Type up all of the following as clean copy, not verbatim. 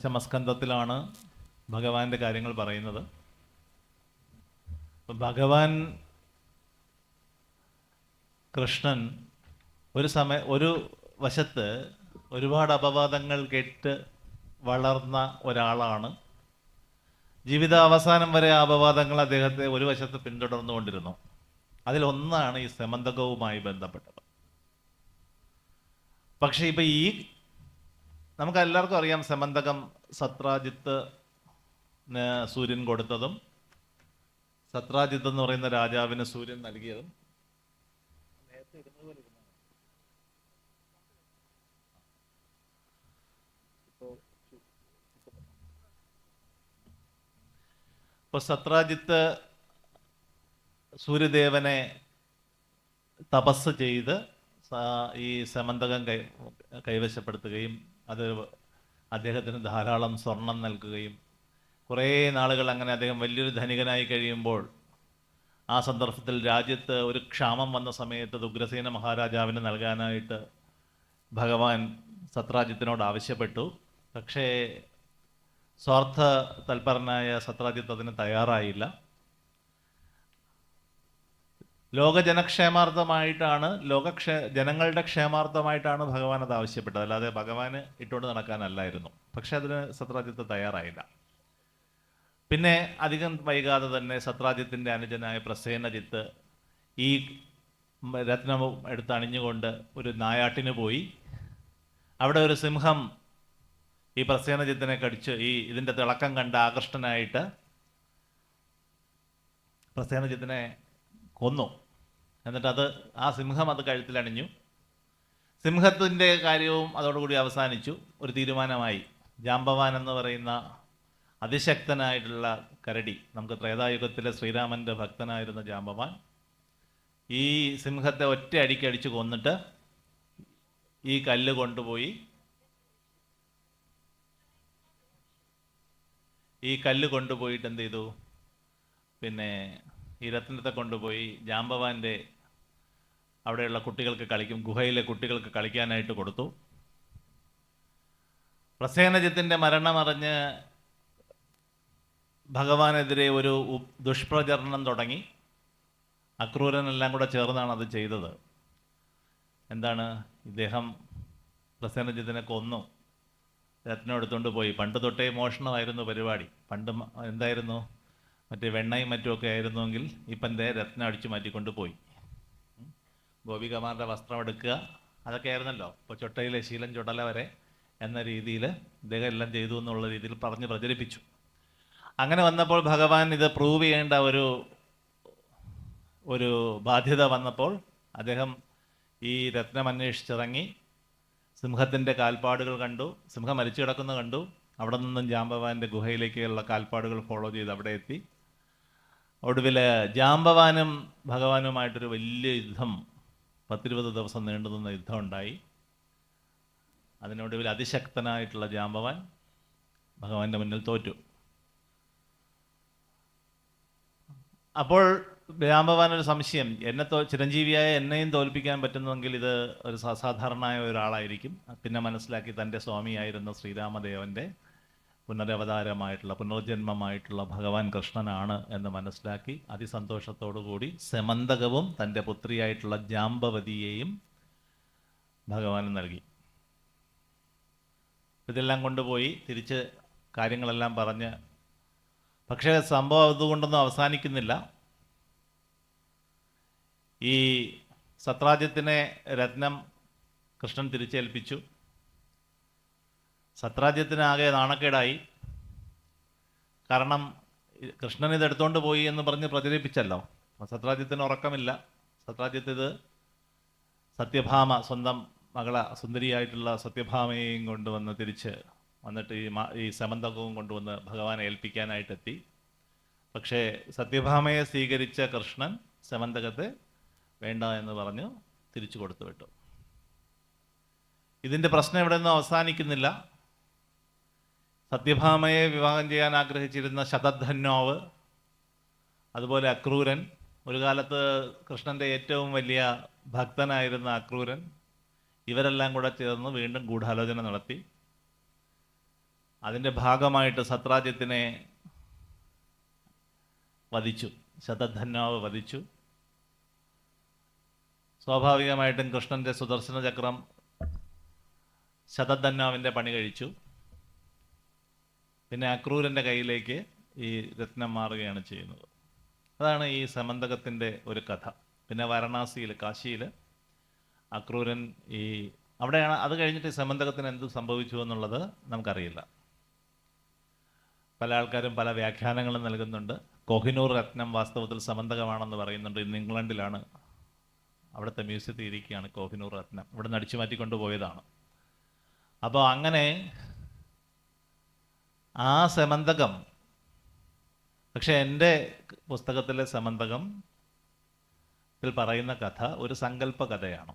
പഞ്ചമസ്കന്ധത്തിലാണ് ഭഗവാന്റെ കാര്യങ്ങൾ പറയുന്നത്. ഭഗവാൻ കൃഷ്ണൻ ഒരു വശത്ത് ഒരുപാട് അപവാദങ്ങൾ കേട്ട് വളർന്ന ഒരാളാണ്. ജീവിതാവസാനം വരെ ആ അപവാദങ്ങൾ അദ്ദേഹത്തെ ഒരു വശത്ത് പിന്തുടർന്നുകൊണ്ടിരുന്നു. അതിലൊന്നാണ് ഈ സമന്തകവുമായി ബന്ധപ്പെട്ടത്. പക്ഷേ ഇപ്പം നമുക്ക് എല്ലാവർക്കും അറിയാം, സമന്തകം സത്രാജിത്ത് സൂര്യൻ കൊടുത്തതും സത്രാജിത്ത് എന്ന് പറയുന്ന രാജാവിന് സൂര്യൻ നൽകിയതും. ഇപ്പോൾ സത്രാജിത്ത് സൂര്യദേവനെ തപസ് ചെയ്ത് ഈ സമന്തകം കൈവശപ്പെടുത്തുകയും അത് അദ്ദേഹത്തിന് ധാരാളം സ്വർണം നൽകുകയും കുറേ നാളുകൾ അങ്ങനെ അദ്ദേഹം വലിയൊരു ധനികനായി കഴിയുമ്പോൾ ആ സന്ദർഭത്തിൽ രാജ്യത്ത് ഒരു ക്ഷാമം വന്ന സമയത്ത് ഉഗ്രസേന മഹാരാജാവിന് നൽകാനായിട്ട് ഭഗവാൻ സത്രാജിത്തിനോട് ആവശ്യപ്പെട്ടു. പക്ഷേ സ്വാർത്ഥ തൽപരനായ സത്രാജിത്ത് അതിന് തയ്യാറായില്ല. ലോകജനക്ഷേമാർത്ഥമായിട്ടാണ്, ജനങ്ങളുടെ ക്ഷേമാർത്ഥമായിട്ടാണ് ഭഗവാൻ അത് ആവശ്യപ്പെട്ടത്, അല്ലാതെ ഭഗവാന് ഇട്ടുകൊണ്ട് നടക്കാനല്ലായിരുന്നു. പക്ഷെ അതിന് സത്രാജിത്ത് തയ്യാറായില്ല. പിന്നെ അധികം വൈകാതെ തന്നെ സത്രാജിത്തിൻ്റെ അനുജനായ പ്രസേനജിത്ത് ഈ രത്നം എടുത്ത് അണിഞ്ഞുകൊണ്ട് ഒരു നായാട്ടിന് പോയി. അവിടെ ഒരു സിംഹം ഈ പ്രസേനജിത്തിനെ കടിച്ച് ഇതിൻ്റെ തിളക്കം കണ്ട് ആകൃഷ്ടനായിട്ട് പ്രസേനജിത്തിനെ കൊന്നു. എന്നിട്ട് ആ സിംഹം അത് കഴുത്തിലണിഞ്ഞു. സിംഹത്തിൻ്റെ കാര്യവും അതോടുകൂടി അവസാനിച്ചു. ഒരു തീരുമാനമായി. ജാംബവാൻ എന്ന് പറയുന്ന അതിശക്തനായിട്ടുള്ള കരടി, നമുക്ക് ത്രേതായുഗത്തിലെ ശ്രീരാമൻ്റെ ഭക്തനായിരുന്ന ജാംബവാൻ, ഈ സിംഹത്തെ ഒറ്റ അടിക്കടിച്ച് കൊന്നിട്ട് ഈ കല്ല് കൊണ്ടുപോയിട്ട് എന്ത് ചെയ്തു? പിന്നെ ഈ രത്നത്തെ കൊണ്ടുപോയി ജാംബവാൻ്റെ അവിടെയുള്ള ഗുഹയിലെ കുട്ടികൾക്ക് കളിക്കാനായിട്ട് കൊടുത്തു. പ്രസേനജിത്തിൻ്റെ മരണമറിഞ്ഞ് ഭഗവാനെതിരെ ഒരു ദുഷ്പ്രചരണം തുടങ്ങി. അക്രൂരനെല്ലാം കൂടെ ചേർന്നാണ് അത് ചെയ്തത്. എന്താണ്? ഇദ്ദേഹം പ്രസേനജിത്തിനെ കൊന്നു, രത്നം എടുത്തുകൊണ്ട് പോയി. പണ്ട് തൊട്ടേ മോഷണമായിരുന്നു പരിപാടി. പണ്ട് എന്തായിരുന്നു? മറ്റേ വെണ്ണയും മറ്റുമൊക്കെ ആയിരുന്നുവെങ്കിൽ ഇപ്പം എന്തേ രത്നം അടിച്ചു മാറ്റിക്കൊണ്ട് പോയി. ഗോപികമാരുടെ വസ്ത്രം എടുക്കുക, അതൊക്കെ ആയിരുന്നല്ലോ. ഇപ്പോൾ ചൊട്ടയിലെ ശീലം ചുടല വരെ എന്ന രീതിയിൽ ഇദ്ദേഹം എല്ലാം ചെയ്തു എന്നുള്ള രീതിയിൽ പറഞ്ഞ് പ്രചരിപ്പിച്ചു. അങ്ങനെ വന്നപ്പോൾ ഭഗവാൻ ഇത് പ്രൂവ് ചെയ്യേണ്ട ഒരു ബാധ്യത വന്നപ്പോൾ അദ്ദേഹം ഈ രത്നം അന്വേഷിച്ചിറങ്ങി. സിംഹത്തിൻ്റെ കാൽപ്പാടുകൾ കണ്ടു, സിംഹം മരിച്ചു കിടക്കുന്നത് കണ്ടു. അവിടെ നിന്നും ജാംബവാൻ്റെ ഗുഹയിലേക്കുള്ള കാൽപ്പാടുകൾ ഫോളോ ചെയ്ത് അവിടെ എത്തി. ഒടുവിൽ ജാംബവാനും ഭഗവാനുമായിട്ടൊരു വലിയ യുദ്ധം, 10-20 ദിവസം നീണ്ടുനിന്ന യുദ്ധം ഉണ്ടായി. അതിനൊടുവിൽ അതിശക്തനായിട്ടുള്ള ജാംബവാൻ ഭഗവാന്റെ മുന്നിൽ തോറ്റു. അപ്പോൾ ജാംബവാൻ ഒരു സംശയം, ചിരഞ്ജീവിയായ എന്നെയും തോൽപ്പിക്കാൻ പറ്റുന്നുവെങ്കിൽ ഇത് ഒരു അസാധാരണമായ ഒരാളായിരിക്കും. പിന്നെ മനസ്സിലാക്കി തൻ്റെ സ്വാമിയായിരുന്ന ശ്രീരാമദേവൻ്റെ പുനർജന്മമായിട്ടുള്ള ഭഗവാൻ കൃഷ്ണനാണ് എന്ന് മനസ്സിലാക്കി അതിസന്തോഷത്തോടുകൂടി സമന്തകവും തൻ്റെ പുത്രിയായിട്ടുള്ള ജാംബവതിയെയും ഭഗവാന് നൽകി. ഇതെല്ലാം കൊണ്ടുപോയി തിരിച്ച് കാര്യങ്ങളെല്ലാം പറഞ്ഞ്, പക്ഷേ സംഭവം അതുകൊണ്ടൊന്നും അവസാനിക്കുന്നില്ല. ഈ സത്രാജിത്തിനെ രത്നം കൃഷ്ണൻ തിരിച്ചേൽപ്പിച്ചു. സത്രാജിത്തിനാകെ നാണക്കേടായി. കാരണം കൃഷ്ണൻ ഇത് എടുത്തുകൊണ്ട് പോയി എന്ന് പറഞ്ഞ് പ്രചരിപ്പിച്ചല്ലോ. സത്രാജിത്തിന് ഉറക്കമില്ല. സത്രാജിത്ത് സത്യഭാമ, സ്വന്തം മകള സുന്ദരിയായിട്ടുള്ള സത്യഭാമയെയും കൊണ്ടുവന്ന് വന്നിട്ട് ഈ സമന്തകവും കൊണ്ടുവന്ന് ഭഗവാനെ ഏൽപ്പിക്കാനായിട്ടെത്തി. പക്ഷേ സത്യഭാമയെ സ്വീകരിച്ച കൃഷ്ണൻ സമന്തകത്തെ വേണ്ട എന്ന് പറഞ്ഞു തിരിച്ചു കൊടുത്തു വിട്ടു. ഇതിൻ്റെ പ്രശ്നം ഇവിടെ നിന്നും അവസാനിക്കുന്നില്ല. സത്യഭാമയെ വിവാഹം ചെയ്യാൻ ആഗ്രഹിച്ചിരുന്ന ശതധന്വാവ്, അതുപോലെ അക്രൂരൻ, ഒരു കാലത്ത് കൃഷ്ണൻ്റെ ഏറ്റവും വലിയ ഭക്തനായിരുന്ന അക്രൂരൻ, ഇവരെല്ലാം കൂടെ ചേർന്ന് വീണ്ടും ഗൂഢാലോചന നടത്തി. അതിൻ്റെ ഭാഗമായിട്ട് സത്രാജിത്തിനെ വധിച്ചു, ശതധന്വാവ് വധിച്ചു. സ്വാഭാവികമായിട്ടും കൃഷ്ണൻ്റെ സുദർശന ചക്രം ശതധന്വാവിൻ്റെ പണി കഴിച്ചു. പിന്നെ അക്രൂരൻ്റെ കയ്യിലേക്ക് ഈ രത്നം മാറുകയാണ് ചെയ്യുന്നത്. അതാണ് ഈ സമന്തകത്തിൻ്റെ ഒരു കഥ. പിന്നെ വാരണാസിയിൽ, കാശിയിൽ അക്രൂരൻ അവിടെയാണ്. അത് കഴിഞ്ഞിട്ട് ഈ സമന്തകത്തിന് എന്ത് സംഭവിച്ചു എന്നുള്ളത് നമുക്കറിയില്ല. പല ആൾക്കാരും പല വ്യാഖ്യാനങ്ങളും നൽകുന്നുണ്ട്. കോഹിനൂർ രത്നം വാസ്തവത്തിൽ സമന്തകമാണെന്ന് പറയുന്നുണ്ട്. ഇന്ന് ഇംഗ്ലണ്ടിലാണ്, അവിടുത്തെ മ്യൂസിയത്തിൽ ഇരിക്കുകയാണ് കോഹിനൂർ രത്നം. ഇവിടെ നിന്ന് അടിച്ചു മാറ്റിക്കൊണ്ട് പോയതാണ്. അപ്പോൾ അങ്ങനെ ആ സമന്തകം, പക്ഷെ എൻ്റെ പുസ്തകത്തിലെ സമന്തകം പറയുന്ന കഥ ഒരു സങ്കല്പ കഥയാണ്.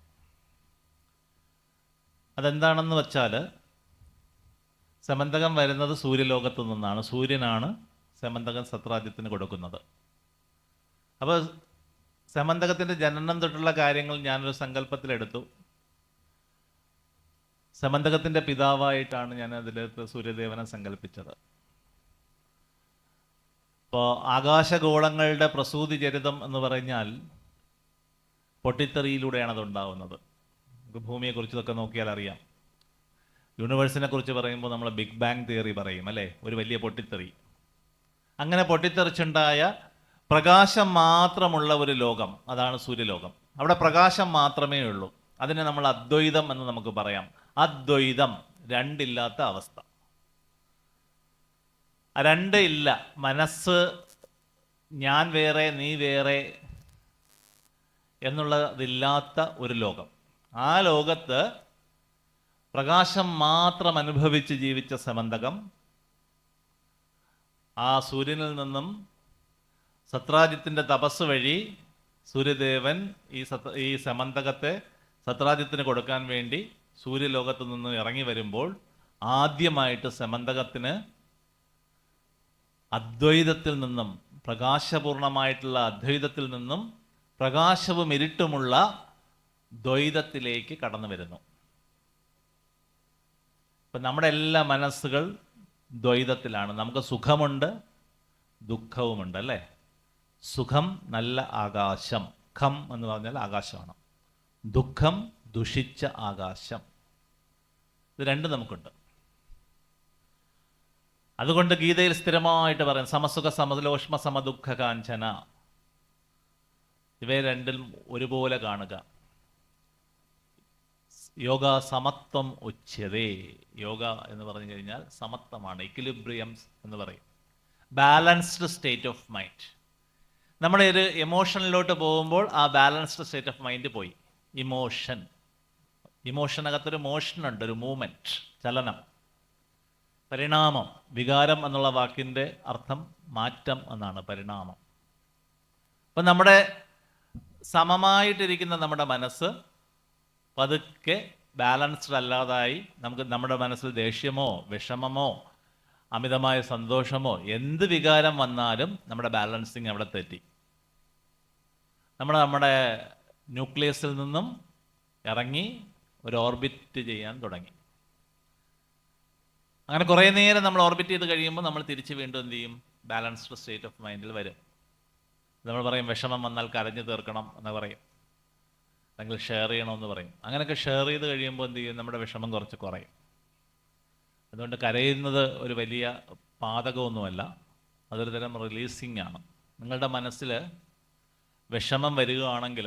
അതെന്താണെന്ന് വെച്ചാൽ, സമന്തകം വരുന്നത് സൂര്യലോകത്തു നിന്നാണ്. സൂര്യനാണ് സമന്തകം സത്രാജിത്തിന് കൊടുക്കുന്നത്. അപ്പോൾ സമന്തകത്തിൻ്റെ ജനനം തൊട്ടുള്ള കാര്യങ്ങൾ ഞാനൊരു സങ്കല്പത്തിലെടുത്തു. സമന്തകത്തിൻ്റെ പിതാവായിട്ടാണ് ഞാൻ അതിലേക്ക് സൂര്യദേവനെ സങ്കല്പിച്ചത്. ഇപ്പോൾ ആകാശഗോളങ്ങളുടെ പ്രസൂതി ചരിതം എന്ന് പറഞ്ഞാൽ പൊട്ടിത്തെറിയിലൂടെയാണ് അതുണ്ടാവുന്നത്. നമുക്ക് ഭൂമിയെക്കുറിച്ചതൊക്കെ നോക്കിയാൽ അറിയാം. യൂണിവേഴ്സിനെ കുറിച്ച് പറയുമ്പോൾ നമ്മൾ ബിഗ് ബാങ് തിയറി പറയും അല്ലേ, ഒരു വലിയ പൊട്ടിത്തെറി. അങ്ങനെ പൊട്ടിത്തെറിച്ചുണ്ടായ പ്രകാശം മാത്രമുള്ള ഒരു ലോകം, അതാണ് സൂര്യലോകം. അവിടെ പ്രകാശം മാത്രമേ ഉള്ളൂ. അതിനെ നമ്മൾ അദ്വൈതം എന്ന് നമുക്ക് പറയാം. അദ്വൈതം, രണ്ടില്ലാത്ത അവസ്ഥ. രണ്ട് ഇല്ല, മനസ്സ് ഞാൻ വേറെ നീ വേറെ എന്നുള്ളതില്ലാത്ത ഒരു ലോകം. ആ ലോകത്ത് പ്രകാശം മാത്രം അനുഭവിച്ച് ജീവിച്ച സമന്തകം ആ സൂര്യനിൽ നിന്നും സത്രാജിത്തിൻ്റെ തപസ് വഴി സൂര്യദേവൻ ഈ സമന്തകത്തെ സത്രാജിത്തിന് കൊടുക്കാൻ വേണ്ടി സൂര്യലോകത്ത് നിന്ന് ഇറങ്ങി വരുമ്പോൾ ആദ്യമായിട്ട് സമന്തകത്തിന് അദ്വൈതത്തിൽ നിന്നും, പ്രകാശപൂർണമായിട്ടുള്ള അദ്വൈതത്തിൽ നിന്നും പ്രകാശവും ഇരുട്ടുമുള്ള ദ്വൈതത്തിലേക്ക് കടന്നു വരുന്നു. ഇപ്പം നമ്മുടെ എല്ലാ മനസ്സുകൾ ദ്വൈതത്തിലാണ്. നമുക്ക് സുഖമുണ്ട്, ദുഃഖവുമുണ്ട് അല്ലേ. സുഖം നല്ല ആകാശം, ഖം എന്ന് പറഞ്ഞാൽ ആകാശമാണ്. ദുഃഖം ദുഷിച്ച ആകാശം. ഇത് രണ്ടും നമുക്കുണ്ട്. അതുകൊണ്ട് ഗീതയിൽ സ്ഥിരമായിട്ട് പറയും സമസുഖ സമലോഷ്മ സമദുഃഖ കാഞ്ചന. ഇവയെ രണ്ടിലും ഒരുപോലെ കാണുക. യോഗ സമത്വം ഉച്യതേ. യോഗ എന്ന് പറഞ്ഞു കഴിഞ്ഞാൽ സമത്വമാണ്, ഇക്വിലിബ്രിയംസ് എന്ന് പറയും. Balanced state of mind. നമ്മുടെ ഒരു എമോഷനിലോട്ട് പോകുമ്പോൾ ആ ബാലൻസ്ഡ് സ്റ്റേറ്റ് ഓഫ് മൈൻഡ് പോയി. ഇമോഷനകത്തൊരു മോഷനുണ്ട്, ഒരു മൂവ്മെൻറ്റ്, ചലനം, പരിണാമം. വികാരം എന്നുള്ള വാക്കിൻ്റെ അർത്ഥം മാറ്റം എന്നാണ്, പരിണാമം. അപ്പം നമ്മുടെ സമമായിട്ടിരിക്കുന്ന നമ്മുടെ മനസ്സ് പതുക്കെ ബാലൻസ്ഡ് അല്ലാതായി, നമ്മുടെ മനസ്സിൽ ദേഷ്യമോ വിഷമമോ അമിതമായ സന്തോഷമോ എന്ത് വികാരം വന്നാലും നമ്മുടെ ബാലൻസിങ് അവിടെ തെറ്റി. നമ്മുടെ ന്യൂക്ലിയസിൽ നിന്നും ഇറങ്ങി ഒരു ഓർബിറ്റ് ചെയ്യാൻ തുടങ്ങി. അങ്ങനെ കുറേ നേരം നമ്മൾ ഓർബിറ്റ് ചെയ്ത് കഴിയുമ്പോൾ നമ്മൾ തിരിച്ച് വീണ്ടും എന്ത് ചെയ്യും? ബാലൻസ്ഡ് സ്റ്റേറ്റ് ഓഫ് മൈൻഡിൽ വരും. നമ്മൾ പറയും വിഷമം വന്നാൽ കരഞ്ഞു തീർക്കണം എന്ന് പറയും, അല്ലെങ്കിൽ ഷെയർ ചെയ്യണമെന്ന് പറയും. അങ്ങനെയൊക്കെ ഷെയർ ചെയ്ത് കഴിയുമ്പോൾ എന്ത് ചെയ്യും? നമ്മുടെ വിഷമം കുറച്ച് കുറയും. അതുകൊണ്ട് കരയുന്നത് ഒരു വലിയ പാതകമൊന്നുമല്ല, അതൊരു തരം റിലീസിങ് ആണ്. നിങ്ങളുടെ മനസ്സിൽ വിഷമം വരികയാണെങ്കിൽ,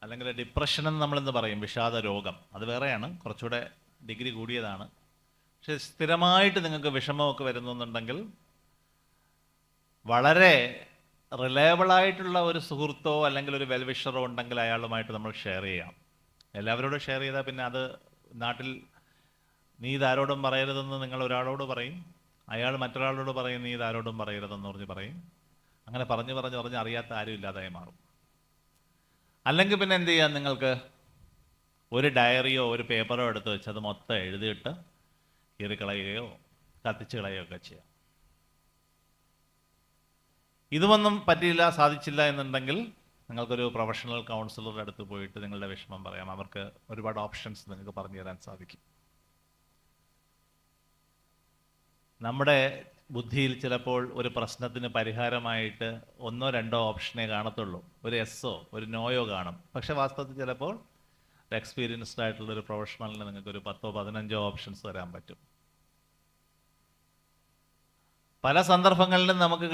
അല്ലെങ്കിൽ ഡിപ്രഷൻ എന്ന് നമ്മളെന്ന് പറയും, വിഷാദ രോഗം, അത് വേറെയാണ്, കുറച്ചുകൂടെ ഡിഗ്രി കൂടിയതാണ്. പക്ഷെ സ്ഥിരമായിട്ട് നിങ്ങൾക്ക് വിഷമമൊക്കെ വരുന്നുണ്ടെങ്കിൽ വളരെ റിലയബിളായിട്ടുള്ള ഒരു സുഹൃത്തോ അല്ലെങ്കിൽ ഒരു വെൽവിഷറോ ഉണ്ടെങ്കിൽ അയാളുമായിട്ട് നമ്മൾ ഷെയർ ചെയ്യാം. എല്ലാവരോടും ഷെയർ ചെയ്താൽ പിന്നെ അത് നാട്ടിൽ നീ ഇതാരോടും പറയരുതെന്ന് നിങ്ങൾ ഒരാളോട് പറയും, അയാൾ മറ്റൊരാളോട് പറയും നീ ഇതാരോടും പറയരുതെന്ന് പറയും. അങ്ങനെ പറഞ്ഞ് അറിയാത്ത ആരും ഇല്ലാതായി മാറും. അല്ലെങ്കിൽ പിന്നെ എന്ത് ചെയ്യാം? നിങ്ങൾക്ക് ഒരു ഡയറിയോ ഒരു പേപ്പറോ എടുത്ത് വെച്ച് അത് മൊത്തം എഴുതിയിട്ട് കീറിക്കളയുകയോ കത്തിച്ച് കളയുകയോ ഒക്കെ ചെയ്യാം. ഇതുമൊന്നും പറ്റിയില്ല, സാധിച്ചില്ല എന്നുണ്ടെങ്കിൽ നിങ്ങൾക്കൊരു പ്രൊഫഷണൽ കൗൺസിലറുടെ അടുത്ത് പോയിട്ട് നിങ്ങളുടെ വിഷമം പറയാം. അവർക്ക് ഒരുപാട് ഓപ്ഷൻസ് നിങ്ങൾക്ക് പറഞ്ഞു തരാൻ സാധിക്കും. നമ്മുടെ ബുദ്ധിയിൽ ചിലപ്പോൾ ഒരു പ്രശ്നത്തിന് പരിഹാരമായിട്ട് ഒന്നോ രണ്ടോ ഓപ്ഷനേ കാണത്തുള്ളൂ. ഒരു എസ്സോ ഒരു നോയോ കാണും. പക്ഷെ വാസ്തവത്തിൽ ചിലപ്പോൾ എക്സ്പീരിയൻസ്ഡ് ആയിട്ടുള്ള ഒരു പ്രൊഫഷണലിന് നിങ്ങൾക്ക് ഒരു 10ഓ 15ഓ ഓപ്ഷൻസ് തരാൻ പറ്റും. പല സന്ദർഭങ്ങളിലും നമുക്ക്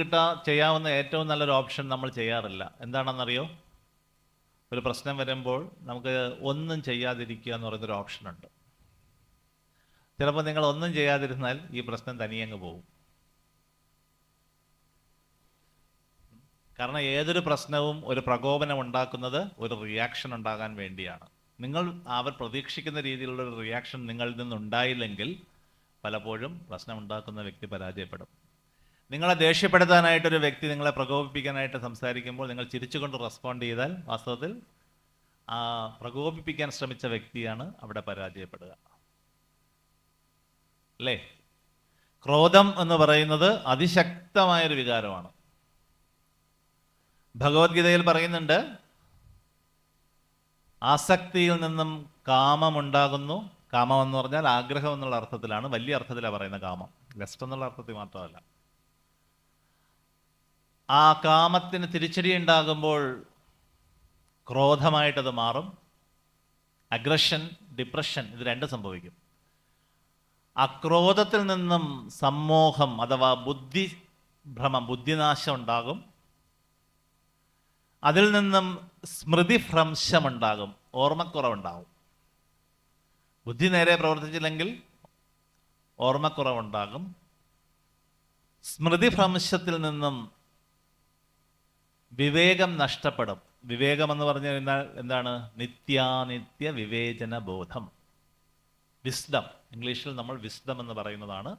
ചെയ്യാവുന്ന ഏറ്റവും നല്ലൊരു ഓപ്ഷൻ നമ്മൾ ചെയ്യാറില്ല. എന്താണെന്നറിയോ? ഒരു പ്രശ്നം വരുമ്പോൾ നമുക്ക് ഒന്നും ചെയ്യാതിരിക്കുക എന്ന് പറയുന്നൊരു ഓപ്ഷനുണ്ട്. ചിലപ്പോൾ നിങ്ങൾ ഒന്നും ചെയ്യാതിരുന്നാൽ ഈ പ്രശ്നം തനിയങ്ങ് പോകും. കാരണം ഏതൊരു പ്രശ്നവും ഒരു പ്രകോപനം ഉണ്ടാക്കുന്നത് ഒരു റിയാക്ഷൻ ഉണ്ടാകാൻ വേണ്ടിയാണ്. നിങ്ങൾ അവർ പ്രതീക്ഷിക്കുന്ന രീതിയിലുള്ള ഒരു റിയാക്ഷൻ നിങ്ങളിൽ നിന്നുണ്ടായില്ലെങ്കിൽ പലപ്പോഴും പ്രശ്നം ഉണ്ടാക്കുന്ന വ്യക്തി പരാജയപ്പെടും. നിങ്ങളെ ദേഷ്യപ്പെടുത്താനായിട്ടൊരു വ്യക്തി നിങ്ങളെ പ്രകോപിപ്പിക്കാനായിട്ട് സംസാരിക്കുമ്പോൾ നിങ്ങൾ ചിരിച്ചുകൊണ്ട് റെസ്പോണ്ട് ചെയ്താൽ വാസ്തവത്തിൽ ആ പ്രകോപിപ്പിക്കാൻ ശ്രമിച്ച വ്യക്തിയാണ് അവിടെ പരാജയപ്പെടുക. അല്ലേ? ക്രോധം എന്ന് പറയുന്നത് അതിശക്തമായൊരു വികാരമാണ്. ഭഗവത്ഗീതയിൽ പറയുന്നുണ്ട്, ആസക്തിയിൽ നിന്നും കാമമുണ്ടാകുന്നു. കാമം എന്ന് പറഞ്ഞാൽ ആഗ്രഹം എന്നുള്ള അർത്ഥത്തിലാണ്, വലിയ അർത്ഥത്തിലാണ് പറയുന്നത് കാമം, ലസ്റ്റ് എന്നുള്ള അർത്ഥത്തിൽ മാത്രമല്ല. ആ കാമത്തിന് തിരിച്ചടി ഉണ്ടാകുമ്പോൾ ക്രോധമായിട്ടത് മാറും. അഗ്രഷൻ, ഡിപ്രഷൻ, ഇത് രണ്ടും സംഭവിക്കും. അക്രോധത്തിൽ നിന്നും സമ്മോഹം അഥവാ ബുദ്ധിഭ്രമം, ബുദ്ധിനാശം ഉണ്ടാകും. അതിൽ നിന്നും സ്മൃതിഭ്രംശമുണ്ടാകും, ഓർമ്മക്കുറവുണ്ടാകും. ബുദ്ധി നേരെ പ്രവർത്തിച്ചില്ലെങ്കിൽ ഓർമ്മക്കുറവുണ്ടാകും. സ്മൃതിഭ്രംശത്തിൽ നിന്നും വിവേകം നഷ്ടപ്പെടും. വിവേകം എന്ന് പറഞ്ഞാൽ എന്താണ്? നിത്യാനിത്യ വിവേചന ബോധം, വിസ്ഡം. ഇംഗ്ലീഷിൽ നമ്മൾ വിസ്ഡം എന്ന് പറയുന്നതാണ്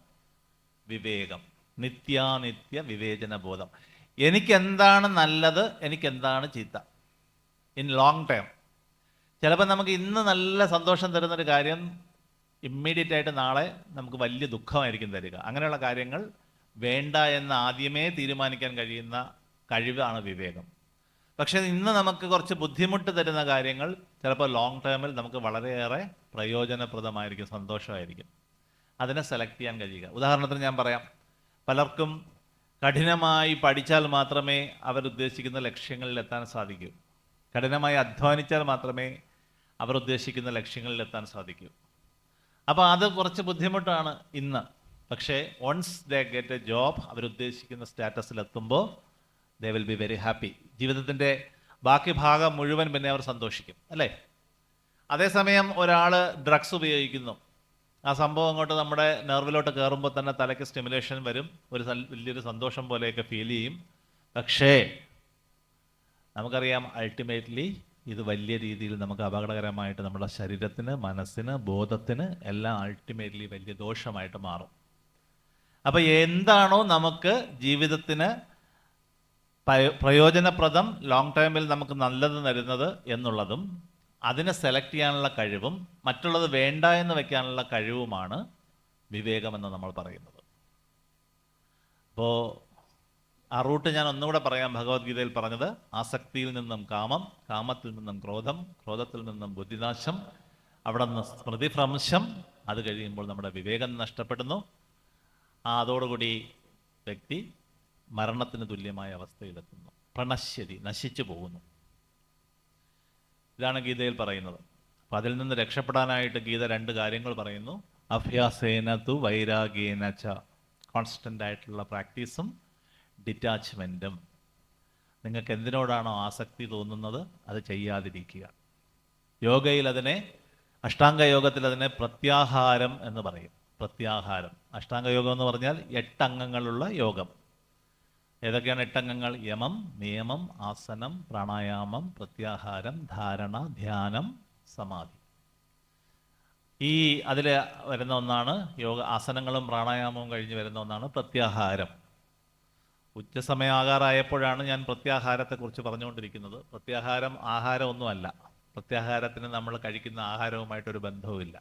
വിവേകം. നിത്യാനിത്യ വിവേചന ബോധം. എനിക്കെന്താണ് നല്ലത്, എനിക്കെന്താണ് ചീത്ത, ഇൻ ലോങ് ടേം. ചിലപ്പോൾ നമുക്ക് ഇന്ന് നല്ല സന്തോഷം തരുന്നൊരു കാര്യം ഇമ്മീഡിയറ്റ് ആയിട്ട് നാളെ നമുക്ക് വലിയ ദുഃഖമായിരിക്കും തരിക. അങ്ങനെയുള്ള കാര്യങ്ങൾ വേണ്ട എന്ന് ആദ്യമേ തീരുമാനിക്കാൻ കഴിയുന്ന കഴിവാണ് വിവേകം. പക്ഷേ ഇന്ന് നമുക്ക് കുറച്ച് ബുദ്ധിമുട്ട് തരുന്ന കാര്യങ്ങൾ ചിലപ്പോൾ ലോങ് ടേമിൽ നമുക്ക് വളരെയേറെ പ്രയോജനപ്രദമായിരിക്കും, സന്തോഷമായിരിക്കും. അതിനെ സെലക്ട് ചെയ്യാൻ കഴിയുക. ഉദാഹരണത്തിന് ഞാൻ പറയാം, പലർക്കും കഠിനമായി പഠിച്ചാൽ മാത്രമേ അവരുദ്ദേശിക്കുന്ന ലക്ഷ്യങ്ങളിൽ എത്താൻ സാധിക്കൂ. കഠിനമായി അധ്വാനിച്ചാൽ മാത്രമേ അവരുദ്ദേശിക്കുന്ന ലക്ഷ്യങ്ങളിൽ എത്താൻ സാധിക്കൂ. അപ്പോൾ അത് കുറച്ച് ബുദ്ധിമുട്ടാണ് ഇന്ന്. പക്ഷേ once they get a job, അവരുദ്ദേശിക്കുന്ന സ്റ്റാറ്റസിലെത്തുമ്പോൾ they will be very happy. ജീവിതത്തിൻ്റെ ബാക്കി ഭാഗം മുഴുവൻ പിന്നെ അവർ സന്തോഷിക്കും, അല്ലേ? അതേസമയം ഒരാൾ ഡ്രഗ്സ് ഉപയോഗിക്കുന്നു, ആ സംഭവം അങ്ങോട്ട് നമ്മുടെ നെർവിലോട്ട് കയറുമ്പോൾ തന്നെ തലയ്ക്ക് സ്റ്റിമുലേഷൻ വരും, ഒരു വലിയൊരു സന്തോഷം പോലെയൊക്കെ ഫീൽ ചെയ്യും. പക്ഷേ നമുക്കറിയാം അൾട്ടിമേറ്റ്ലി ഇത് വലിയ രീതിയിൽ നമുക്ക് അപകടകരമായിട്ട് നമ്മുടെ ശരീരത്തിന്, മനസ്സിന്, ബോധത്തിന് എല്ലാം അൾട്ടിമേറ്റ്ലി വലിയ ദോഷമായിട്ട് മാറും. അപ്പോൾ എന്താണോ നമുക്ക് ജീവിതത്തിന് പ്രയോജനപ്രദം, ലോങ് ടൈമിൽ നമുക്ക് നല്ലത് തരുന്നത് എന്നുള്ളതും അതിനെ സെലക്ട് ചെയ്യാനുള്ള കഴിവും മറ്റുള്ളത് വേണ്ട എന്ന് വെക്കാനുള്ള കഴിവുമാണ് വിവേകമെന്ന് നമ്മൾ പറയുന്നത്. അപ്പോൾ ആ റൂട്ട് ഞാൻ ഒന്നുകൂടെ പറയാം. ഭഗവത്ഗീതയിൽ പറഞ്ഞത് ആസക്തിയിൽ നിന്നും കാമം, കാമത്തിൽ നിന്നും ക്രോധം, ക്രോധത്തിൽ നിന്നും ബുദ്ധിനാശം, അവിടെ നിന്ന് സ്മൃതിഭ്രംശം, അത് കഴിയുമ്പോൾ നമ്മുടെ വിവേകം നഷ്ടപ്പെടുന്നു. അതോടുകൂടി വ്യക്തി മരണത്തിന് തുല്യമായ അവസ്ഥയിലെത്തുന്നു, പ്രണശ്യതി, നശിച്ചു പോകുന്നു. ഇതാണ് ഗീതയിൽ പറയുന്നത്. അപ്പം അതിൽ നിന്ന് രക്ഷപ്പെടാനായിട്ട് ഗീത 2 കാര്യങ്ങൾ പറയുന്നു. അഭ്യാസേന തു വൈരാഗ്യേന ച, കോൺസ്റ്റൻ്റ് ആയിട്ടുള്ള പ്രാക്ടീസും ഡിറ്റാച്ച്മെൻറ്റും. നിങ്ങൾക്ക് എന്തിനോടാണോ ആസക്തി തോന്നുന്നത് അത് ചെയ്യാതിരിക്കുക. യോഗയിൽ അതിനെ, അഷ്ടാംഗ യോഗത്തിൽ അതിനെ പ്രത്യാഹാരം എന്ന് പറയും. പ്രത്യാഹാരം, അഷ്ടാംഗ യോഗം എന്ന് പറഞ്ഞാൽ 8 അംഗങ്ങളുള്ള യോഗം. ഏതൊക്കെയാണ് 8 അംഗങ്ങൾ? യമം, നിയമം, ആസനം, പ്രാണായാമം, പ്രത്യാഹാരം, ധാരണ, ധ്യാനം, സമാധി. ഈ അതിൽ വരുന്ന ഒന്നാണ് യോഗ. ആസനങ്ങളും പ്രാണായാമവും കഴിഞ്ഞ് വരുന്ന ഒന്നാണ് പ്രത്യാഹാരം. ഉച്ചസമയാകാറായപ്പോഴാണ് ഞാൻ പ്രത്യാഹാരത്തെക്കുറിച്ച് പറഞ്ഞുകൊണ്ടിരിക്കുന്നത്. പ്രത്യാഹാരം ആഹാരമൊന്നുമല്ല. പ്രത്യാഹാരത്തിന് നമ്മൾ കഴിക്കുന്ന ആഹാരവുമായിട്ടൊരു ബന്ധവുമില്ല.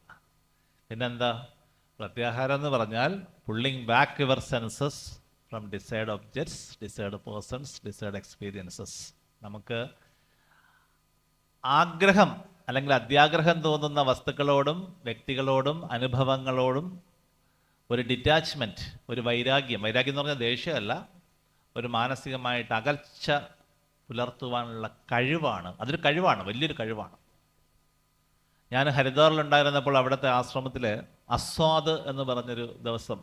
പിന്നെന്താ? പ്രത്യാഹാരം എന്ന് പറഞ്ഞാൽ pulling back your senses from decide objects, decide persons, decide experiences. നമുക്ക് ആഗ്രഹം അല്ലെങ്കിൽ അത്യാഗ്രഹം തോന്നുന്ന വസ്തുക്കളോടും വ്യക്തികളോടും അനുഭവങ്ങളോടും ഒരു ഡിറ്റാച്ച്മെൻറ്റ്, ഒരു വൈരാഗ്യം എന്ന് പറഞ്ഞാൽ ദേഷ്യമല്ല, ഒരു മാനസികമായിട്ട് അകൽച്ച പുലർത്തുവാനുള്ള കഴിവാണ്. അതൊരു കഴിവാണ്, വലിയൊരു കഴിവാണ്. ഞാൻ ഹരിദ്വാറിലുണ്ടായിരുന്നപ്പോൾ അവിടുത്തെ ആശ്രമത്തിൽ അസ്വാദ് എന്ന് പറഞ്ഞൊരു ദിവസം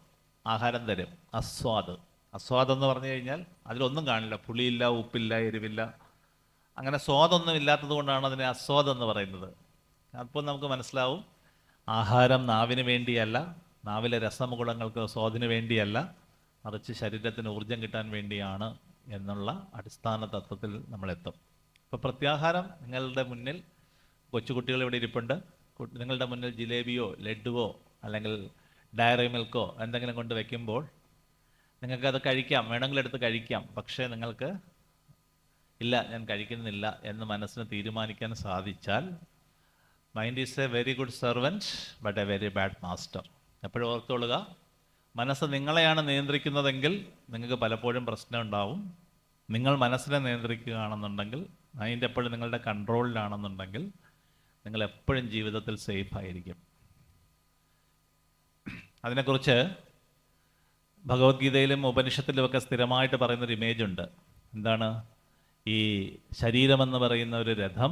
ആഹാരം തരും. അസ്വാദ് എന്ന് പറഞ്ഞു കഴിഞ്ഞാൽ അതിലൊന്നും കാണില്ല, പുളിയില്ല, ഉപ്പില്ല, എരിവില്ല, അങ്ങനെ സ്വാദൊന്നും ഇല്ലാത്തത് കൊണ്ടാണ് അതിനെ അസ്വാദ് എന്ന് പറയുന്നത്. അപ്പോൾ നമുക്ക് മനസ്സിലാവും, ആഹാരം നാവിന് വേണ്ടിയല്ല, നാവിലെ രസമുകുളങ്ങൾക്ക് സ്വാദിന് വേണ്ടിയല്ല, മറിച്ച് ശരീരത്തിന് ഊർജം കിട്ടാൻ വേണ്ടിയാണ് എന്നുള്ള അടിസ്ഥാന തത്വത്തിൽ നമ്മളെത്തും. ഇപ്പോൾ പ്രത്യാഹാരം നിങ്ങളുടെ മുന്നിൽ, കൊച്ചുകുട്ടികൾ ഇവിടെ ഇരിപ്പുണ്ട്, നിങ്ങളുടെ മുന്നിൽ ജിലേബിയോ ലഡുവോ അല്ലെങ്കിൽ ഡയറി മിൽക്കോ എന്തെങ്കിലും കൊണ്ട് വയ്ക്കുമ്പോൾ നിങ്ങൾക്കത് കഴിക്കാം, വേണമെങ്കിൽ എടുത്ത് കഴിക്കാം. പക്ഷേ നിങ്ങൾക്ക് ഇല്ല, ഞാൻ കഴിക്കുന്നില്ല എന്ന് മനസ്സിന് തീരുമാനിക്കാൻ സാധിച്ചാൽ mind is A very good servant but A very bad master. എപ്പോഴും ഓർത്തുകൊള്ളുക, മനസ്സ് നിങ്ങളെയാണ് നിയന്ത്രിക്കുന്നതെങ്കിൽ നിങ്ങൾക്ക് പലപ്പോഴും പ്രശ്നം ഉണ്ടാവും. നിങ്ങൾ മനസ്സിനെ നിയന്ത്രിക്കുകയാണെന്നുണ്ടെങ്കിൽ, മൈൻഡ് എപ്പോഴും നിങ്ങളുടെ കൺട്രോളിലാണെന്നുണ്ടെങ്കിൽ നിങ്ങൾ എപ്പോഴും ജീവിതത്തിൽ സേഫ് ആയിരിക്കും. അതിനെക്കുറിച്ച് ഭഗവത്ഗീതയിലും ഉപനിഷത്തിലുമൊക്കെ സ്ഥിരമായിട്ട് പറയുന്നൊരു ഇമേജ് ഉണ്ട്. എന്താണ്? ഈ ശരീരമെന്ന് പറയുന്ന ഒരു രഥം,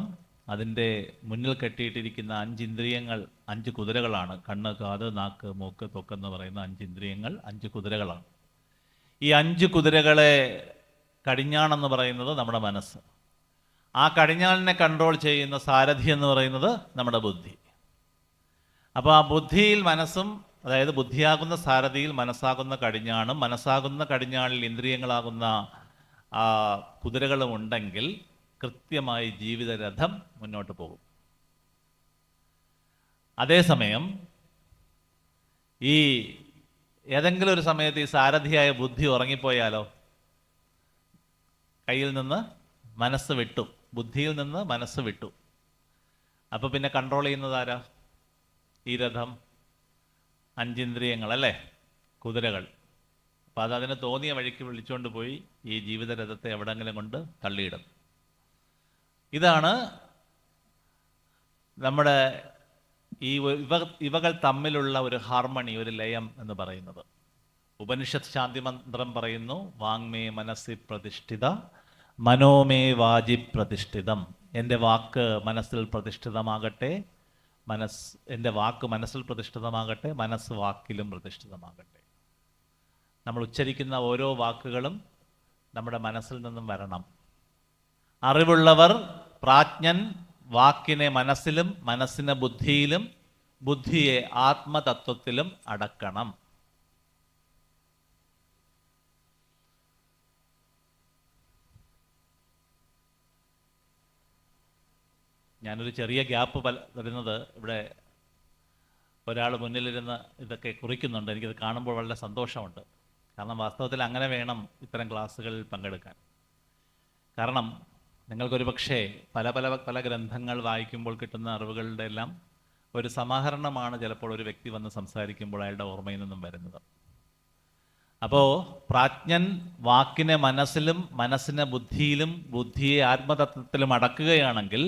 അതിൻ്റെ മുന്നിൽ കെട്ടിയിട്ടിരിക്കുന്ന 5 ഇന്ദ്രിയങ്ങൾ 5 കുതിരകളാണ്. കണ്ണ്, കാത്, നാക്ക്, മൂക്ക്, ത്വക്കെന്ന് പറയുന്ന 5 ഇന്ദ്രിയങ്ങൾ 5 കുതിരകളാണ്. ഈ 5 കുതിരകളെ കടിഞ്ഞാണെന്ന് പറയുന്നത് നമ്മുടെ മനസ്സ്. ആ കടിഞ്ഞാളിനെ കൺട്രോൾ ചെയ്യുന്ന സാരഥി എന്ന് പറയുന്നത് നമ്മുടെ ബുദ്ധി. അപ്പോൾ ആ ബുദ്ധിയിൽ മനസ്സും, അതായത് ബുദ്ധിയാകുന്ന സാരഥിയിൽ മനസ്സാകുന്ന കടിഞ്ഞാണും, മനസ്സാകുന്ന കടിഞ്ഞാണിൽ ഇന്ദ്രിയങ്ങളാകുന്ന കുതിരകളും ഉണ്ടെങ്കിൽ കൃത്യമായി ജീവിതരഥം മുന്നോട്ട് പോകും. അതേസമയം ഈ ഏതെങ്കിലും ഒരു സമയത്ത് ഈ സാരഥിയായ ബുദ്ധി ഉറങ്ങിപ്പോയാലോ, കയ്യിൽ നിന്ന് മനസ്സ് വിട്ടു, ബുദ്ധിയിൽ നിന്ന് മനസ്സ് വിട്ടു. അപ്പോൾ പിന്നെ കൺട്രോൾ ചെയ്യുന്നത് ആരാ? ഈ രഥം, 5 ഇന്ദ്രിയങ്ങൾ അല്ലേ, കുതിരകൾ. അപ്പോൾ അതിന് തോന്നിയ വഴിക്ക് വിളിച്ചുകൊണ്ട് പോയി ഈ ജീവിതരഥത്തെ എവിടെങ്കിലും കൊണ്ട് തള്ളിയിടും. ഇതാണ് നമ്മുടെ ഈ ഇവകൾ തമ്മിലുള്ള ഒരു ഹാർമണി, ഒരു ലയം എന്ന് പറയുന്നത്. ഉപനിഷത്ത് ശാന്തി മന്ത്രം പറയുന്നു, വാങ്മേ മനസ്സി പ്രതിഷ്ഠിത മനോമേ വാചി പ്രതിഷ്ഠിതം. എൻ്റെ വാക്ക് മനസ്സിൽ പ്രതിഷ്ഠിതമാകട്ടെ, എൻ്റെ വാക്ക് മനസ്സിൽ പ്രതിഷ്ഠിതമാകട്ടെ, മനസ്സ് വാക്കിലും പ്രതിഷ്ഠിതമാകട്ടെ. നമ്മൾ ഉച്ചരിക്കുന്ന ഓരോ വാക്കുകളും നമ്മുടെ മനസ്സിൽ നിന്നും വരണം. അറിവുള്ളവർ, പ്രാജ്ഞൻ വാക്കിനെ മനസ്സിലും മനസ്സിനെ ബുദ്ധിയിലും ബുദ്ധിയെ ആത്മതത്വത്തിലും അടക്കണം. ഞാനൊരു ചെറിയ ഗ്യാപ്പ് വരുന്നത്, ഇവിടെ ഒരാൾ മുന്നിലിരുന്ന് ഇതൊക്കെ കുറിക്കുന്നുണ്ട്. എനിക്കത് കാണുമ്പോൾ വളരെ സന്തോഷമുണ്ട്. കാരണം വാസ്തവത്തിൽ അങ്ങനെ വേണം ഇത്തരം ക്ലാസ്സുകളിൽ പങ്കെടുക്കാൻ. കാരണം നിങ്ങൾക്കൊരു പക്ഷേ പല ഗ്രന്ഥങ്ങൾ വായിക്കുമ്പോൾ കിട്ടുന്ന അറിവുകളുടെ എല്ലാം ഒരു സമാഹരണമാണ് ചിലപ്പോൾ ഒരു വ്യക്തി വന്ന് സംസാരിക്കുമ്പോൾ അയാളുടെ ഓർമ്മയിൽ നിന്നും വരുന്നത്. അപ്പോൾ പ്രാജ്ഞൻ വാക്കിനെ മനസ്സിലും മനസ്സിനെ ബുദ്ധിയിലും ബുദ്ധിയെ ആത്മതത്വത്തിലും അടക്കുകയാണെങ്കിൽ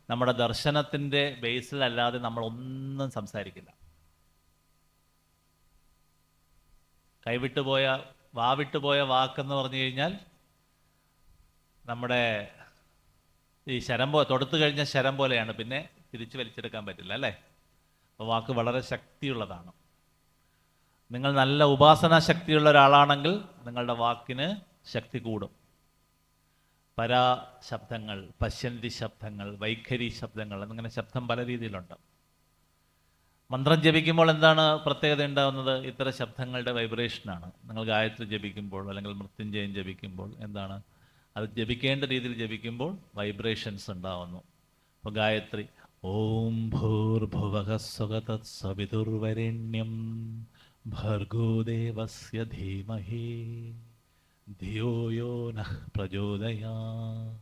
നമ്മുടെ ദർശനത്തിൻ്റെ ബേസിലല്ലാതെ നമ്മളൊന്നും സംസാരിക്കില്ല. കൈവിട്ടുപോയ, വാവിട്ടുപോയ വാക്കെന്ന് പറഞ്ഞു കഴിഞ്ഞാൽ നമ്മുടെ ഈ ശരം തൊടുത്തു കഴിഞ്ഞ ശരം പോലെയാണ്, പിന്നെ തിരിച്ചു വലിച്ചെടുക്കാൻ പറ്റില്ല അല്ലേ? അപ്പോൾ വാക്ക് വളരെ ശക്തിയുള്ളതാണ്. നിങ്ങൾ നല്ല ഉപാസനാ ശക്തിയുള്ള ഒരാളാണെങ്കിൽ നിങ്ങളുടെ വാക്കിന് ശക്തി കൂടും. പരാശബ്ദങ്ങൾ, പശ്യന്തി ശബ്ദങ്ങൾ, വൈഖരി ശബ്ദങ്ങൾ എന്നിങ്ങനെ ശബ്ദം പല രീതിയിലുണ്ട്. മന്ത്രം ജപിക്കുമ്പോൾ എന്താണ് പ്രത്യേകത ഉണ്ടാകുന്നത്? ഇത്തരം ശബ്ദങ്ങളുടെ വൈബ്രേഷനാണ്. നിങ്ങൾ ഗായത്രി ജപിക്കുമ്പോൾ അല്ലെങ്കിൽ മൃത്യുഞ്ജയം ജപിക്കുമ്പോൾ എന്താണ്? അത് ജപിക്കേണ്ട രീതിയിൽ ജപിക്കുമ്പോൾ വൈബ്രേഷൻസ് ഉണ്ടാവുന്നു. അപ്പോൾ ഗായത്രി ഓം ഭൂർഭുവഃ സ്വഃ തത്സവിതുർവരേണ്യം ഭർഗോ ദേവസ്യ ധീമഹി ധിയോ യോ നഃ പ്രചോദയാത്.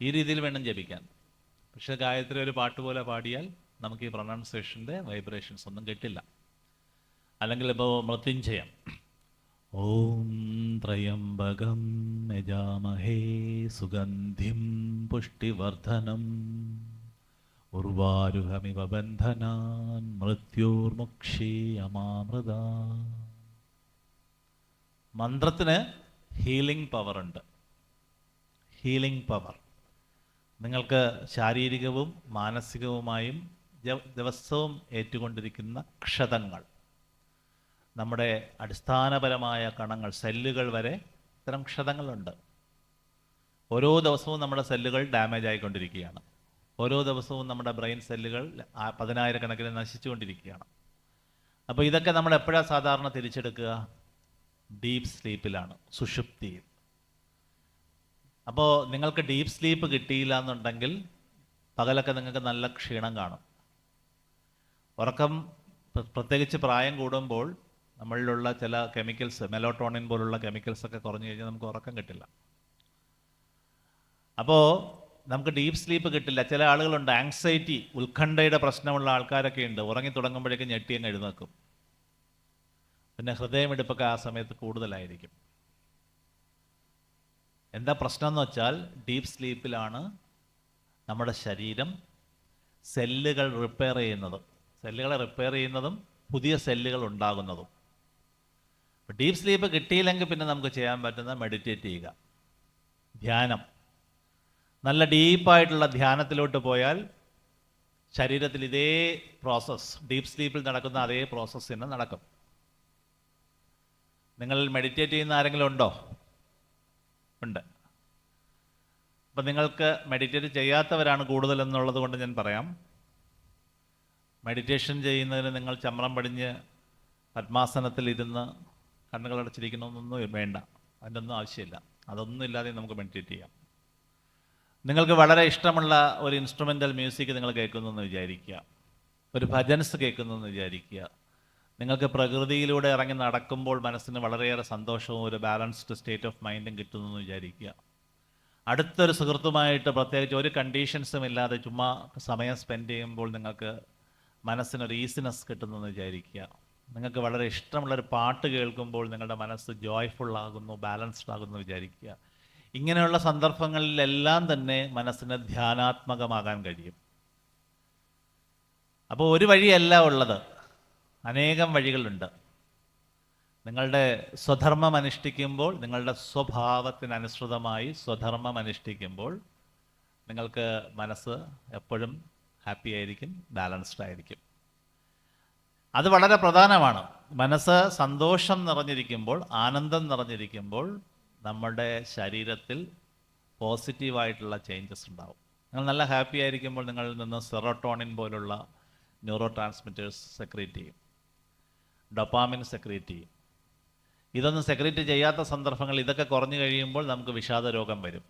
ഈ രീതിയിൽ വേണം ജപിക്കാൻ. പക്ഷെ ഗായത്രി ഒരു പാട്ട് പോലെ പാടിയാൽ നമുക്ക് ഈ പ്രൊനൗൺസിയേഷൻ്റെ വൈബ്രേഷൻസ് ഒന്നും കിട്ടില്ല. അല്ലെങ്കിൽ ഇപ്പോൾ മൃത്യുഞ്ജയം ഓം ത്രയംബകം യജാമഹേ സുഗന്ധിം പുഷ്ടിവർദ്ധനം ഉർവാരുഹമിവ ബന്ധനാൻ മൃത്യോർമുക്ഷീയമാമൃത. മന്ത്രത്തിന് ഹീലിംഗ് പവർ ഉണ്ട്. ഹീലിംഗ് പവർ നിങ്ങൾക്ക് ശാരീരികവും മാനസികവുമായും ദിവസവും ഏറ്റുകൊണ്ടിരിക്കുന്ന ക്ഷതങ്ങൾ, നമ്മുടെ അടിസ്ഥാനപരമായ കണങ്ങൾ, സെല്ലുകൾ വരെ ഇത്തരം ക്ഷതങ്ങളുണ്ട്. ഓരോ ദിവസവും നമ്മുടെ സെല്ലുകൾ ഡാമേജ് ആയിക്കൊണ്ടിരിക്കുകയാണ്. ഓരോ ദിവസവും നമ്മുടെ ബ്രെയിൻ സെല്ലുകൾ 10,000 കണക്കിന് നശിച്ചുകൊണ്ടിരിക്കുകയാണ്. അപ്പോൾ ഇതൊക്കെ നമ്മൾ എപ്പോഴാണ് സാധാരണ തിരിച്ചെടുക്കുക? ഡീപ്പ് സ്ലീപ്പിലാണ്, സുഷുപ്തിയിൽ. അപ്പോൾ നിങ്ങൾക്ക് ഡീപ്പ് സ്ലീപ്പ് കിട്ടിയില്ല എന്നുണ്ടെങ്കിൽ പകലൊക്കെ നിങ്ങൾക്ക് നല്ല ക്ഷീണം കാണും. ഉറക്കം, പ്രത്യേകിച്ച് പ്രായം കൂടുമ്പോൾ നമ്മളിലുള്ള ചില കെമിക്കൽസ്, മെലോട്ടോണിൻ പോലുള്ള കെമിക്കൽസൊക്കെ കുറഞ്ഞു കഴിഞ്ഞാൽ നമുക്ക് ഉറക്കം കിട്ടില്ല. അപ്പോൾ നമുക്ക് ഡീപ്പ് സ്ലീപ്പ് കിട്ടില്ല. ചില ആളുകളുണ്ട്, ആങ്സൈറ്റി, ഉത്കണ്ഠയുടെ പ്രശ്നമുള്ള ആൾക്കാരൊക്കെ ഉണ്ട്. ഉറങ്ങി തുടങ്ങുമ്പോഴേക്കും ഞെട്ടി അങ്ങ് എഴുന്നേക്കും. പിന്നെ ഹൃദയമിടിപ്പൊക്കെ ആ സമയത്ത് കൂടുതലായിരിക്കും. എന്താ പ്രശ്നം എന്ന് വെച്ചാൽ, ഡീപ്പ് സ്ലീപ്പിലാണ് നമ്മുടെ ശരീരം സെല്ലുകൾ റിപ്പയർ ചെയ്യുന്നത്. സെല്ലുകളെ റിപ്പയർ ചെയ്യുന്നതും പുതിയ സെല്ലുകൾ ഉണ്ടാകുന്നതും. ഡീപ്പ് സ്ലീപ്പ് കിട്ടിയില്ലെങ്കിൽ പിന്നെ നമുക്ക് ചെയ്യാൻ പറ്റുന്ന മെഡിറ്റേറ്റ് ചെയ്യുക, ധ്യാനം. നല്ല ഡീപ്പായിട്ടുള്ള ധ്യാനത്തിലോട്ട് പോയാൽ ശരീരത്തിൽ ഇതേ പ്രോസസ്സ്, ഡീപ്പ് സ്ലീപ്പിൽ നടക്കുന്ന അതേ പ്രോസസ്സ് തന്നെ നടക്കും. നിങ്ങൾ മെഡിറ്റേറ്റ് ചെയ്യുന്ന ആരെങ്കിലും ഉണ്ടോ? ഉണ്ട്. അപ്പം നിങ്ങൾക്ക് മെഡിറ്റേറ്റ് ചെയ്യാത്തവരാണ് കൂടുതലെന്നുള്ളത് കൊണ്ട് ഞാൻ പറയാം, മെഡിറ്റേഷൻ ചെയ്യുന്നതിന് നിങ്ങൾ ചമ്രം പടിഞ്ഞ് പത്മാസനത്തിൽ ഇരുന്ന് കണ്ണുകളടച്ചിരിക്കണമെന്നൊന്നും വേണ്ട. അതിൻ്റെ ഒന്നും ആവശ്യമില്ല. അതൊന്നും ഇല്ലാതെ നമുക്ക് മെഡിറ്റേറ്റ് ചെയ്യാം. നിങ്ങൾക്ക് വളരെ ഇഷ്ടമുള്ള ഒരു ഇൻസ്ട്രുമെൻ്റൽ മ്യൂസിക് നിങ്ങൾ കേൾക്കുന്നു എന്ന് വിചാരിക്കുക, ഒരു ഭജൻസ് കേൾക്കുന്നു എന്ന് വിചാരിക്കുക. നിങ്ങൾക്ക് പ്രകൃതിയിലൂടെ ഇറങ്ങി നടക്കുമ്പോൾ മനസ്സിന് വളരെയേറെ സന്തോഷവും ഒരു ബാലൻസ്ഡ് സ്റ്റേറ്റ് ഓഫ് മൈൻഡും കിട്ടുന്നു എന്ന് വിചാരിക്കുക. അടുത്തൊരു സുഹൃത്തുമായിട്ട് പ്രത്യേകിച്ച് ഒരു കണ്ടീഷൻസും ഇല്ലാതെ ചുമ്മാ സമയം സ്പെൻഡ് ചെയ്യുമ്പോൾ നിങ്ങൾക്ക് മനസ്സിനൊരു ഈസിനെസ് കിട്ടുന്നു എന്ന് വിചാരിക്കുക. നിങ്ങൾക്ക് വളരെ ഇഷ്ടമുള്ളൊരു പാട്ട് കേൾക്കുമ്പോൾ നിങ്ങളുടെ മനസ്സ് ജോയ്ഫുൾ ആകുന്നു, ബാലൻസ്ഡ് ആകുന്നു വിചാരിക്കുക. ഇങ്ങനെയുള്ള സന്ദർഭങ്ങളിലെല്ലാം തന്നെ മനസ്സിന് ധ്യാനാത്മകമാകാൻ കഴിയും. അപ്പോൾ ഒരു വഴിയല്ല ഉള്ളത്, അനേകം വഴികളുണ്ട്. നിങ്ങളുടെ സ്വധർമ്മം അനുഷ്ഠിക്കുമ്പോൾ, നിങ്ങളുടെ സ്വഭാവത്തിനനുസൃതമായി സ്വധർമ്മം അനുഷ്ഠിക്കുമ്പോൾ നിങ്ങൾക്ക് മനസ്സ് എപ്പോഴും ഹാപ്പി ആയിരിക്കും, ബാലൻസ്ഡ് ആയിരിക്കും. അത് വളരെ പ്രധാനമാണ്. മനസ്സ് സന്തോഷം നിറഞ്ഞിരിക്കുമ്പോൾ, ആനന്ദം നിറഞ്ഞിരിക്കുമ്പോൾ നമ്മുടെ ശരീരത്തിൽ പോസിറ്റീവായിട്ടുള്ള ചേഞ്ചസ് ഉണ്ടാവും. നിങ്ങൾ നല്ല ഹാപ്പി ആയിരിക്കുമ്പോൾ നിങ്ങളിൽ നിന്ന് സെറോട്ടോണിൻ പോലുള്ള ന്യൂറോ ട്രാൻസ്മിറ്റേഴ്സ് സെക്രീറ്റ് ചെയ്യും, ഡൊപ്പാമിൻ സെക്രീറ്റ് ചെയ്യും. ഇതൊന്നും സെക്രീറ്റ് ചെയ്യാത്ത സന്ദർഭങ്ങൾ, ഇതൊക്കെ കുറഞ്ഞു കഴിയുമ്പോൾ നമുക്ക് വിഷാദ രോഗം വരും.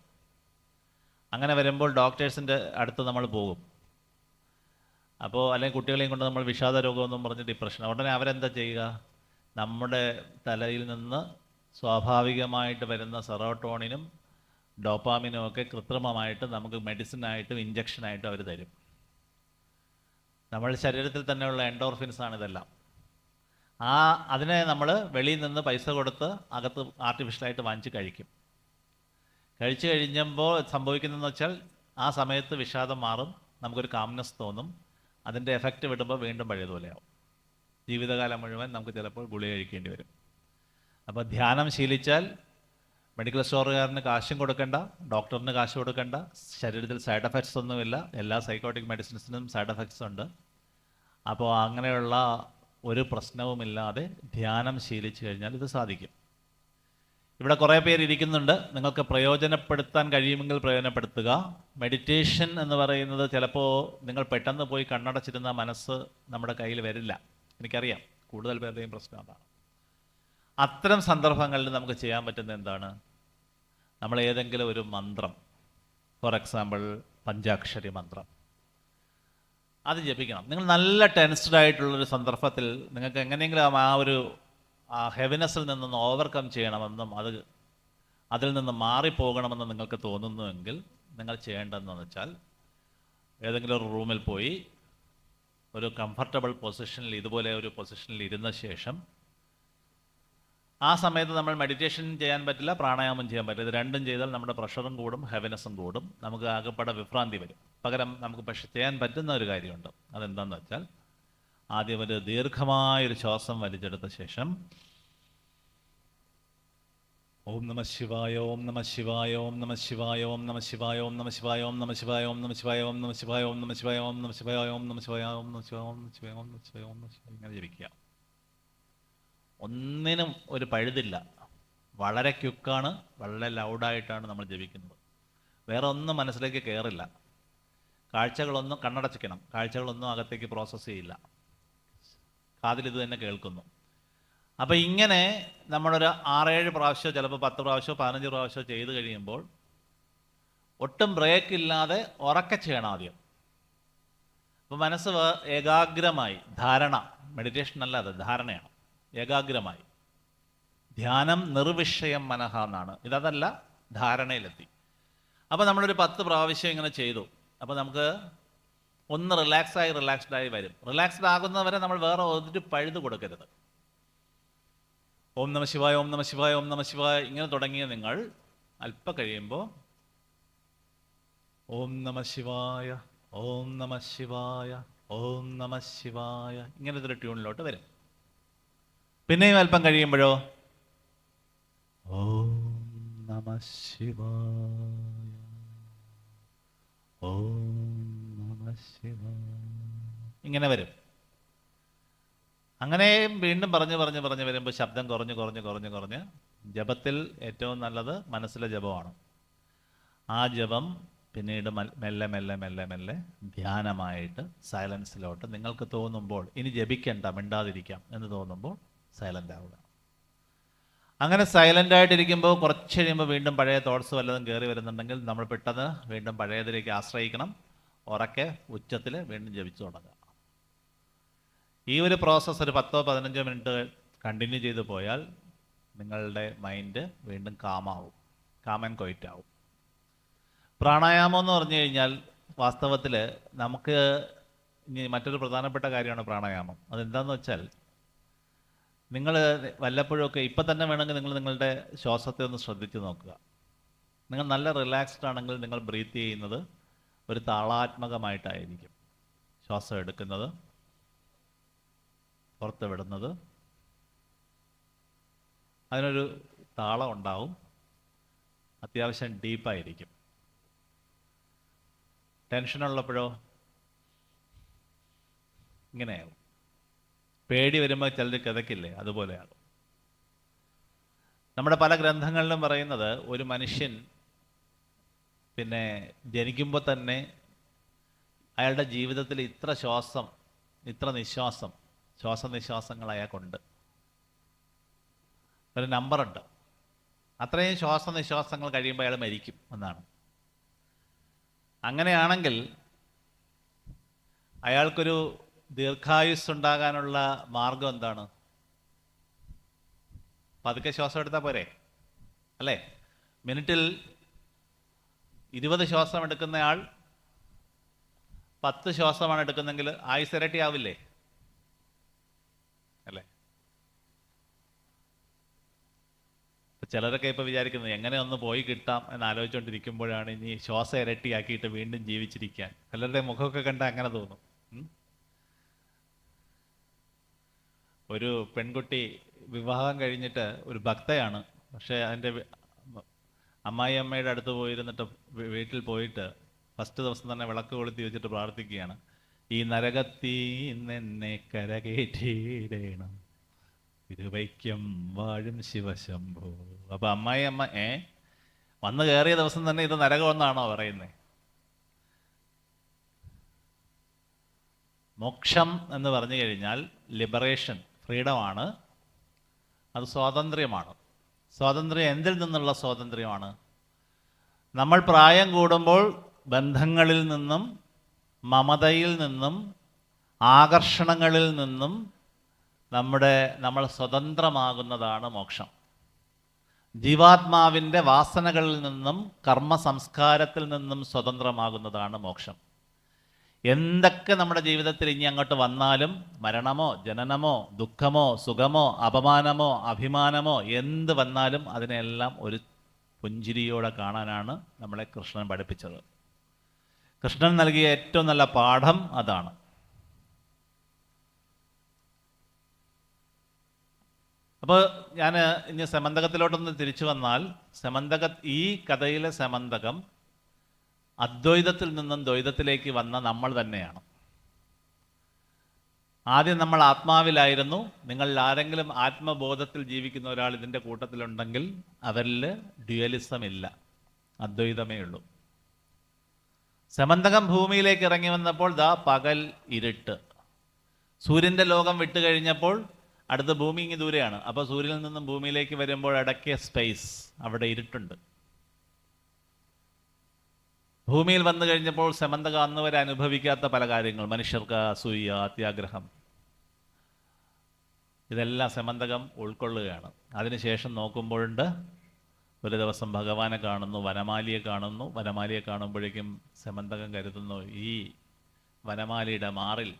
അങ്ങനെ വരുമ്പോൾ ഡോക്ടേഴ്സിൻ്റെ അടുത്ത് നമ്മൾ പോകും. അപ്പോൾ അല്ലെങ്കിൽ കുട്ടികളെയും കൊണ്ട് നമ്മൾ വിഷാദ രോഗമെന്നും പറഞ്ഞ് ഡിപ്രഷൻ, ഉടനെ അവരെന്താ ചെയ്യുക? നമ്മുടെ തലയിൽ നിന്ന് സ്വാഭാവികമായിട്ട് വരുന്ന സെറോട്ടോണിനും ഡോപ്പാമിനും ഒക്കെ കൃത്രിമമായിട്ട് നമുക്ക് മെഡിസിനായിട്ടും ഇഞ്ചക്ഷനായിട്ടും അവർ തരും. നമ്മുടെ ശരീരത്തിൽ തന്നെയുള്ള എൻഡോർഫിൻസാണ് ഇതെല്ലാം. അതിനെ നമ്മൾ വെളിയിൽ നിന്ന് പൈസ കൊടുത്ത് അകത്ത് ആർട്ടിഫിഷ്യലായിട്ട് വാങ്ങിച്ച് കഴിക്കും. കഴിച്ചു കഴിഞ്ഞപ്പോൾ സംഭവിക്കുന്നതെന്ന് വെച്ചാൽ ആ സമയത്ത് വിഷാദം മാറും, നമുക്കൊരു കാംനെസ് തോന്നും. അതിൻ്റെ എഫക്റ്റ് വിടുമ്പോൾ വീണ്ടും പഴയതുപോലെയാവും. ജീവിതകാലം മുഴുവൻ നമുക്ക് ചിലപ്പോൾ ഗുളിക കഴിക്കേണ്ടി വരും. അപ്പോൾ ധ്യാനം ശീലിച്ചാൽ മെഡിക്കൽ സ്റ്റോറുകാരന് കാശും കൊടുക്കണ്ട, ഡോക്ടറിന് കാശ് കൊടുക്കണ്ട, ശരീരത്തിൽ സൈഡ് എഫക്ട്സ് ഒന്നുമില്ല. എല്ലാ സൈക്കോട്ടിക് മെഡിസിൻസിനും സൈഡ് എഫക്ട്സ് ഉണ്ട്. അപ്പോൾ അങ്ങനെയുള്ള ഒരു പ്രശ്നവുമില്ലാതെ ധ്യാനം ശീലിച്ചു കഴിഞ്ഞാൽ ഇത് സാധിക്കും. ഇവിടെ കുറേ പേര് ഇരിക്കുന്നുണ്ട്, നിങ്ങൾക്ക് പ്രയോജനപ്പെടുത്താൻ കഴിയുമെങ്കിൽ പ്രയോജനപ്പെടുത്തുക. മെഡിറ്റേഷൻ എന്ന് പറയുന്നത് ചിലപ്പോൾ നിങ്ങൾ പെട്ടെന്ന് പോയി കണ്ണടച്ചിരുന്ന മനസ്സ് നമ്മുടെ കയ്യിൽ വരില്ല. എനിക്കറിയാം, കൂടുതൽ പേരുടെയും പ്രശ്നം അതാണ്. അത്തരം സന്ദർഭങ്ങളിൽ നമുക്ക് ചെയ്യാൻ പറ്റുന്ന എന്താണ്? നമ്മൾ ഏതെങ്കിലും ഒരു മന്ത്രം, ഫോർ എക്സാമ്പിൾ പഞ്ചാക്ഷരി മന്ത്രം, അത് ജപിക്കണം. നിങ്ങൾ നല്ല ടെൻസ്ഡ് ആയിട്ടുള്ളൊരു സന്ദർഭത്തിൽ നിങ്ങൾക്ക് എങ്ങനെയെങ്കിലും ആ ഒരു ഹെവിനെസ്സിൽ നിന്നൊന്ന് ഓവർകം ചെയ്യണമെന്നും അതിൽ നിന്ന് മാറിപ്പോകണമെന്ന് നിങ്ങൾക്ക് തോന്നുന്നുവെങ്കിൽ നിങ്ങൾ ചെയ്യേണ്ടതെന്ന് വെച്ചാൽ, ഏതെങ്കിലും ഒരു റൂമിൽ പോയി ഒരു കംഫർട്ടബിൾ പൊസിഷനിൽ, ഇതുപോലെ ഒരു പൊസിഷനിൽ ഇരുന്ന ശേഷം ആ സമയത്ത് നമ്മൾ മെഡിറ്റേഷൻ ചെയ്യാൻ പറ്റില്ല, പ്രാണായാമം ചെയ്യാൻ പറ്റില്ല. ഇത് രണ്ടും ചെയ്താൽ നമ്മുടെ പ്രഷറും കൂടും, ഹെവിനെസ്സും കൂടും, നമുക്ക് ആകെപ്പാടെ വിഭ്രാന്തി വരും. പകരം നമുക്ക് പക്ഷെ ചെയ്യാൻ പറ്റുന്ന ഒരു കാര്യമുണ്ട്. അതെന്താണെന്ന് വെച്ചാൽ, ആദ്യം ഒരു ദീർഘമായൊരു ശ്വാസം വലിച്ചെടുത്ത ശേഷം ഓം നമ ശിവായ ഓം നമ ശിവായ ഓം നമ ശിവായ ഓം നമ ശിവായ ഓം നമ ശിവായ ഓം നമ ശിവായ ഓം നമ ശിവായ ഓം നമ ശിവായ ഓം നമ ശിവായ ഓം നമ ശിവായ ഓം നമ ശിവായ ഓം നമ ശിവായ ഓം നമ ശിവായ ഓം നമ ശിവായ ഓം നമ ശിവായ ഇങ്ങനെ ജപിക്കുക. ഒന്നിനും ഒരു പഴുതില്ല, വളരെ ക്യുക്കാണ്, വളരെ ലൗഡായിട്ടാണ് നമ്മൾ ജപിക്കുന്നത്. വേറെ ഒന്നും മനസ്സിലേക്ക് കയറില്ല, കാഴ്ചകളൊന്നും കണ്ണടച്ചിക്കണം, കാഴ്ചകളൊന്നും അകത്തേക്ക് പ്രോസസ്സ് ചെയ്യില്ല, കാതിലിത് തന്നെ കേൾക്കുന്നു. അപ്പം ഇങ്ങനെ നമ്മളൊരു 6-7 പ്രാവശ്യമോ ചിലപ്പോൾ 10 പ്രാവശ്യമോ 15 പ്രാവശ്യമോ ചെയ്ത് കഴിയുമ്പോൾ ഒട്ടും ബ്രേക്ക് ഇല്ലാതെ ഉറക്കെ ചെയ്യണം ആദ്യം. അപ്പം മനസ്സ് ഏകാഗ്രമായി, ധാരണ, മെഡിറ്റേഷൻ അല്ല, അത് ധാരണയാണ്, ഏകാഗ്രമായി. ധ്യാനം നിർവിഷയം മനഃ എന്നാണ്, ഇതല്ല, ധാരണയിലെത്തി. അപ്പോൾ നമ്മളൊരു 10 പ്രാവശ്യം ഇങ്ങനെ ചെയ്തു. അപ്പോൾ നമുക്ക് ഒന്ന് റിലാക്സ്ഡായി വരും. റിലാക്സ്ഡ് ആകുന്നവരെ നമ്മൾ വേറെ ഒരു പഴുത് കൊടുക്കരുത്. ഓം നമ ശിവായ ഓം നമ ശിവായ ഓം നമ ശിവായ ഇങ്ങനെ തുടങ്ങിയ നിങ്ങൾ അല്പം കഴിയുമ്പോൾ ഓം നമ ശിവായ ഓം നമ ശിവായ ഓം നമ ശിവായ ഇങ്ങനത്തെ ഒരു ട്യൂണിലോട്ട് വരും. പിന്നെയും അല്പം കഴിയുമ്പോഴോ ഓം നമ ശിവായ ഓം നമ ശിവായ ഇങ്ങനെ വരും. അങ്ങനെ വീണ്ടും പറഞ്ഞ് വരുമ്പോൾ ശബ്ദം കുറഞ്ഞ് ജപത്തിൽ ഏറ്റവും നല്ലത് മനസ്സിലെ ജപമാണ്. ആ ജപം പിന്നീട് മെല്ലെ ധ്യാനമായിട്ട് സൈലൻസിലോട്ട് നിങ്ങൾക്ക് തോന്നുമ്പോൾ ഇനി ജപിക്കണ്ട, മിണ്ടാതിരിക്കാം എന്ന് തോന്നുമ്പോൾ സൈലൻ്റ് ആവുക. അങ്ങനെ സൈലൻ്റ് ആയിട്ടിരിക്കുമ്പോൾ കുറച്ച് കഴിയുമ്പോൾ വീണ്ടും പഴയ തോട്ട്സ് വല്ലതും കയറി വരുന്നുണ്ടെങ്കിൽ നമ്മൾ പെട്ടെന്ന് വീണ്ടും പഴയതിലേക്ക് ആശ്രയിക്കണം. ഉറക്കെ ഉച്ചത്തിൽ വീണ്ടും ജപിച്ചു തുടങ്ങുക. ഈ ഒരു പ്രോസസ്സ് ഒരു 10-15 മിനിറ്റ് കണ്ടിന്യൂ ചെയ്തു പോയാൽ നിങ്ങളുടെ മൈൻഡ് വീണ്ടും കാമാവും, കാം ആൻഡ് ക്വൈറ്റ് ആവും. പ്രാണായാമം എന്ന് പറഞ്ഞു കഴിഞ്ഞാൽ വാസ്തവത്തിൽ നമുക്ക് ഇനി മറ്റൊരു പ്രധാനപ്പെട്ട കാര്യമാണ് പ്രാണായാമം. അതെന്താണെന്ന് വെച്ചാൽ, നിങ്ങൾ വല്ലപ്പോഴൊക്കെ ഇപ്പം തന്നെ വേണമെങ്കിൽ നിങ്ങൾ നിങ്ങളുടെ ശ്വാസത്തെ ഒന്ന് ശ്രദ്ധിച്ച് നോക്കുക. നിങ്ങൾ നല്ല റിലാക്സ്ഡ് ആണെങ്കിൽ നിങ്ങൾ ബ്രീത്ത് ചെയ്യുന്നത് ഒരു താളാത്മകമായിട്ടായിരിക്കും. ശ്വാസം എടുക്കുന്നത്, പുറത്ത് വിടുന്നത്, അതിനൊരു താളം ഉണ്ടാവും, അത്യാവശ്യം ഡീപ്പായിരിക്കും. ടെൻഷനുള്ളപ്പോഴോ ഇങ്ങനെയാകും. പേടി വരുമ്പോൾ ചിലർ കിതക്കില്ലേ, അതുപോലെയാകും. നമ്മുടെ പല ഗ്രന്ഥങ്ങളിലും പറയുന്നത് ഒരു മനുഷ്യൻ പിന്നെ ജനിക്കുമ്പോൾ തന്നെ അയാളുടെ ജീവിതത്തിൽ ഇത്ര ശ്വാസം, ഇത്ര നിശ്വാസം, ശ്വാസനിശ്വാസങ്ങൾ അയാൾക്കുണ്ട്, ഒരു നമ്പറുണ്ട്. അത്രയും ശ്വാസനിശ്വാസങ്ങൾ കഴിയുമ്പോൾ അയാൾ മരിക്കും എന്നാണ്. അങ്ങനെയാണെങ്കിൽ അയാൾക്കൊരു ദീർഘായുസ് ഉണ്ടാകാനുള്ള മാർഗം എന്താണ്? പതുക്കെ ശ്വാസം എടുത്താൽ പോരെ, അല്ലേ? മിനിറ്റിൽ 20 ശ്വാസം എടുക്കുന്നയാൾ 10 ശ്വാസമാണ് എടുക്കുന്നെങ്കിൽ ആയുസ് ഇരട്ടിയാവില്ലേ, അല്ലേ? ചിലരൊക്കെ ഇപ്പോൾ വിചാരിക്കുന്നത് എങ്ങനെ ഒന്ന് പോയി കിട്ടാം എന്നാലോചിച്ചുകൊണ്ടിരിക്കുമ്പോഴാണ് ഇനി ശ്വാസം ഇരട്ടിയാക്കിയിട്ട് വീണ്ടും ജീവിച്ചിരിക്കാൻ. ചിലരുടെ മുഖമൊക്കെ കണ്ടാൽ അങ്ങനെ തോന്നും. ഒരു പെൺകുട്ടി വിവാഹം കഴിഞ്ഞിട്ട് ഒരു ഭക്തയാണ്, പക്ഷേ അതിൻ്റെ അമ്മായി അമ്മയുടെ അടുത്ത് പോയിരുന്നിട്ട് വീട്ടിൽ പോയിട്ട് ഫസ്റ്റ് ദിവസം തന്നെ വിളക്ക് കൊളുത്തി വെച്ചിട്ട് പ്രാർത്ഥിക്കുകയാണ്, ഈ നരകത്തീ നിന്നെ കരകേറ്റിയിടേണം തിരുവൈക്കം വാഴും ശിവശംഭോ. അപ്പൊ അമ്മായി അമ്മ വന്ന് കയറിയ ദിവസം തന്നെ ഇത് നരകമെന്നാണോ പറയുന്നത്? മോക്ഷം എന്ന് പറഞ്ഞു കഴിഞ്ഞാൽ ലിബറേഷൻ, ഫ്രീഡമാണ്, അത് സ്വാതന്ത്ര്യമാണ്. സ്വാതന്ത്ര്യം എന്തിൽ നിന്നുള്ള സ്വാതന്ത്ര്യമാണ്? നമ്മൾ പ്രായം കൂടുമ്പോൾ ബന്ധങ്ങളിൽ നിന്നും, മമതയിൽ നിന്നും, ആകർഷണങ്ങളിൽ നിന്നും നമ്മൾ സ്വതന്ത്രമാകുന്നതാണ് മോക്ഷം. ജീവാത്മാവിൻ്റെ വാസനകളിൽ നിന്നും കർമ്മ സംസ്കാരത്തിൽ നിന്നും സ്വതന്ത്രമാകുന്നതാണ് മോക്ഷം. എന്തൊക്കെ നമ്മുടെ ജീവിതത്തിൽ ഇനി അങ്ങോട്ട് വന്നാലും, മരണമോ ജനനമോ ദുഃഖമോ സുഖമോ അപമാനമോ അഭിമാനമോ എന്ത് വന്നാലും അതിനെല്ലാം ഒരു പുഞ്ചിരിയോടെ കാണാനാണ് നമ്മളെ കൃഷ്ണൻ പഠിപ്പിച്ചത്. കൃഷ്ണൻ നൽകിയ ഏറ്റവും നല്ല പാഠം അതാണ്. അപ്പോൾ ഞാൻ ഇനി സമന്തകത്തിലോട്ടൊന്ന് തിരിച്ചു വന്നാൽ, ഈ കഥയിലെ സമന്തകം അദ്വൈതത്തിൽ നിന്നും ദ്വൈതത്തിലേക്ക് വന്ന നമ്മൾ തന്നെയാണ്. ആദ്യം നമ്മൾ ആത്മാവിലായിരുന്നു. നിങ്ങളിൽ ആരെങ്കിലും ആത്മബോധത്തിൽ ജീവിക്കുന്ന ഒരാൾ ഇതിൻ്റെ കൂട്ടത്തിലുണ്ടെങ്കിൽ അവരിൽ ഡ്യുവലിസം ഇല്ല, അദ്വൈതമേ ഉള്ളൂ. സമന്തകം ഭൂമിയിലേക്ക് ഇറങ്ങി വന്നപ്പോൾ ദാ പകൽ ഇരുട്ട്. സൂര്യൻ്റെ ലോകം വിട്ടുകഴിഞ്ഞപ്പോൾ അടുത്ത ഭൂമി ഇങ്ങ് ദൂരെയാണ്. അപ്പോൾ സൂര്യനിൽ നിന്നും ഭൂമിയിലേക്ക് വരുമ്പോൾ ഇടയ്ക്ക് സ്പേസ്, അവിടെ ഇരുട്ടുണ്ട്. ഭൂമിയിൽ വന്നു കഴിഞ്ഞപ്പോൾ സമന്തക അന്ന് വരെ അനുഭവിക്കാത്ത പല കാര്യങ്ങൾ, മനുഷ്യർക്ക് അസൂയ, അത്യാഗ്രഹം, ഇതെല്ലാം സമന്തകം ഉൾക്കൊള്ളുകയാണ്. അതിനുശേഷം നോക്കുമ്പോഴുണ്ട്, ഒരു ദിവസം ഭഗവാനെ കാണുന്നു, വനമാലിയെ കാണുന്നു. വനമാലിയെ കാണുമ്പോഴേക്കും സമന്തകം കരുതുന്നു, ഈ വനമാലിയുടെ മാറിൽ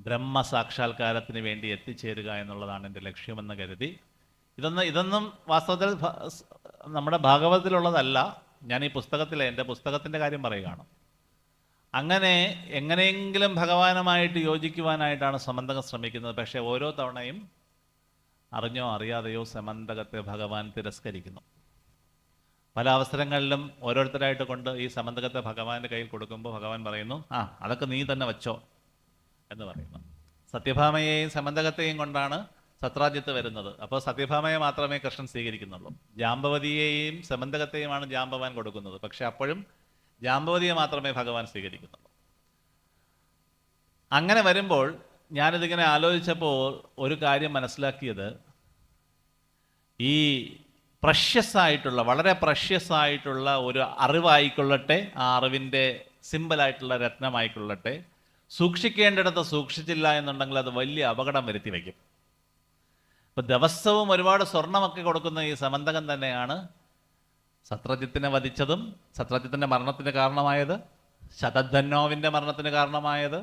ബ്രഹ്മസാക്ഷാത്കാരത്തിന് വേണ്ടി എത്തിച്ചേരുക എന്നുള്ളതാണ് എൻ്റെ ലക്ഷ്യമെന്ന് കരുതി. ഇതൊന്നും വാസ്തവത്തിൽ നമ്മുടെ ഭാഗവതത്തിലുള്ളതല്ല. ഞാൻ ഈ എൻ്റെ പുസ്തകത്തിൻ്റെ കാര്യം പറയുകയാണ്. അങ്ങനെ എങ്ങനെയെങ്കിലും ഭഗവാനുമായിട്ട് യോജിക്കുവാനായിട്ടാണ് സമന്തകം ശ്രമിക്കുന്നത്. പക്ഷേ ഓരോ തവണയും അറിഞ്ഞോ അറിയാതെയോ സമന്തകത്തെ ഭഗവാൻ തിരസ്കരിക്കുന്നു. പല അവസരങ്ങളിലും ഓരോരുത്തരായിട്ട് കൊണ്ട് ഈ സമന്തകത്തെ ഭഗവാന്റെ കയ്യിൽ കൊടുക്കുമ്പോൾ ഭഗവാൻ പറയുന്നു, അതൊക്കെ നീ തന്നെ വച്ചോ എന്ന് പറയുന്നു. സത്യഭാമയെയും സമന്തകത്തെയും കൊണ്ടാണ് സത്രാജ്യത്ത് വരുന്നത്. അപ്പോൾ സത്യഭാമയെ മാത്രമേ കൃഷ്ണൻ സ്വീകരിക്കുന്നുള്ളൂ. ജാമ്പവതിയെയും സമന്തകത്തെയുമാണ് ജാമ്പവാൻ കൊടുക്കുന്നത്. പക്ഷെ അപ്പോഴും ജാമ്പവതിയെ മാത്രമേ ഭഗവാൻ സ്വീകരിക്കുന്നുള്ളൂ. അങ്ങനെ വരുമ്പോൾ ഞാനിതിങ്ങനെ ആലോചിച്ചപ്പോൾ ഒരു കാര്യം മനസ്സിലാക്കിയത്, ഈ പ്രഷ്യസായിട്ടുള്ള, വളരെ പ്രഷ്യസായിട്ടുള്ള ഒരു അറിവായിക്കൊള്ളട്ടെ, ആ അറിവിൻ്റെ സിമ്പിളായിട്ടുള്ള രത്നമായിക്കൊള്ളട്ടെ, സൂക്ഷിക്കേണ്ടിടത്ത് സൂക്ഷിച്ചില്ല എന്നുണ്ടെങ്കിൽ അത് വലിയ അപകടം വരുത്തി വയ്ക്കും. ഇപ്പം ദിവസവും ഒരുപാട് സ്വർണമൊക്കെ കൊടുക്കുന്ന ഈ സമന്തകം തന്നെയാണ് സത്രജിത്തിനെ വധിച്ചതും, സത്രജിത്തിൻ്റെ മരണത്തിന് കാരണമായത്, ശതധന്വാവിൻ്റെ മരണത്തിന് കാരണമായത്,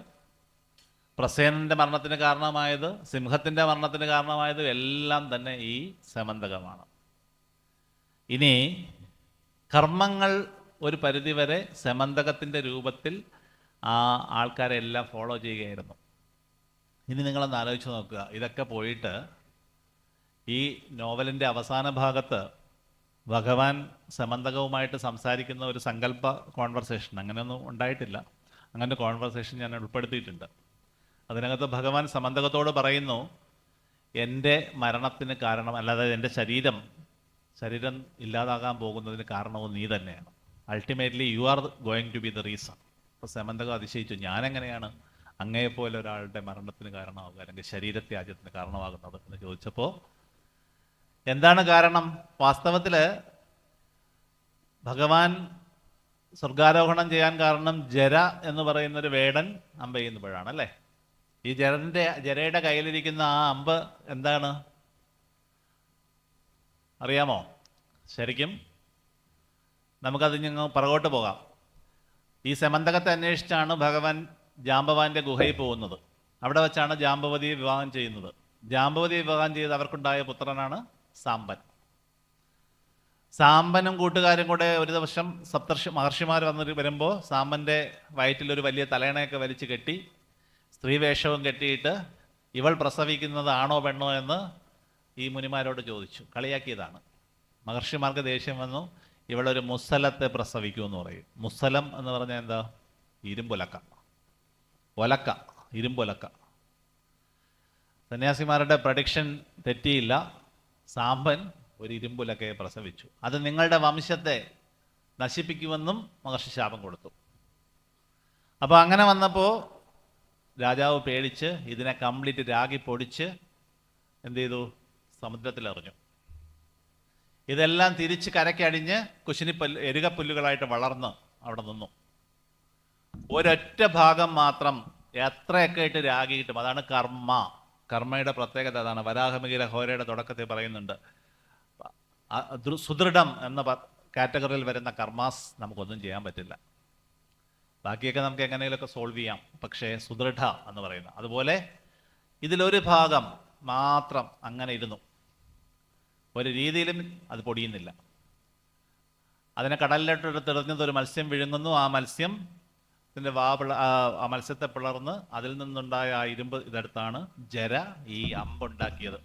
പ്രസേനൻ്റെ മരണത്തിന് കാരണമായത്, സിംഹത്തിൻ്റെ മരണത്തിന് കാരണമായത് എല്ലാം തന്നെ ഈ സമന്തകമാണ്. ഇനി കർമ്മങ്ങൾ ഒരു പരിധിവരെ സമന്തകത്തിൻ്റെ രൂപത്തിൽ ആ ആൾക്കാരെല്ലാം ഫോളോ ചെയ്യുകയായിരുന്നു. ഇനി നിങ്ങളൊന്ന് ആലോചിച്ച് നോക്കുക, ഇതൊക്കെ പോയിട്ട് ഈ നോവലിൻ്റെ അവസാന ഭാഗത്ത് ഭഗവാൻ സമന്തകവുമായിട്ട് സംസാരിക്കുന്ന ഒരു സങ്കല്പ കോൺവെർസേഷൻ, അങ്ങനെയൊന്നും ഉണ്ടായിട്ടില്ല, അങ്ങനെ കോൺവെർസേഷൻ ഞാൻ ഉൾപ്പെടുത്തിയിട്ടുണ്ട്. അതിനകത്ത് ഭഗവാൻ സമന്തകത്തോട് പറയുന്നു, എൻ്റെ മരണത്തിന് കാരണം, അല്ലാതെ എൻ്റെ ശരീരം ഇല്ലാതാകാൻ പോകുന്നതിന് കാരണവും നീ തന്നെയാണ്. Ultimately you are going to be the reason. അപ്പോൾ സമന്തകം അതിശയിച്ചു, ഞാനെങ്ങനെയാണ് അങ്ങയെപ്പോലെ ഒരാളുടെ മരണത്തിന് കാരണമാകുക, അല്ലെങ്കിൽ ശരീരത്യാജ്യത്തിന് കാരണമാകുന്നത് എന്ന് ചോദിച്ചപ്പോൾ എന്താണ് കാരണം? വാസ്തവത്തിൽ ഭഗവാൻ സ്വർഗാരോഹണം ചെയ്യാൻ കാരണം ജര എന്ന് പറയുന്നൊരു വേടൻ അമ്പ് ചെയ്യുമ്പോഴാണ്, അല്ലേ? ഈ ജരയുടെ കയ്യിലിരിക്കുന്ന ആ അമ്പ് എന്താണ് അറിയാമോ? ശരിക്കും നമുക്കത് ഞങ്ങൾ പുറകോട്ട് പോകാം. ഈ സമന്തകത്തെ അന്വേഷിച്ചാണ് ഭഗവാൻ ജാമ്പവാന്റെ ഗുഹയിൽ പോകുന്നത്. അവിടെ വെച്ചാണ് ജാമ്പവതിയെ വിവാഹം ചെയ്യുന്നത്. ജാമ്പവതിയെ വിവാഹം ചെയ്ത് അവർക്കുണ്ടായ പുത്രനാണ് സാമ്പൻ. സാമ്പനും കൂട്ടുകാരും കൂടെ ഒരു ദിവസം മഹർഷിമാർ വരുമ്പോൾ സാമ്പൻ്റെ വയറ്റിലൊരു വലിയ തലയണയൊക്കെ വലിച്ചു കെട്ടി, സ്ത്രീവേഷവും കെട്ടിയിട്ട് ഇവൾ പ്രസവിക്കുന്നത് ആണോ പെണ്ണോ എന്ന് ഈ മുനിമാരോട് ചോദിച്ചു. കളിയാക്കിയതാണ്. മഹർഷിമാർക്ക് ദേഷ്യം വന്നു. ഇവളൊരു മുസ്സലത്തെ പ്രസവിക്കുമെന്ന് പറയും. മുസ്സലം എന്ന് പറഞ്ഞാൽ എന്താ? ഇരുമ്പുലക്ക, ഒലക്ക, ഇരുമ്പുലക്ക. സന്യാസിമാരുടെ പ്രഡിക്ഷൻ തെറ്റിയില്ല. സാമ്പൻ ഒരു ഇരുമ്പുലക്കയെ പ്രസവിച്ചു. അത് നിങ്ങളുടെ വംശത്തെ നശിപ്പിക്കുമെന്നും മഹർഷി ശാപം കൊടുത്തു. അപ്പോൾ അങ്ങനെ വന്നപ്പോൾ രാജാവ് പേടിച്ച് ഇതിനെ കംപ്ലീറ്റ് രാഗി പൊടിച്ച് എന്ത് ചെയ്തു? സമുദ്രത്തിലെറിഞ്ഞു. ഇതെല്ലാം തിരിച്ച് കരയ്ക്കടിഞ്ഞ് എരുകപ്പുല്ലുകളായിട്ട് വളർന്ന് അവിടെ നിന്നു. ഒരൊറ്റ ഭാഗം മാത്രം എത്രയൊക്കെ ഇട്ട് രാഗി കിട്ടും. അതാണ് കർമ്മ. കർമ്മയുടെ പ്രത്യേകത അതാണ്. വരാഹമിഹിര ഹോരയുടെ തുടക്കത്തിൽ പറയുന്നുണ്ട്, സുദൃഢം എന്ന കാറ്റഗറിയിൽ വരുന്ന കർമാസ് നമുക്കൊന്നും ചെയ്യാൻ പറ്റില്ല. ബാക്കിയൊക്കെ നമുക്ക് എങ്ങനെയൊക്കെ സോൾവ് ചെയ്യാം. പക്ഷേ സുദൃഢ എന്ന് പറയുന്നത് അതുപോലെ ഇതിലൊരു ഭാഗം മാത്രം അങ്ങനെ ഇരുന്നു, ഒരു രീതിയിലും അത് പൊടിയുന്നില്ല. അതിനെ കടലിലോട്ടെടുത്തെറിഞ്ഞത് ഒരു മത്സ്യം വിഴുങ്ങുന്നു. ആ മത്സ്യം ഇതിൻ്റെ ആ മത്സ്യത്തെ പിളർന്ന് അതിൽ നിന്നുണ്ടായ ആ ഇരുമ്പ് ഇതെടുത്താണ് ജര ഈ അമ്പുണ്ടാക്കിയത്.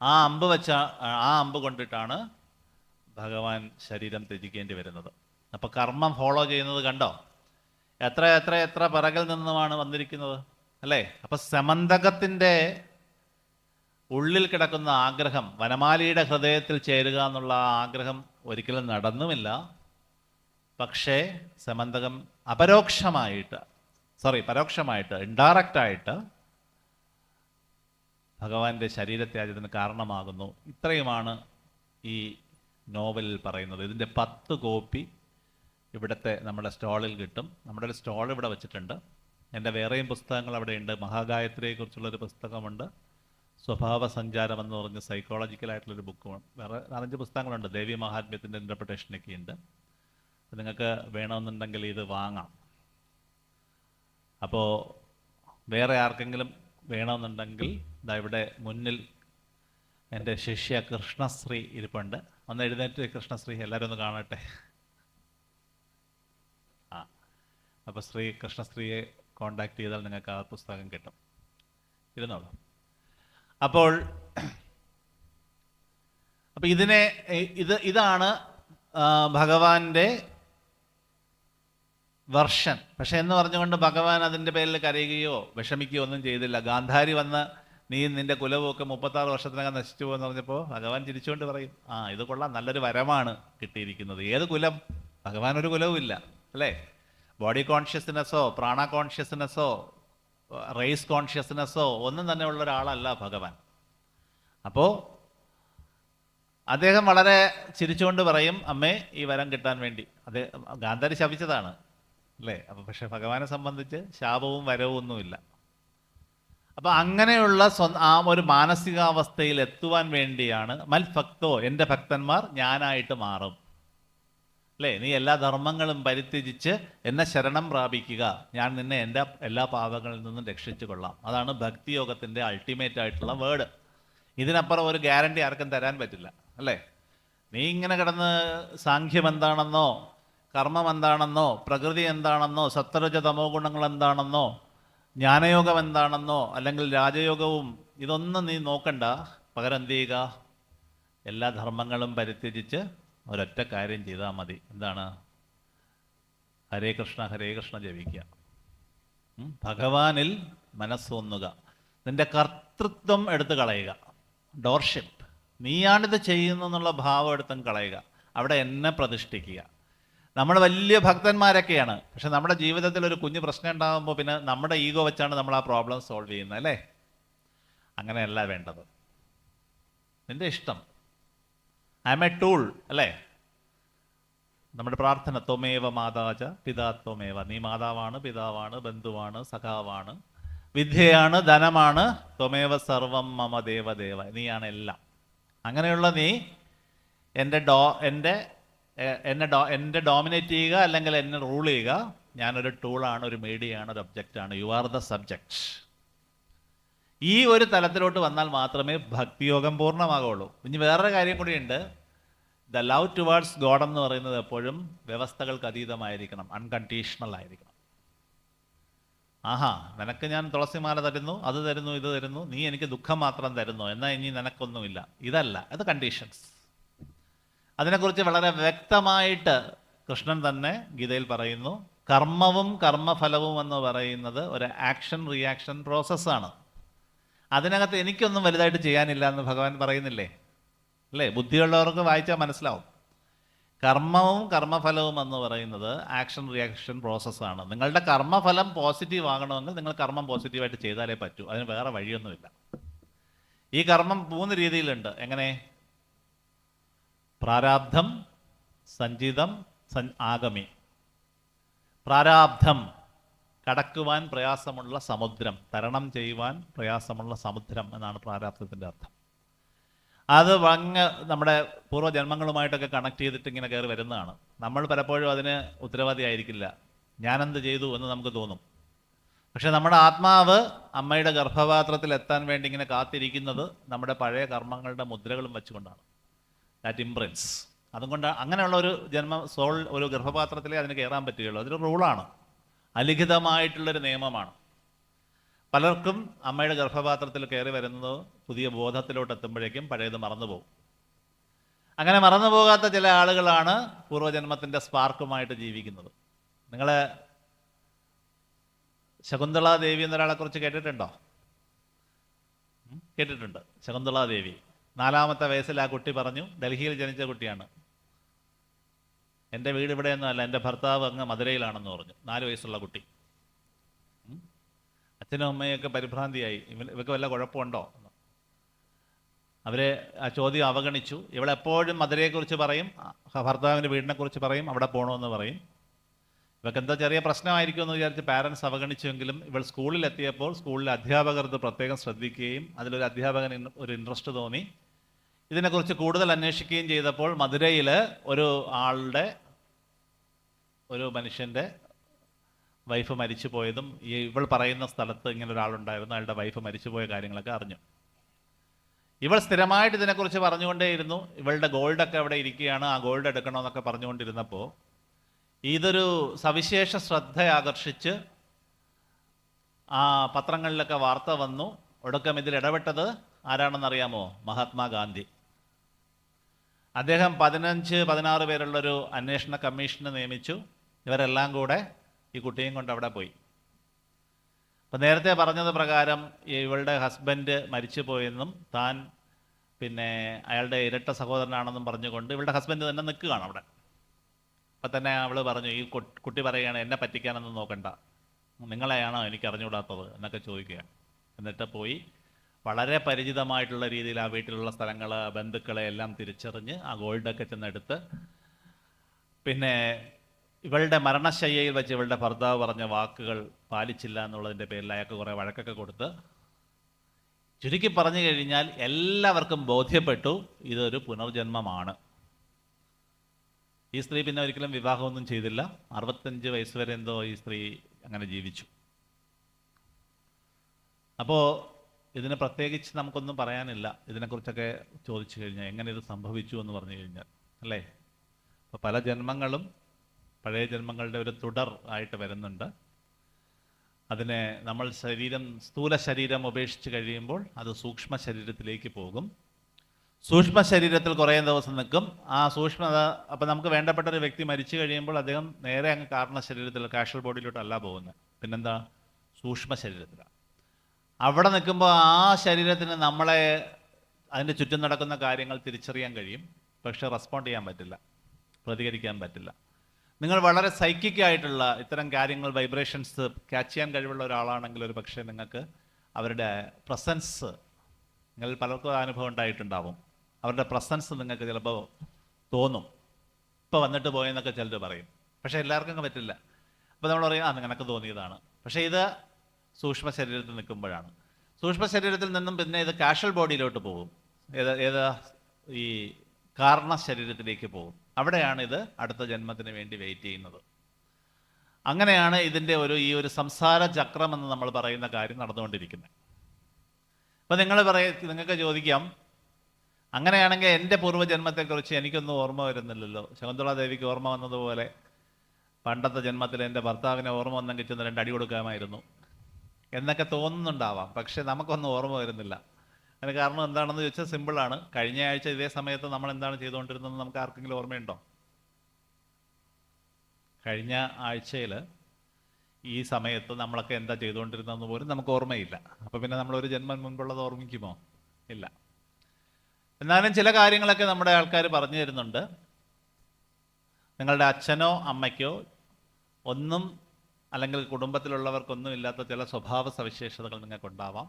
ആ അമ്പ് കൊണ്ടിട്ടാണ് ഭഗവാൻ ശരീരം ത്യജിക്കേണ്ടി വരുന്നത്. അപ്പോൾ കർമ്മം ഫോളോ ചെയ്യുന്നത് കണ്ടോ, എത്ര എത്ര എത്ര പിറകിൽ നിന്നുമാണ് വന്നിരിക്കുന്നത് അല്ലേ? അപ്പം സമന്തകത്തിൻ്റെ ഉള്ളിൽ കിടക്കുന്ന ആഗ്രഹം, വനമാലിയുടെ ഹൃദയത്തിൽ ചേരുക എന്നുള്ള ആഗ്രഹം ഒരിക്കലും നടന്നുമില്ല. പക്ഷേ സമന്തകം പരോക്ഷമായിട്ട് ഇൻഡയറക്റ്റായിട്ട് ഭഗവാന്റെ ശരീരത്യാഗത്തിന് കാരണമാകുന്നു. ഇത്രയുമാണ് ഈ നോവലിൽ പറയുന്നത്. ഇതിൻ്റെ 10 കോപ്പി ഇവിടുത്തെ നമ്മുടെ സ്റ്റാളിൽ കിട്ടും. നമ്മുടെ ഒരു സ്റ്റാൾ ഇവിടെ വെച്ചിട്ടുണ്ട്. എൻ്റെ വേറെയും പുസ്തകങ്ങൾ അവിടെയുണ്ട്. മഹാഗായത്രിയെക്കുറിച്ചുള്ളൊരു പുസ്തകമുണ്ട്. സ്വഭാവ സഞ്ചാരം എന്ന് പറഞ്ഞ് സൈക്കോളജിക്കലായിട്ടുള്ളൊരു ബുക്കുമാണ്. വേറെ 4-5 പുസ്തകങ്ങളുണ്ട്. ദേവി മഹാത്മ്യത്തിൻ്റെ ഇൻ്റർപ്രിട്ടേഷനൊക്കെ ഉണ്ട്. നിങ്ങൾക്ക് വേണമെന്നുണ്ടെങ്കിൽ ഇത് വാങ്ങാം. അപ്പോൾ വേറെ ആർക്കെങ്കിലും വേണമെന്നുണ്ടെങ്കിൽ ഇതാ ഇവിടെ മുന്നിൽ എൻ്റെ ശിഷ്യ കൃഷ്ണശ്രീ ഇരിപ്പുണ്ട്. ഒന്ന് എഴുന്നേറ്റ് കൃഷ്ണശ്രീ, എല്ലാവരും ഒന്ന് കാണട്ടെ. അപ്പോൾ കൃഷ്ണശ്രീയെ കോണ്ടാക്ട് ചെയ്താൽ നിങ്ങൾക്ക് ആ പുസ്തകം കിട്ടും. ഇരുന്നോളൂ. അപ്പോൾ ഇതാണ് ഭഗവാന്റെ വെർഷൻ. പക്ഷെ എന്ന് പറഞ്ഞുകൊണ്ട് ഭഗവാൻ അതിൻ്റെ പേരിൽ കരയുകയോ വിഷമിക്കുകയോ ഒന്നും ചെയ്തില്ല. ഗാന്ധാരി വന്ന് നീ നിന്റെ കുലവുമൊക്കെ 36 വർഷത്തിനകം നശിച്ചു പോകുമെന്ന് പറഞ്ഞപ്പോൾ ഭഗവാൻ ചിരിച്ചുകൊണ്ട് പറയും, ഇത് കൊള്ളാം, നല്ലൊരു വരമാണ് കിട്ടിയിരിക്കുന്നത്. ഏത് കുലം? ഭഗവാൻ ഒരു കുലവും ഇല്ല അല്ലേ? ബോഡി കോൺഷ്യസ്നെസ്സോ പ്രാണ കോൺഷ്യസ്നെസ്സോ റേസ് കോൺഷ്യസ്നെസ്സോ ഒന്നും തന്നെ ഉള്ള ഒരാളല്ല ഭഗവാൻ. അപ്പോൾ അദ്ദേഹം വളരെ ചിരിച്ചുകൊണ്ട് പറയും, അമ്മേ ഈ വരം കിട്ടാൻ വേണ്ടി. ഗാന്ധാരി ശപിച്ചതാണ് അല്ലേ? അപ്പോൾ പക്ഷെ ഭഗവാനെ സംബന്ധിച്ച് ശാപവും വരവും ഒന്നുമില്ല. അപ്പം അങ്ങനെയുള്ള ആ ഒരു മാനസികാവസ്ഥയിൽ എത്തുവാൻ വേണ്ടിയാണ് മൽഭക്തോ, എൻ്റെ ഭക്തന്മാർ ഞാനായിട്ട് മാറും അല്ലേ? നീ എല്ലാ ധർമ്മങ്ങളും പരിത്യജിച്ച് എന്നെ ശരണം പ്രാപിക്കുക, ഞാൻ നിന്നെ എൻ്റെ എല്ലാ പാപങ്ങളിൽ നിന്നും രക്ഷിച്ചു കൊള്ളാം. അതാണ് ഭക്തിയോഗത്തിൻ്റെ അൾട്ടിമേറ്റ് ആയിട്ടുള്ള വേർഡ്. ഇതിനപ്പുറം ഒരു ഗ്യാരണ്ടി ആർക്കും തരാൻ പറ്റില്ല അല്ലേ? നീ ഇങ്ങനെ കിടന്ന് സാഖ്യം എന്താണെന്നോ കർമ്മം എന്താണെന്നോ പ്രകൃതി എന്താണെന്നോ സത്വരജ തമോ ഗുണങ്ങൾ എന്താണെന്നോ ജ്ഞാനയോഗം എന്താണെന്നോ അല്ലെങ്കിൽ രാജയോഗവും ഇതൊന്നും നീ നോക്കണ്ട. പകരം എന്ത് ചെയ്യുക? എല്ലാ ധർമ്മങ്ങളും പരിത്യജിച്ച് ഒരൊറ്റ കാര്യം ചെയ്താൽ മതി. എന്താണ്? ഹരേ കൃഷ്ണ ജപിക്കുക. ഭഗവാനിൽ മനസ്സൊന്നുക. നിന്റെ കർത്തൃത്വം എടുത്ത് കളയുക. ഡോർഷിപ്പ്, നീയാണിത് ചെയ്യുന്നെന്നുള്ള ഭാവം എടുത്തും കളയുക. അവിടെ എന്നെ പ്രതിഷ്ഠിക്കുക. നമ്മൾ വലിയ ഭക്തന്മാരൊക്കെയാണ്, പക്ഷെ നമ്മുടെ ജീവിതത്തിൽ ഒരു കുഞ്ഞു പ്രശ്നം ഉണ്ടാകുമ്പോൾ പിന്നെ നമ്മുടെ ഈഗോ വെച്ചാണ് നമ്മൾ ആ പ്രോബ്ലം സോൾവ് ചെയ്യുന്നത് അല്ലേ? അങ്ങനെയല്ല വേണ്ടത്. നിന്റെ ഇഷ്ടം. ഐ എം എ ടൂൾ അല്ലേ? നമ്മുടെ പ്രാർത്ഥന ത്വമേവ മാതാച പിതാ ത്വമേവ. നീ മാതാവാണ്, പിതാവാണ്, ബന്ധുവാണ്, സഖാവാണ്, വിദ്യയാണ്, ധനമാണ്. ത്വമേവ സർവം മമ ദേവദേവ. നീയാണ് എല്ലാം. അങ്ങനെയുള്ള നീ എന്നെ ഡോമിനേറ്റ് ചെയ്യുക, അല്ലെങ്കിൽ എന്നെ റൂൾ ചെയ്യുക. ഞാനൊരു ടൂളാണ്, ഒരു മീഡിയയാണ്, ഒരു ഒബ്ജക്റ്റാണ്. You are the subject. ഈ ഒരു തലത്തിലോട്ട് വന്നാൽ മാത്രമേ ഭക്തിയോഗം പൂർണ്ണമാകുള്ളൂ. ഇനി വേറൊരു കാര്യം കൂടിയുണ്ട്. ദ ലവ് ടുവേർഡ്സ് ഗോഡ് എന്ന് പറയുന്നത് എപ്പോഴും വ്യവസ്ഥകൾക്ക് അതീതമായിരിക്കണം, അൺകണ്ടീഷണൽ ആയിരിക്കണം. നിനക്ക് ഞാൻ തുളസിമാല തരുന്നു, അത് തരുന്നു, ഇത് തരുന്നു, നീ എനിക്ക് ദുഃഖം മാത്രം തരുന്നു, എന്നാൽ ഇനി നിനക്കൊന്നുമില്ല. ഇതല്ല, അത് കണ്ടീഷൻസ്. അതിനെക്കുറിച്ച് വളരെ വ്യക്തമായിട്ട് കൃഷ്ണൻ തന്നെ ഗീതയിൽ പറയുന്നു. കർമ്മവും കർമ്മഫലവും എന്ന് പറയുന്നത് ഒരു ആക്ഷൻ റിയാക്ഷൻ പ്രോസസ്സാണ്. അതിനകത്ത് എനിക്കൊന്നും വലുതായിട്ട് ചെയ്യാനില്ല എന്ന് ഭഗവാൻ പറയുന്നില്ലേ അല്ലേ? ബുദ്ധിയുള്ളവർക്ക് വായിച്ചാൽ മനസ്സിലാവും. കർമ്മവും കർമ്മഫലവും എന്ന് പറയുന്നത് ആക്ഷൻ റിയാക്ഷൻ പ്രോസസ്സാണ്. നിങ്ങളുടെ കർമ്മഫലം പോസിറ്റീവ് ആകണമെങ്കിൽ നിങ്ങൾ കർമ്മം പോസിറ്റീവായിട്ട് ചെയ്താലേ പറ്റൂ. അതിന് വേറെ വഴിയൊന്നുമില്ല. ഈ കർമ്മം 3 രീതിയിലുണ്ട്. എങ്ങനെ? പ്രാരാബ്ധം, സഞ്ചിതം, ആഗമി. പ്രാരാബ്ധം കടക്കുവാൻ പ്രയാസമുള്ള സമുദ്രം, തരണം ചെയ്യുവാൻ പ്രയാസമുള്ള സമുദ്രം എന്നാണ് പ്രാരാബ്ധത്തിൻ്റെ അർത്ഥം. അത് നമ്മുടെ പൂർവ്വജന്മങ്ങളുമായിട്ടൊക്കെ കണക്ട് ചെയ്തിട്ട് ഇങ്ങനെ കയറി വരുന്നതാണ്. നമ്മൾ പലപ്പോഴും അതിന് ഉത്തരവാദി ആയിരിക്കില്ല. ഞാനെന്ത് ചെയ്തു എന്ന് നമുക്ക് തോന്നും. പക്ഷെ നമ്മുടെ ആത്മാവ് അമ്മയുടെ ഗർഭപാത്രത്തിൽ എത്താൻ വേണ്ടി ഇങ്ങനെ കാത്തിരിക്കുന്നത് നമ്മുടെ പഴയ കർമ്മങ്ങളുടെ മുദ്രകളും വെച്ചുകൊണ്ടാണ്. That imprints. അതുകൊണ്ട് അങ്ങനെയുള്ള ഒരു സോൾ ഒരു ഗർഭപാത്രത്തിലേ അതിന് കയറാൻ പറ്റുകയുള്ളൂ. അതൊരു റൂളാണ്, അലിഖിതമായിട്ടുള്ളൊരു നിയമമാണ്. പലർക്കും അമ്മയുടെ ഗർഭപാത്രത്തിൽ കയറി വരുന്നത് പുതിയ ബോധത്തിലോട്ട് എത്തുമ്പോഴേക്കും പഴയത് മറന്നുപോകും. അങ്ങനെ മറന്നു പോകാത്ത ചില ആളുകളാണ് പൂർവ്വജന്മത്തിൻ്റെ സ്പാർക്കുമായിട്ട് ജീവിക്കുന്നത്. നിങ്ങൾ ശകുന്തളാ ദേവി എന്നൊരാളെക്കുറിച്ച് കേട്ടിട്ടുണ്ടോ? കേട്ടിട്ടുണ്ട്. ശകുന്തളാ ദേവി 4-ാമത്തെ വയസ്സിൽ ആ കുട്ടി പറഞ്ഞു, ഡൽഹിയിൽ ജനിച്ച കുട്ടിയാണ്, എൻ്റെ വീട് ഇവിടെയൊന്നും അല്ല, എൻ്റെ ഭർത്താവ് അങ്ങ് മധുരയിലാണെന്ന് പറഞ്ഞു. 4 വയസ്സുള്ള കുട്ടി. അച്ഛനും അമ്മയൊക്കെ പരിഭ്രാന്തിയായി, ഇവർക്ക് വല്ല കുഴപ്പമുണ്ടോ? അവരെ ആ ചോദ്യം അവഗണിച്ചു. ഇവളെപ്പോഴും മധുരയെക്കുറിച്ച് പറയും, ഭർത്താവിൻ്റെ വീടിനെക്കുറിച്ച് പറയും, അവിടെ പോകണമെന്ന് പറയും. ഇവർക്ക് എന്തോ ചെറിയ പ്രശ്നമായിരിക്കുമെന്ന് വിചാരിച്ച് പാരൻസ് അവഗണിച്ചുവെങ്കിലും ഇവൾ സ്കൂളിലെത്തിയപ്പോൾ സ്കൂളിലെ അധ്യാപകർ ഇത് പ്രത്യേകം ശ്രദ്ധിക്കുകയും അതിലൊരു അധ്യാപകന് ഒരു ഇൻട്രസ്റ്റ് തോന്നി. ഇതിനെക്കുറിച്ച് കൂടുതൽ അന്വേഷിക്കുകയും ചെയ്തപ്പോൾ മധുരയിൽ ഒരു മനുഷ്യൻ്റെ വൈഫ് മരിച്ചു പോയതും ഇവൾ പറയുന്ന സ്ഥലത്ത് ഇങ്ങനെ ഒരാളുണ്ടായിരുന്നു, അയാളുടെ വൈഫ് മരിച്ചുപോയ കാര്യങ്ങളൊക്കെ അറിഞ്ഞു. ഇവൾ സ്ഥിരമായിട്ട് ഇതിനെക്കുറിച്ച് പറഞ്ഞുകൊണ്ടേയിരുന്നു. ഇവളുടെ ഗോൾഡൊക്കെ അവിടെ ഇരിക്കുകയാണ്, ആ ഗോൾഡ് എടുക്കണമെന്നൊക്കെ പറഞ്ഞുകൊണ്ടിരുന്നപ്പോൾ ഇതൊരു സവിശേഷ ശ്രദ്ധ ആകർഷിച്ച് ആ പത്രങ്ങളിലൊക്കെ വാർത്ത വന്നു. ഒടുക്കം ഇതിൽ ഇടപെട്ടത് ആരാണെന്നറിയാമോ? മഹാത്മാഗാന്ധി. അദ്ദേഹം 15-16 പേരുള്ളൊരു അന്വേഷണ കമ്മീഷനെ നിയമിച്ചു. ഇവരെല്ലാം കൂടെ ഈ കുട്ടിയും കൊണ്ട് അവിടെ പോയി. അപ്പം നേരത്തെ പറഞ്ഞത് പ്രകാരം ഇവളുടെ ഹസ്ബൻഡ് മരിച്ചു പോയെന്നും താൻ പിന്നെ അയാളുടെ ഇരട്ട സഹോദരനാണെന്നും പറഞ്ഞുകൊണ്ട് ഇവളുടെ ഹസ്ബൻഡ് തന്നെ നിൽക്കുകയാണ് അവിടെ. അപ്പം തന്നെ അവൾ പറഞ്ഞു, ഈ കുട്ടി പറയുകയാണ്, എന്നെ പറ്റിക്കാനൊന്നും നോക്കണ്ട, നിങ്ങളെയാണോ എനിക്ക് അറിഞ്ഞുകൂടാത്തത് എന്നൊക്കെ ചോദിക്കുകയാണ്. എന്നിട്ട് പോയി വളരെ പരിചിതമായിട്ടുള്ള രീതിയിൽ ആ വീട്ടിലുള്ള സ്ഥലങ്ങൾ, ബന്ധുക്കളെ എല്ലാം തിരിച്ചറിഞ്ഞ് ആ ഗോൾഡൊക്കെ ചെന്നെടുത്ത്, പിന്നെ ഇവളുടെ മരണശയ്യയിൽ വെച്ച് ഇവളുടെ ഭർത്താവ് പറഞ്ഞ വാക്കുകൾ പാലിച്ചില്ല എന്നുള്ളതിൻ്റെ പേരിൽ അയാൾക്ക് കുറേ വഴക്കൊക്കെ കൊടുത്ത്, ചുരുക്കി പറഞ്ഞു കഴിഞ്ഞാൽ എല്ലാവർക്കും ബോധ്യപ്പെട്ടു ഇതൊരു പുനർജന്മമാണ്. ഈ സ്ത്രീ പിന്നെ ഒരിക്കലും വിവാഹമൊന്നും ചെയ്തില്ല. 65 വയസ്സ് വരെ എന്തോ ഈ സ്ത്രീ അങ്ങനെ ജീവിച്ചു. അപ്പോൾ ഇതിന് പ്രത്യേകിച്ച് നമുക്കൊന്നും പറയാനില്ല. ഇതിനെക്കുറിച്ചൊക്കെ ചോദിച്ചു കഴിഞ്ഞാൽ എങ്ങനെ ഇത് സംഭവിച്ചു എന്ന് പറഞ്ഞു കഴിഞ്ഞാൽ, അല്ലേ? അപ്പോൾ പല ജന്മങ്ങളും പഴയ ജന്മങ്ങളുടെ ഒരു തുടർ ആയിട്ട് വരുന്നുണ്ട്. അതിനെ നമ്മൾ സ്ഥൂല ശരീരം ഉപേക്ഷിച്ച് കഴിയുമ്പോൾ അത് സൂക്ഷ്മ ശരീരത്തിലേക്ക് പോകും. സൂക്ഷ്മ ശരീരത്തിൽ കുറേ ദിവസം നിൽക്കും. ആ സൂക്ഷ്മത അപ്പം നമുക്ക് വേണ്ടപ്പെട്ട ഒരു വ്യക്തി മരിച്ചു കഴിയുമ്പോൾ അദ്ദേഹം നേരെ അങ്ങ് കാരണ ശരീരത്തിൽ, കാഷ്വൽ ബോഡിയിലോട്ടല്ല പോകുന്നത്. പിന്നെന്താ? സൂക്ഷ്മ ശരീരത്തിലാണ്. അവിടെ നിൽക്കുമ്പോൾ ആ ശരീരത്തിന് നമ്മളെ അതിൻ്റെ ചുറ്റും നടക്കുന്ന കാര്യങ്ങൾ തിരിച്ചറിയാൻ കഴിയും, പക്ഷെ റെസ്പോണ്ട് ചെയ്യാൻ പറ്റില്ല, പ്രതികരിക്കാൻ പറ്റില്ല. നിങ്ങൾ വളരെ സൈക്കിക്കായിട്ടുള്ള ഇത്തരം കാര്യങ്ങൾ, വൈബ്രേഷൻസ് ക്യാച്ച് ചെയ്യാൻ കഴിവുള്ള ഒരാളാണെങ്കിൽ ഒരു പക്ഷേ നിങ്ങൾക്ക് അവരുടെ പ്രസൻസ്, നിങ്ങൾ പലർക്കും അനുഭവം ഉണ്ടായിട്ടുണ്ടാവും, അവരുടെ പ്രസൻസ് നിങ്ങൾക്ക് ചിലപ്പോൾ തോന്നും. ഇപ്പോൾ വന്നിട്ട് പോയെന്നൊക്കെ ചിലർ പറയും, പക്ഷേ എല്ലാവർക്കും പറ്റില്ല. അപ്പോൾ നമ്മൾ പറയും, നിനക്ക് തോന്നിയതാണ്. പക്ഷേ ഇത് സൂക്ഷ്മ ശരീരത്തിൽ നിൽക്കുമ്പോഴാണ്. സൂക്ഷ്മ ശരീരത്തിൽ നിന്നും പിന്നെ ഇത് കാഷ്വൽ ബോഡിയിലോട്ട് പോകും. ഈ കാരണ ശരീരത്തിലേക്ക് പോകും. അവിടെയാണ് ഇത് അടുത്ത ജന്മത്തിന് വേണ്ടി വെയിറ്റ് ചെയ്യുന്നത്. അങ്ങനെയാണ് ഇതിൻ്റെ ഈ ഒരു സംസാര ചക്രം എന്ന് നമ്മൾ പറയുന്ന കാര്യം നടന്നുകൊണ്ടിരിക്കുന്നത്. അപ്പോൾ നിങ്ങൾക്ക് ചോദിക്കാം, അങ്ങനെയാണെങ്കിൽ എൻ്റെ പൂർവ്വജന്മത്തെക്കുറിച്ച് എനിക്കൊന്നും ഓർമ്മ വരുന്നില്ലല്ലോ. ശകുന്തളാ ദേവിക്ക് ഓർമ്മ വന്നതുപോലെ പണ്ടത്തെ ജന്മത്തിൽ എൻ്റെ ഭർത്താവിനെ ഓർമ്മ വന്നെങ്കിൽ ചെന്ന് 2 അടി കൊടുക്കാമായിരുന്നു എന്നൊക്കെ തോന്നുന്നുണ്ടാവാം. പക്ഷെ നമുക്കൊന്നും ഓർമ്മ വരുന്നില്ല. അതിന് കാരണം എന്താണെന്ന് ചോദിച്ചാൽ സിമ്പിളാണ്. കഴിഞ്ഞ ആഴ്ച ഇതേ സമയത്ത് നമ്മൾ എന്താണ് ചെയ്തുകൊണ്ടിരുന്നതെന്ന് നമുക്ക് ആർക്കെങ്കിലും ഓർമ്മയുണ്ടോ? കഴിഞ്ഞ ആഴ്ചയിൽ ഈ സമയത്ത് നമ്മളൊക്കെ എന്താ ചെയ്തുകൊണ്ടിരുന്നതെന്ന് പോലും നമുക്ക് ഓർമ്മയില്ല. അപ്പോൾ പിന്നെ നമ്മളൊരു ജന്മം മുൻപുള്ളത് ഓർമ്മിക്കുമോ? ഇല്ല. എന്നാലും ചില കാര്യങ്ങളൊക്കെ നമ്മുടെ ആൾക്കാർ പറഞ്ഞു തരുന്നുണ്ട്. നിങ്ങളുടെ അച്ഛനോ അമ്മയ്ക്കോ ഒന്നും, അല്ലെങ്കിൽ കുടുംബത്തിലുള്ളവർക്കൊന്നും ഇല്ലാത്ത ചില സ്വഭാവ സവിശേഷതകൾ നിങ്ങൾക്കുണ്ടാവാം,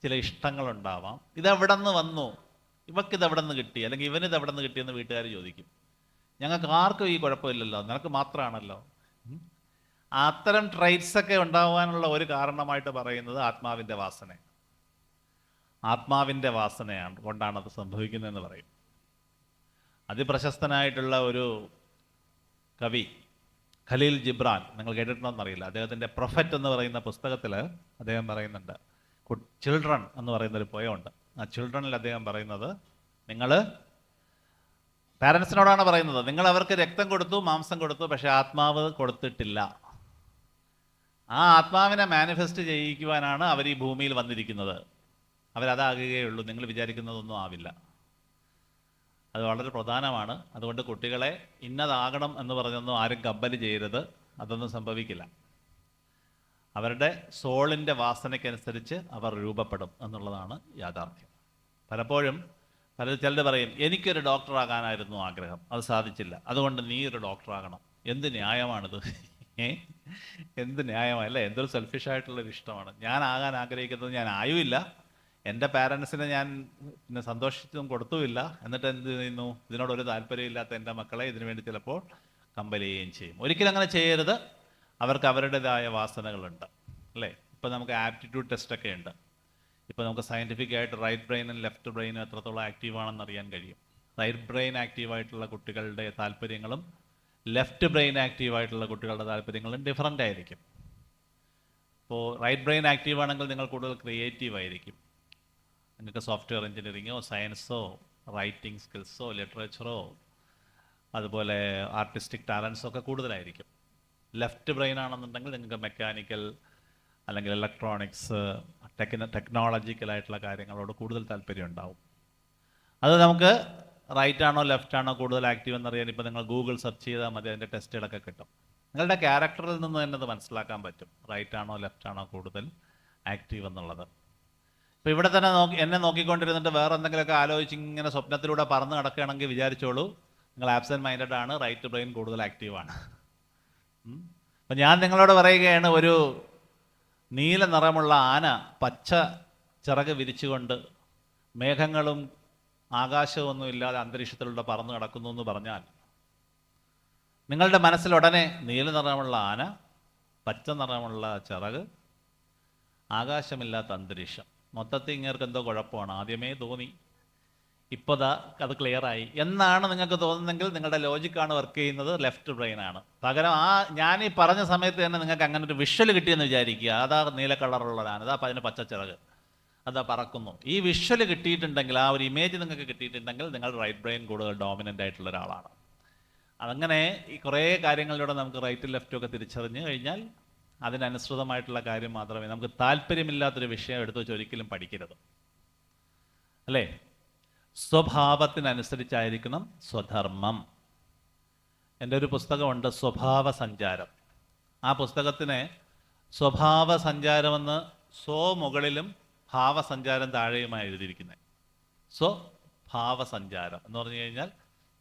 ചില ഇഷ്ടങ്ങളുണ്ടാവാം. ഇതെവിടെ നിന്ന് വന്നു, ഇവക്കിതെവിടെ നിന്ന് കിട്ടി, അല്ലെങ്കിൽ ഇവനിതെവിടെ നിന്ന് കിട്ടിയെന്ന് വീട്ടുകാർ ചോദിക്കും. ഞങ്ങൾക്ക് ആർക്കും ഈ കുഴപ്പമില്ലല്ലോ, നിനക്ക് മാത്രമാണല്ലോ. അത്തരം ട്രൈറ്റ്സൊക്കെ ഉണ്ടാവാനുള്ള ഒരു കാരണമായിട്ട് പറയുന്നത് ആത്മാവിൻ്റെ വാസന. ആത്മാവിൻ്റെ വാസനയാണ് കൊണ്ടാണത് സംഭവിക്കുന്നതെന്ന് പറയും. അതിപ്രശസ്തനായിട്ടുള്ള ഒരു കവി ഖലീൽ ജിബ്രാൻ, നിങ്ങൾ കേട്ടിട്ടുണ്ടോയെന്നറിയില്ല, അദ്ദേഹത്തിൻ്റെ പ്രൊഫറ്റ് എന്ന് പറയുന്ന പുസ്തകത്തിൽ അദ്ദേഹം പറയുന്നുണ്ട്, ചിൽഡ്രൻ എന്ന് പറയുന്നൊരു പോയമുണ്ട്. ആ ചിൽഡ്രനിൽ അദ്ദേഹം പറയുന്നത്, നിങ്ങൾ പാരൻസിനോടാണ് പറയുന്നത്, നിങ്ങൾ അവർക്ക് രക്തം കൊടുത്തു, മാംസം കൊടുത്തു, പക്ഷേ ആത്മാവ് കൊടുത്തിട്ടില്ല. ആ ആത്മാവിനെ മാനിഫെസ്റ്റ് ചെയ്യിക്കുവാനാണ് അവർ ഈ ഭൂമിയിൽ വന്നിരിക്കുന്നത്. അവരതാകുകയുള്ളൂ, നിങ്ങൾ വിചാരിക്കുന്നതൊന്നും ആവില്ല. അത് വളരെ പ്രധാനമാണ്. അതുകൊണ്ട് കുട്ടികളെ ഇന്നതാകണം എന്ന് പറഞ്ഞൊന്നും ആരും കമ്പല് ചെയ്യരുത്, അതൊന്നും സംഭവിക്കില്ല. അവരുടെ സോളിൻ്റെ വാസനയ്ക്കനുസരിച്ച് അവർ രൂപപ്പെടും എന്നുള്ളതാണ് യാഥാർത്ഥ്യം. പലപ്പോഴും ചിലർ പറയും, എനിക്കൊരു ഡോക്ടറാകാനായിരുന്നു ആഗ്രഹം, അത് സാധിച്ചില്ല, അതുകൊണ്ട് നീ ഒരു ഡോക്ടറാകണം. എന്ത് ന്യായമാണിത്? എന്ത് ന്യായമാണ് അല്ലേ? എന്തൊരു സെൽഫിഷായിട്ടുള്ളൊരു ഇഷ്ടമാണ്. ഞാൻ ആകാൻ ആഗ്രഹിക്കുന്നത് ഞാൻ ആയുമില്ല, എൻ്റെ പാരൻസിനെ ഞാൻ പിന്നെ സന്തോഷിച്ചും കൊടുത്തുമില്ല, എന്നിട്ട് എന്ത് ചെയ്യുന്നു? ഇതിനോടൊരു താല്പര്യമില്ലാത്ത എൻ്റെ മക്കളെ ഇതിനു വേണ്ടി ചിലപ്പോൾ കമ്പൽ ചെയ്യുകയും ചെയ്യും. ഒരിക്കലും അങ്ങനെ ചെയ്യരുത്. അവർക്ക് അവരുടേതായ വാസനകളുണ്ട് അല്ലേ? ഇപ്പോൾ നമുക്ക് ആപ്റ്റിറ്റ്യൂഡ് ടെസ്റ്റൊക്കെ ഉണ്ട്. ഇപ്പോൾ നമുക്ക് സയൻറ്റിഫിക് ആയിട്ട് റൈറ്റ് ബ്രെയിനും ലെഫ്റ്റ് ബ്രെയിനും എത്രത്തോളം ആക്റ്റീവാണെന്ന് അറിയാൻ കഴിയും. റൈറ്റ് ബ്രെയിൻ ആക്റ്റീവായിട്ടുള്ള കുട്ടികളുടെ താല്പര്യങ്ങളും ലെഫ്റ്റ് ബ്രെയിൻ ആക്റ്റീവായിട്ടുള്ള കുട്ടികളുടെ താല്പര്യങ്ങളും ഡിഫറൻ്റ് ആയിരിക്കും. ഇപ്പോൾ റൈറ്റ് ബ്രെയിൻ ആക്റ്റീവ് ആണെങ്കിൽ നിങ്ങൾ കൂടുതൽ ക്രിയേറ്റീവ് ആയിരിക്കും. നിങ്ങൾക്ക് സോഫ്റ്റ്വെയർ എഞ്ചിനീയറിങ്ങോ സയൻസോ റൈറ്റിംഗ് സ്കിൽസോ ലിറ്ററേച്ചറോ അതുപോലെ ആർട്ടിസ്റ്റിക് ടാലൻസോ ഒക്കെ കൂടുതലായിരിക്കും. ലെഫ്റ്റ് ബ്രെയിൻ ആണെന്നുണ്ടെങ്കിൽ നിങ്ങൾക്ക് മെക്കാനിക്കൽ അല്ലെങ്കിൽ ഇലക്ട്രോണിക്സ് ടെക്നോളജിക്കലായിട്ടുള്ള കാര്യങ്ങളോട് കൂടുതൽ താല്പര്യം ഉണ്ടാവും. അത് നമുക്ക് റൈറ്റ് ആണോ ലെഫ്റ്റ് ആണോ കൂടുതൽ ആക്റ്റീവ് എന്നറിയാൻ ഇപ്പോൾ നിങ്ങൾ ഗൂഗിൾ സെർച്ച് ചെയ്താൽ മതി, അതിൻ്റെ ടെസ്റ്റുകളൊക്കെ കിട്ടും. നിങ്ങളുടെ ക്യാരക്ടറിൽ നിന്ന് തന്നെ അത് മനസ്സിലാക്കാൻ പറ്റും, റൈറ്റ് ആണോ ലെഫ്റ്റ് ആണോ കൂടുതൽ ആക്റ്റീവ് എന്നുള്ളത്. ഇപ്പോൾ ഇവിടെ തന്നെ എന്നെ നോക്കിക്കൊണ്ടിരുന്നിട്ട് വേറെ എന്തെങ്കിലുമൊക്കെ ആലോചിച്ച് ഇങ്ങനെ സ്വപ്നത്തിലൂടെ പറന്ന് കിടക്കുകയാണെങ്കിൽ വിചാരിച്ചോളൂ, നിങ്ങൾ ആബ്സെൻറ്റ് മൈൻഡഡ് ആണ്, റൈറ്റ് ബ്രെയിൻ കൂടുതൽ ആക്റ്റീവാണ്. അപ്പം ഞാൻ നിങ്ങളോട് പറയുകയാണ്, ഒരു നീല നിറമുള്ള ആന പച്ച ചിറക് വിരിച്ചുകൊണ്ട് മേഘങ്ങളും ആകാശമൊന്നും ഇല്ലാതെ അന്തരീക്ഷത്തിലൂടെ പറന്ന് കിടക്കുന്നു എന്ന് പറഞ്ഞാൽ നിങ്ങളുടെ മനസ്സിൽ ഉടനെ നീല നിറമുള്ള ആന, പച്ച നിറമുള്ള ചിറക്, ആകാശമില്ലാത്ത അന്തരീക്ഷം, മൊത്തത്തിൽ ഇങ്ങേർക്ക് എന്തോ കുഴപ്പമാണ്, ആദ്യമേ തോന്നി, ഇപ്പോൾ അത് ക്ലിയറായി എന്നാണ് നിങ്ങൾക്ക് തോന്നുന്നെങ്കിൽ നിങ്ങളുടെ ലോജിക്കാണ് വർക്ക് ചെയ്യുന്നത്, ലെഫ്റ്റ് ബ്രെയിനാണ്. പകരം ഞാനീ പറഞ്ഞ സമയത്ത് തന്നെ നിങ്ങൾക്ക് അങ്ങനെ ഒരു വിഷ്വൽ കിട്ടിയെന്ന് വിചാരിക്കുക, അതാ നീല കളറുള്ളതാണ്, അതാ അതിന് പച്ചച്ചിറക്, അതാ പറക്കുന്നു. ഈ വിഷ്വൽ കിട്ടിയിട്ടുണ്ടെങ്കിൽ, ആ ഒരു ഇമേജ് നിങ്ങൾക്ക് കിട്ടിയിട്ടുണ്ടെങ്കിൽ നിങ്ങൾ റൈറ്റ് ബ്രെയിൻ കൂടുതൽ ഡോമിനൻ്റ് ആയിട്ടുള്ള ഒരാളാണ്. അതങ്ങനെ ഈ കുറേ കാര്യങ്ങളിലൂടെ നമുക്ക് റൈറ്റും ലെഫ്റ്റും ഒക്കെ തിരിച്ചറിഞ്ഞ് കഴിഞ്ഞാൽ അതിനനുസൃതമായിട്ടുള്ള കാര്യം മാത്രമേ, നമുക്ക് താല്പര്യമില്ലാത്തൊരു വിഷയം എടുത്ത് വെച്ച് ഒരിക്കലും പഠിക്കരുത് അല്ലേ? സ്വഭാവത്തിനനുസരിച്ചായിരിക്കണം സ്വധർമ്മം. എൻ്റെ ഒരു പുസ്തകമുണ്ട്, സ്വഭാവ സഞ്ചാരം. ആ പുസ്തകത്തിന് സ്വഭാവ സഞ്ചാരമെന്ന് മുകളിലും ഭാവസഞ്ചാരം താഴെയുമായി എഴുതിയിരിക്കുന്നത്. സ്വഭാവസഞ്ചാരം എന്ന് പറഞ്ഞു കഴിഞ്ഞാൽ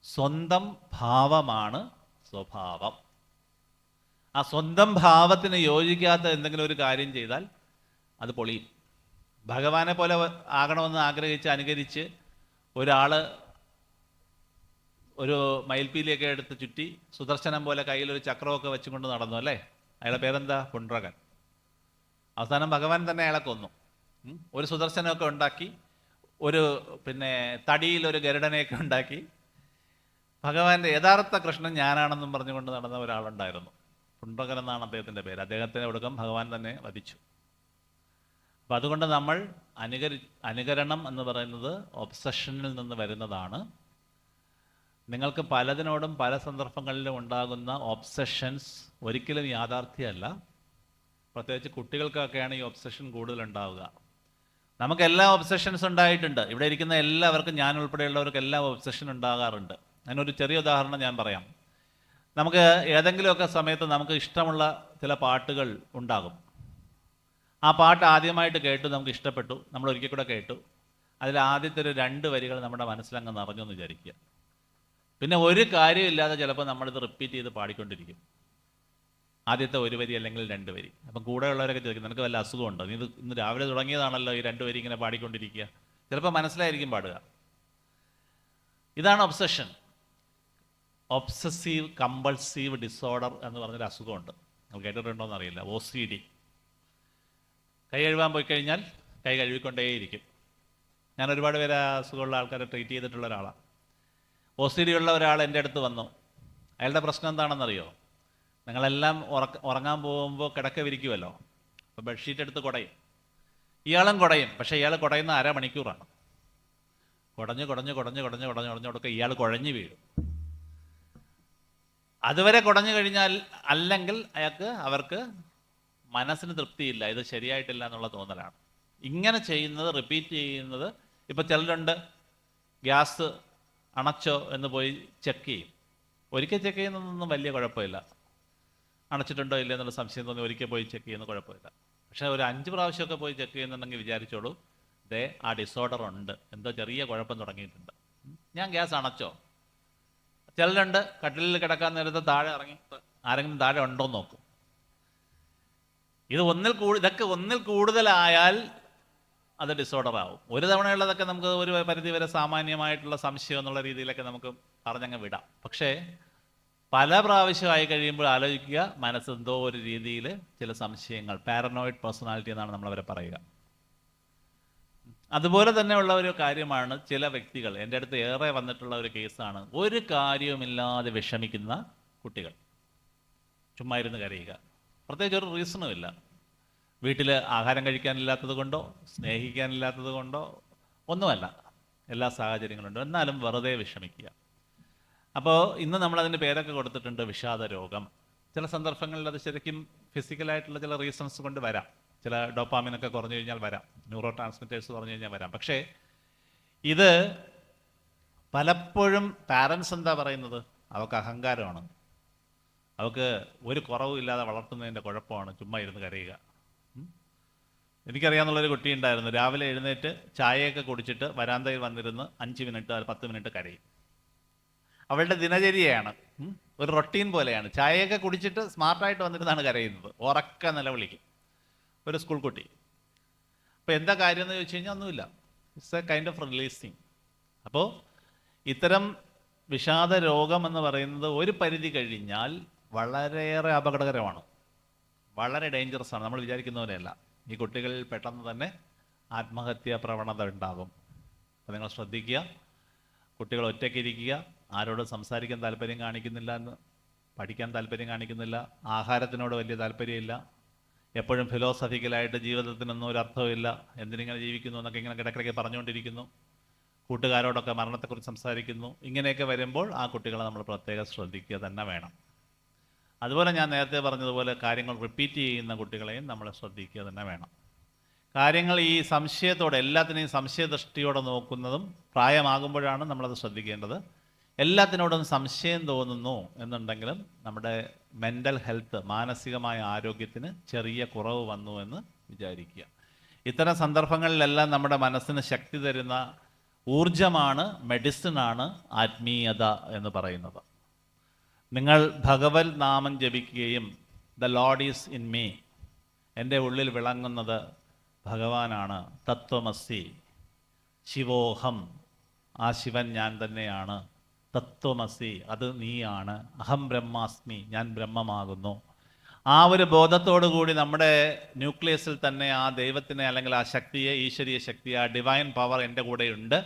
സ്വന്തം ഭാവമാണ് സ്വഭാവം. ആ സ്വന്തം ഭാവത്തിന് യോജിക്കാത്ത എന്തെങ്കിലും ഒരു കാര്യം ചെയ്താൽ അത് പൊളിയും. ഭഗവാനെ പോലെ ആകണമെന്ന് ആഗ്രഹിച്ച് അനുകരിച്ച് ഒരാൾ ഒരു മയിൽപ്പീലിയൊക്കെ എടുത്ത് ചുറ്റി സുദർശനം പോലെ കയ്യിലൊരു ചക്രമൊക്കെ വെച്ചുകൊണ്ട് നടന്നു അല്ലേ? അയാളുടെ പേരെന്താ? പുണ്ഡ്രകൻ. അവസാനം ഭഗവാൻ തന്നെ അയാളെ കൊന്നു. ഒരു സുദർശനമൊക്കെ ഉണ്ടാക്കി, ഒരു തടിയിൽ ഒരു ഗരുഡനെയൊക്കെ ഉണ്ടാക്കി, ഭഗവാന്റെ യഥാർത്ഥ കൃഷ്ണൻ ഞാനാണെന്നും പറഞ്ഞുകൊണ്ട് നടന്ന ഒരാളുണ്ടായിരുന്നു. പുണ്ഡ്രകൻ എന്നാണ് അദ്ദേഹത്തിൻ്റെ പേര്. അദ്ദേഹത്തിൻ്റെ ഒടുക്കം ഭഗവാൻ തന്നെ വധിച്ചു. അപ്പം അതുകൊണ്ട് നമ്മൾ അനുകരണം എന്ന് പറയുന്നത് ഒബ്സഷനിൽ നിന്ന് വരുന്നതാണ്. നിങ്ങൾക്ക് പലതിനോടും പല സന്ദർഭങ്ങളിലും ഉണ്ടാകുന്ന ഒബ്സഷൻസ് ഒരിക്കലും യാഥാർത്ഥ്യമല്ല. പ്രത്യേകിച്ച് കുട്ടികൾക്കൊക്കെയാണ് ഈ ഒബ്സഷൻ കൂടുതലുണ്ടാവുക. നമുക്കെല്ലാം ഒബ്സഷൻസ് ഉണ്ടായിട്ടുണ്ട്. ഇവിടെ ഇരിക്കുന്ന എല്ലാവർക്കും, ഞാൻ ഉൾപ്പെടെയുള്ളവർക്കെല്ലാം ഒബ്സഷൻ ഉണ്ടാകാറുണ്ട്. അതിനൊരു ചെറിയ ഉദാഹരണം ഞാൻ പറയാം. നമുക്ക് ഏതെങ്കിലുമൊക്കെ സമയത്ത് നമുക്ക് ഇഷ്ടമുള്ള ചില പാട്ടുകൾ ഉണ്ടാകും. ആ പാട്ട് ആദ്യമായിട്ട് കേട്ടു, നമുക്ക് ഇഷ്ടപ്പെട്ടു, നമ്മൾ ഒരിക്കൽ കൂടെ കേട്ടു. അതിൽ ആദ്യത്തെ ഒരു 2 വരികൾ നമ്മുടെ മനസ്സിലങ്ങ് നിറഞ്ഞു എന്ന് വിചാരിക്കുക. പിന്നെ ഒരു കാര്യമില്ലാതെ ചിലപ്പോൾ നമ്മളിത് റിപ്പീറ്റ് ചെയ്ത് പാടിക്കൊണ്ടിരിക്കും. ആദ്യത്തെ 1 വരി അല്ലെങ്കിൽ 2 വരി. അപ്പം കൂടെയുള്ളവരൊക്കെ ചോദിക്കും, നിനക്ക് വല്ല അസുഖമുണ്ടോ? നീ ഇന്ന് രാവിലെ തുടങ്ങിയതാണല്ലോ ഈ 2 വരി ഇങ്ങനെ പാടിക്കൊണ്ടിരിക്കുക. ചിലപ്പോൾ മനസ്സിലായിരിക്കും പാടുക. ഇതാണ് ഒബ്സഷൻ. ഒബ്സസീവ് കമ്പൾസീവ് ഡിസോർഡർ എന്ന് പറഞ്ഞൊരു അസുഖമുണ്ട്. നിങ്ങൾ കേട്ടിട്ടുണ്ടോ എന്നറിയില്ല. OCD. കൈ കഴുകാൻ പോയി കഴിഞ്ഞാൽ കൈ കഴുകിക്കൊണ്ടേയിരിക്കും. ഞാൻ ഒരുപാട് പേര് അസുഖമുള്ള ആൾക്കാരെ ട്രീറ്റ് ചെയ്തിട്ടുള്ള ഒരാളാണ്. OCD ഉള്ള ഒരാൾ എൻ്റെ അടുത്ത് വന്നു. അയാളുടെ പ്രശ്നം എന്താണെന്നറിയോ? നിങ്ങളെല്ലാം ഉറങ്ങാൻ പോകുമ്പോൾ കിടക്ക വിരിക്കുമല്ലോ, അപ്പോൾ ബെഡ്ഷീറ്റ് എടുത്ത് കുടയും, ഇയാളും കുടയും. പക്ഷേ ഇയാൾ കുടയുന്ന അരമണിക്കൂറാണ്. കുടഞ്ഞ് ഇയാൾ കുഴഞ്ഞു വീഴും. അതുവരെ കുടഞ്ഞു കഴിഞ്ഞാൽ അല്ലെങ്കിൽ അവർക്ക് മനസ്സിന് തൃപ്തിയില്ല, ഇത് ശരിയായിട്ടില്ല എന്നുള്ള തോന്നലാണ്. ഇങ്ങനെ ചെയ്യുന്നത്, റിപ്പീറ്റ് ചെയ്യുന്നത്. ഇപ്പം ചിലരുണ്ട്, ഗ്യാസ് അണച്ചോ എന്ന് പോയി ചെക്ക് ചെയ്യും. ഒരിക്കൽ ചെക്ക് ചെയ്യുന്നതൊന്നും വലിയ കുഴപ്പമില്ല, അണച്ചിട്ടുണ്ടോ ഇല്ല എന്നുള്ള സംശയം തോന്നി ഒരിക്കൽ പോയി ചെക്ക് ചെയ്യുന്ന കുഴപ്പമില്ല. പക്ഷേ ഒരു 5 പ്രാവശ്യമൊക്കെ പോയി ചെക്ക് ചെയ്യുന്നുണ്ടെങ്കിൽ വിചാരിച്ചോളൂ, ആ ഡിസോർഡർ ഉണ്ട്, എന്തോ ചെറിയ കുഴപ്പം തുടങ്ങിയിട്ടുണ്ട്, ഞാൻ ഗ്യാസ് അണച്ചോ. ചിലരുണ്ട്, കട്ടിലിൽ കിടക്കാൻ നേരത്തെ താഴെ ഇറങ്ങി ആരെങ്കിലും താഴെ ഉണ്ടോ എന്ന് നോക്കും. ഇതൊക്കെ ഒന്നിൽ കൂടുതലായാൽ അത് ഡിസോർഡർ ആവും. ഒരു തവണയുള്ളതൊക്കെ നമുക്ക് ഒരു പരിധി വരെ സാമാന്യമായിട്ടുള്ള സംശയം എന്നുള്ള രീതിയിലൊക്കെ നമുക്ക് പറഞ്ഞങ്ങ് വിടാം. പക്ഷേ പല പ്രാവശ്യമായി കഴിയുമ്പോൾ ആലോചിക്കുക, മനസ്സെന്തോ ഒരു രീതിയിൽ ചില സംശയങ്ങൾ, പാരനോയിഡ് പേഴ്സണാലിറ്റി എന്നാണ് നമ്മളവരെ പറയുക. അതുപോലെ തന്നെയുള്ള ഒരു കാര്യമാണ് ചില വ്യക്തികൾ, എൻ്റെ അടുത്ത് ഏറെ വന്നിട്ടുള്ള ഒരു കേസാണ്, ഒരു കാര്യവുമില്ലാതെ വിഷമിക്കുന്ന കുട്ടികൾ. ചുമ്മാ ഇരുന്ന് കരയുക, പ്രത്യേകിച്ച് ഒരു റീസണും ഇല്ല. വീട്ടിൽ ആഹാരം കഴിക്കാനില്ലാത്തത് കൊണ്ടോ സ്നേഹിക്കാനില്ലാത്തത് കൊണ്ടോ ഒന്നുമല്ല, എല്ലാ സാഹചര്യങ്ങളുണ്ട്, എന്നാലും വെറുതെ വിഷമിക്കുക. അപ്പോൾ ഇന്ന് നമ്മളതിൻ്റെ പേരൊക്കെ കൊടുത്തിട്ടുണ്ട് വിഷാദ രോഗം. ചില സന്ദർഭങ്ങളിൽ അത് ശരിക്കും ഫിസിക്കലായിട്ടുള്ള ചില റീസൺസ് കൊണ്ട് വരാം. ചില ഡോപ്പാമിനൊക്കെ കുറഞ്ഞു കഴിഞ്ഞാൽ വരാം, ന്യൂറോ ട്രാൻസ്മിറ്റേഴ്സ് കുറഞ്ഞു കഴിഞ്ഞാൽ വരാം. പക്ഷേ ഇത് പലപ്പോഴും പാരൻസ് എന്താ പറയുന്നത്, അവർക്ക് അഹങ്കാരമാണ്, അവർക്ക് ഒരു കുറവുമില്ലാതെ വളർത്തുന്നതിൻ്റെ കുഴപ്പമാണ്, ചുമ്മാ ഇരുന്ന് കരയുക. എനിക്കറിയാവുന്നുള്ളൊരു കുട്ടി ഉണ്ടായിരുന്നു, രാവിലെ എഴുന്നേറ്റ് ചായയൊക്കെ കുടിച്ചിട്ട് വരാന്തയിൽ വന്നിരുന്ന് 5 മിനിറ്റ് 10 മിനിറ്റ് കരയും. അവളുടെ ദിനചര്യയാണ്, ഒരു റൊട്ടീൻ പോലെയാണ്. ചായയൊക്കെ കുടിച്ചിട്ട് സ്മാർട്ടായിട്ട് വന്നിരുന്നാണ് കരയുന്നത്, ഉറക്ക നിലവിളിക്കും. ഒരു സ്കൂൾ കുട്ടി. അപ്പോൾ എന്താ കാര്യം എന്ന് ചോദിച്ചു കഴിഞ്ഞാൽ ഒന്നുമില്ല, it's A kind of releasing. അപ്പോൾ ഇത്തരം വിഷാദ രോഗം എന്ന് പറയുന്നത് ഒരു പരിധി കഴിഞ്ഞാൽ വളരെയേറെ അപകടകരമാണ്, വളരെ ഡേഞ്ചറസ് ആണ്. നമ്മൾ വിചാരിക്കുന്ന പോലെയല്ല. ഈ കുട്ടികളിൽ പെട്ടെന്ന് തന്നെ ആത്മഹത്യാ പ്രവണത ഉണ്ടാകും. അപ്പോൾ നിങ്ങൾ ശ്രദ്ധിക്കുക, കുട്ടികൾ ഒറ്റയ്ക്കിരിക്കുക, ആരോടും സംസാരിക്കാൻ താല്പര്യം കാണിക്കുന്നില്ല, പഠിക്കാൻ താല്പര്യം കാണിക്കുന്നില്ല, ആഹാരത്തിനോട് വലിയ താല്പര്യമില്ല, എപ്പോഴും ഫിലോസഫിക്കലായിട്ട് ജീവിതത്തിനൊന്നും ഒരു അർത്ഥമില്ല, എന്തിനിങ്ങനെ ജീവിക്കുന്നു എന്നൊക്കെ ഇങ്ങനെ കിടക്കിടയ്ക്ക് പറഞ്ഞുകൊണ്ടിരിക്കുന്നു, കൂട്ടുകാരോടൊക്കെ മരണത്തെക്കുറിച്ച് സംസാരിക്കുന്നു. ഇങ്ങനെയൊക്കെ വരുമ്പോൾ ആ കുട്ടികളെ നമ്മൾ പ്രത്യേകം ശ്രദ്ധിക്കുക തന്നെ വേണം. അതുപോലെ ഞാൻ നേരത്തെ പറഞ്ഞതുപോലെ കാര്യങ്ങൾ റിപ്പീറ്റ് ചെയ്യുന്ന കുട്ടികളെയും നമ്മൾ ശ്രദ്ധിക്കുക തന്നെ വേണം. കാര്യങ്ങൾ ഈ സംശയത്തോടെ, എല്ലാത്തിനെയും സംശയദൃഷ്ടിയോടെ നോക്കുന്നതും പ്രായമാകുമ്പോഴാണ് നമ്മളത് ശ്രദ്ധിക്കേണ്ടത്. എല്ലാത്തിനോടും സംശയം തോന്നുന്നു എന്നുണ്ടെങ്കിലും നമ്മുടെ മെൻ്റൽ ഹെൽത്ത്, മാനസികമായ ആരോഗ്യത്തിന് ചെറിയ കുറവ് വന്നു എന്ന് വിചാരിക്കുക. ഇത്തരം സന്ദർഭങ്ങളിലെല്ലാം നമ്മുടെ മനസ്സിന് ശക്തി തരുന്ന ഊർജമാണ്, മെഡിസിനാണ് ആത്മീയത എന്ന് പറയുന്നത്. നിങ്ങൾ ഭഗവത് നാമം ജപിക്കുകയും the lord is in me, എൻ്റെ ഉള്ളിൽ വിളങ്ങുന്നത് ഭഗവാനാണ്, തത്വമസി, ശിവോഹം, ആ ശിവൻ ഞാൻ തന്നെയാണ്, തത്വമസി അത് നീയാണ്, അഹം ബ്രഹ്മാസ്മി ഞാൻ ബ്രഹ്മമാകുന്നു. ആ ഒരു ബോധത്തോടു കൂടി നമ്മുടെ ന്യൂക്ലിയസിൽ തന്നെ ആ ദൈവത്തിനെ, അല്ലെങ്കിൽ ആ ശക്തിയെ, ഈശ്വരീയ ശക്തിയെ, ആ ഡിവൈൻ പവർ എൻ്റെ കൂടെയുണ്ട്,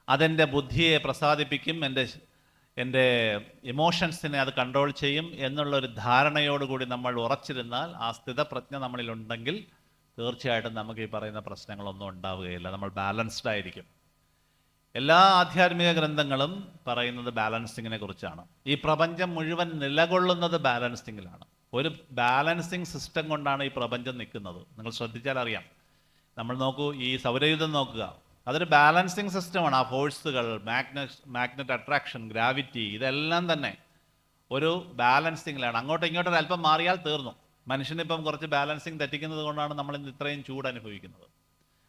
അതെൻ്റെ ബുദ്ധിയെ പ്രസാദിപ്പിക്കും, എൻ്റെ ഇമോഷൻസിനെ അത് കൺട്രോൾ ചെയ്യും എന്നുള്ളൊരു ധാരണയോടുകൂടി നമ്മൾ ഉറച്ചിരുന്നാൽ, ആ സ്ഥിതപ്രജ്ഞ നമ്മളിലുണ്ടെങ്കിൽ തീർച്ചയായിട്ടും നമുക്ക് ഈ പറയുന്ന പ്രശ്നങ്ങളൊന്നും ഉണ്ടാവുകയില്ല. നമ്മൾ ബാലൻസ്ഡ് ആയിരിക്കും. എല്ലാ ആധ്യാത്മിക ഗ്രന്ഥങ്ങളും പറയുന്നത് ബാലൻസിങ്ങിനെ കുറിച്ചാണ്. ഈ പ്രപഞ്ചം മുഴുവൻ നിലകൊള്ളുന്നത് ബാലൻസിങ്ങിലാണ്. ഒരു ബാലൻസിങ് സിസ്റ്റം കൊണ്ടാണ് ഈ പ്രപഞ്ചം നിൽക്കുന്നത്. നിങ്ങൾ ശ്രദ്ധിച്ചാൽ അറിയാം. നമ്മൾ നോക്കൂ, ഈ സൗരയൂഥം നോക്കുക, അതൊരു ബാലൻസിങ് സിസ്റ്റമാണ്. ആ ഫോഴ്സുകൾ, മാഗ്നറ്റ് അട്രാക്ഷൻ, ഗ്രാവിറ്റി, ഇതെല്ലാം തന്നെ ഒരു ബാലൻസിങ്ങിലാണ്. അങ്ങോട്ടും ഇങ്ങോട്ടും അല്പം മാറിയാൽ തീർന്നു. മനുഷ്യനിപ്പം കുറച്ച് ബാലൻസിങ് തെറ്റിക്കുന്നത് കൊണ്ടാണ് നമ്മൾ ഇന്ന് ഇത്രയും ചൂട് അനുഭവിക്കുന്നത്.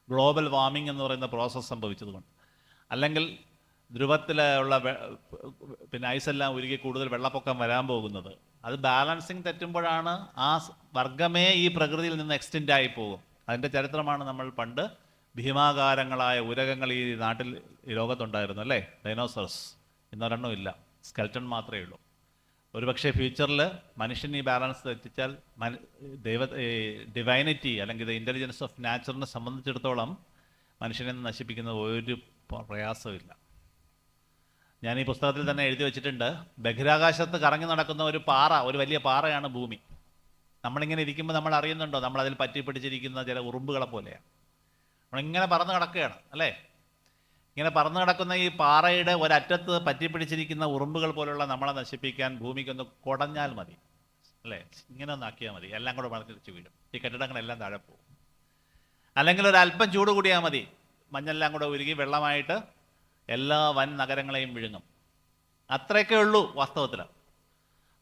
ഗ്ലോബൽ വാർമിംഗ് എന്ന് പറയുന്ന പ്രോസസ്സ് സംഭവിച്ചതുകൊണ്ട്. അല്ലെങ്കിൽ ധ്രുവത്തിലുള്ള പിന്നെ ഐസെല്ലാം ഉരുകി കൂടുതൽ വെള്ളപ്പൊക്കം വരാൻ പോകുന്നത്. അത് ബാലൻസിങ് തെറ്റുമ്പോഴാണ് ആ വർഗമേ ഈ പ്രകൃതിയിൽ നിന്ന് എക്സ്റ്റെൻഡ് ആയി പോകും. അതിൻ്റെ ചരിത്രമാണ് നമ്മൾ പണ്ട് ഭീമാകാരങ്ങളായ ഉരകങ്ങൾ ഈ നാട്ടിൽ, ഈ ലോകത്തുണ്ടായിരുന്നു അല്ലേ, ഡൈനോസറസ്. ഇന്നൊരെണ്ണം ഇല്ല, സ്കെൽട്ടൺ മാത്രമേ ഉള്ളൂ. ഒരുപക്ഷെ ഫ്യൂച്ചറിൽ മനുഷ്യൻ ഈ ബാലൻസ് തെറ്റിച്ചാൽ ഡിവൈനിറ്റി അല്ലെങ്കിൽ ഇൻ്റലിജൻസ് ഓഫ് നാച്ചറിനെ സംബന്ധിച്ചിടത്തോളം മനുഷ്യനെ നശിപ്പിക്കുന്ന ഒരു പ്രയാസമില്ല. ഞാൻ ഈ പുസ്തകത്തിൽ തന്നെ എഴുതി വെച്ചിട്ടുണ്ട്, ബഹിരാകാശത്ത് കറങ്ങി നടക്കുന്ന ഒരു പാറ, ഒരു വലിയ പാറയാണ് ഭൂമി. നമ്മളിങ്ങനെ ഇരിക്കുമ്പോൾ നമ്മൾ അറിയുന്നുണ്ടോ നമ്മളതിൽ പറ്റിപ്പിടിച്ചിരിക്കുന്ന ചില ഉറുമ്പുകളെ പോലെയാണ്. നമ്മളിങ്ങനെ പറന്ന് കിടക്കുകയാണ് അല്ലേ. ഇങ്ങനെ പറന്നു കിടക്കുന്ന ഈ പാറയുടെ ഒരറ്റത്ത് പറ്റിപ്പിടിച്ചിരിക്കുന്ന ഉറുമ്പുകൾ പോലുള്ള നമ്മളെ നശിപ്പിക്കാൻ ഭൂമിക്കൊന്ന് കുടഞ്ഞാൽ മതി അല്ലേ. ഇങ്ങനെ ഒന്നാക്കിയാൽ മതി, എല്ലാം കൂടെ വളർത്തിച്ച് വീഴും, ഈ കെട്ടിടങ്ങളെല്ലാം താഴെ പോകും. അല്ലെങ്കിൽ ഒരല്പം ചൂട് കൂടിയാൽ മതി, മഞ്ഞെല്ലാം കൂടെ ഉരുകി വെള്ളമായിട്ട് എല്ലാ വൻ നഗരങ്ങളെയും വിഴുങ്ങും. അത്രയൊക്കെ ഉള്ളൂ വാസ്തവത്തിൽ.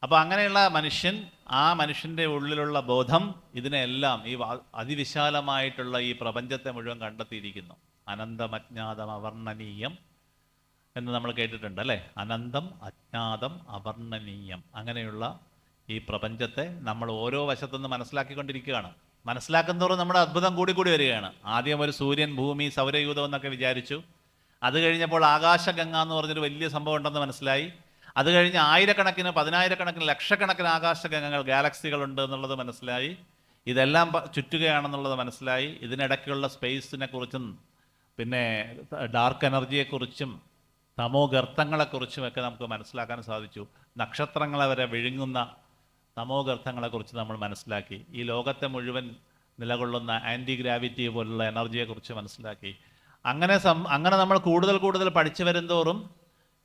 അപ്പോൾ അങ്ങനെയുള്ള മനുഷ്യൻ, ആ മനുഷ്യൻ്റെ ഉള്ളിലുള്ള ബോധം ഇതിനെല്ലാം, ഈ അതിവിശാലമായിട്ടുള്ള ഈ പ്രപഞ്ചത്തെ മുഴുവൻ കണ്ടെത്തിയിരിക്കുന്നു. അനന്തം അജ്ഞാതം അവർണ്ണനീയം എന്ന് നമ്മൾ കേട്ടിട്ടുണ്ട് അല്ലേ. അനന്തം അജ്ഞാതം അവർണ്ണനീയം, അങ്ങനെയുള്ള ഈ പ്രപഞ്ചത്തെ നമ്മൾ ഓരോ വശത്തുനിന്ന് മനസ്സിലാക്കിക്കൊണ്ടിരിക്കുകയാണ്. മനസ്സിലാക്കുന്നതോറും നമ്മുടെ അത്ഭുതം കൂടി കൂടി വരികയാണ്. ആദ്യം ഒരു സൂര്യൻ, ഭൂമി, സൗരയൂഥം എന്നൊക്കെ വിചാരിച്ചു. അത് കഴിഞ്ഞപ്പോൾ ആകാശഗംഗ എന്ന് പറഞ്ഞൊരു വലിയ സംഭവം ഉണ്ടെന്ന് മനസ്സിലായി. അത് കഴിഞ്ഞ് ആയിരക്കണക്കിന്, പതിനായിരക്കണക്കിന്, ലക്ഷക്കണക്കിന് ആകാശഗംഗകൾ, ഗാലക്സികളുണ്ട് എന്നുള്ളത് മനസ്സിലായി. ഇതെല്ലാം ചുറ്റുകയാണെന്നുള്ളത് മനസ്സിലായി. ഇതിനിടയ്ക്കുള്ള സ്പേസിനെ കുറിച്ചും പിന്നെ ഡാർക്ക് എനർജിയെക്കുറിച്ചും തമോ ഗർത്തങ്ങളെക്കുറിച്ചും ഒക്കെ നമുക്ക് മനസ്സിലാക്കാൻ സാധിച്ചു. നക്ഷത്രങ്ങളെ വരെ വിഴുങ്ങുന്ന തമോ ഗർത്തങ്ങളെക്കുറിച്ച് നമ്മൾ മനസ്സിലാക്കി. ഈ ലോകത്തെ മുഴുവൻ നിലകൊള്ളുന്ന ആൻറ്റി ഗ്രാവിറ്റി പോലുള്ള എനർജിയെക്കുറിച്ച് മനസ്സിലാക്കി. അങ്ങനെ നമ്മൾ കൂടുതൽ കൂടുതൽ പഠിച്ചു വരുന്തോറും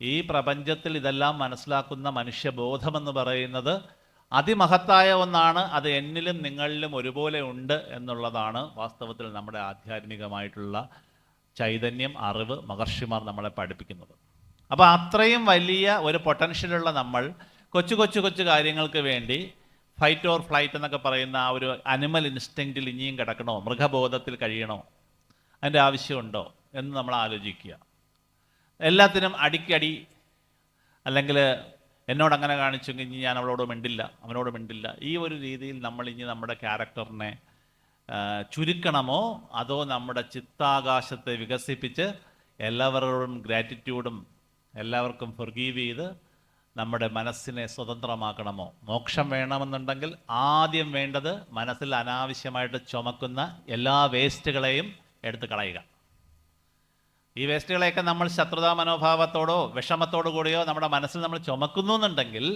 ഈ പ്രപഞ്ചത്തിൽ ഇതെല്ലാം മനസ്സിലാക്കുന്ന മനുഷ്യബോധമെന്ന് പറയുന്നത് അതിമഹത്തായ ഒന്നാണ്. അത് എന്നിലും നിങ്ങളിലും ഒരുപോലെ ഉണ്ട് എന്നുള്ളതാണ് വാസ്തവത്തിൽ നമ്മുടെ ആധ്യാത്മികമായിട്ടുള്ള ചൈതന്യം, അറിവ്, മഹർഷിമാർ നമ്മളെ പഠിപ്പിക്കുന്നത്. അപ്പോൾ അത്രയും വലിയ ഒരു പൊട്ടൻഷ്യലുള്ള നമ്മൾ കൊച്ചു കൊച്ചു കൊച്ചു കാര്യങ്ങൾക്ക് വേണ്ടി ഫൈറ്റ് ഓർ ഫ്ലൈറ്റ് എന്നൊക്കെ പറയുന്ന ആ ഒരു അനിമൽ ഇൻസ്റ്റിങ്ക്റ്റിൽ ഇനിയും കിടക്കണോ, മൃഗബോധത്തിൽ കഴിയണോ, അതിൻ്റെ ആവശ്യമുണ്ടോ എന്ന് നമ്മൾ ആലോചിക്കുക. എല്ലാത്തിനും അടിക്കടി, അല്ലെങ്കിൽ എന്നോട് അങ്ങനെ കാണിച്ചെങ്കിൽ ഇനി ഞാൻ അവളോട് മിണ്ടില്ല, അവനോട് മിണ്ടില്ല, ഈ ഒരു രീതിയിൽ നമ്മൾ ഇനി നമ്മുടെ ക്യാരക്ടറിനെ ചുരുക്കണമോ, അതോ നമ്മുടെ ചിത്താകാശത്തെ വികസിപ്പിച്ച് എല്ലാവരോടും ഗ്രാറ്റിറ്റ്യൂഡും എല്ലാവർക്കും ഫൊർഗീവ് ചെയ്ത് നമ്മുടെ മനസ്സിനെ സ്വതന്ത്രമാക്കണമോ? മോക്ഷം വേണമെന്നുണ്ടെങ്കിൽ ആദ്യം വേണ്ടത് മനസ്സിൽ അനാവശ്യമായിട്ട് ചുമക്കുന്ന എല്ലാ വേസ്റ്റുകളെയും എടുത്ത് കളയുക. ഈ വേസ്റ്റുകളെയൊക്കെ നമ്മൾ ശത്രുതാ മനോഭാവത്തോടോ വിഷമത്തോടു കൂടിയോ നമ്മുടെ മനസ്സിൽ നമ്മൾ ചുമക്കുന്നു എന്നുണ്ടെങ്കിൽ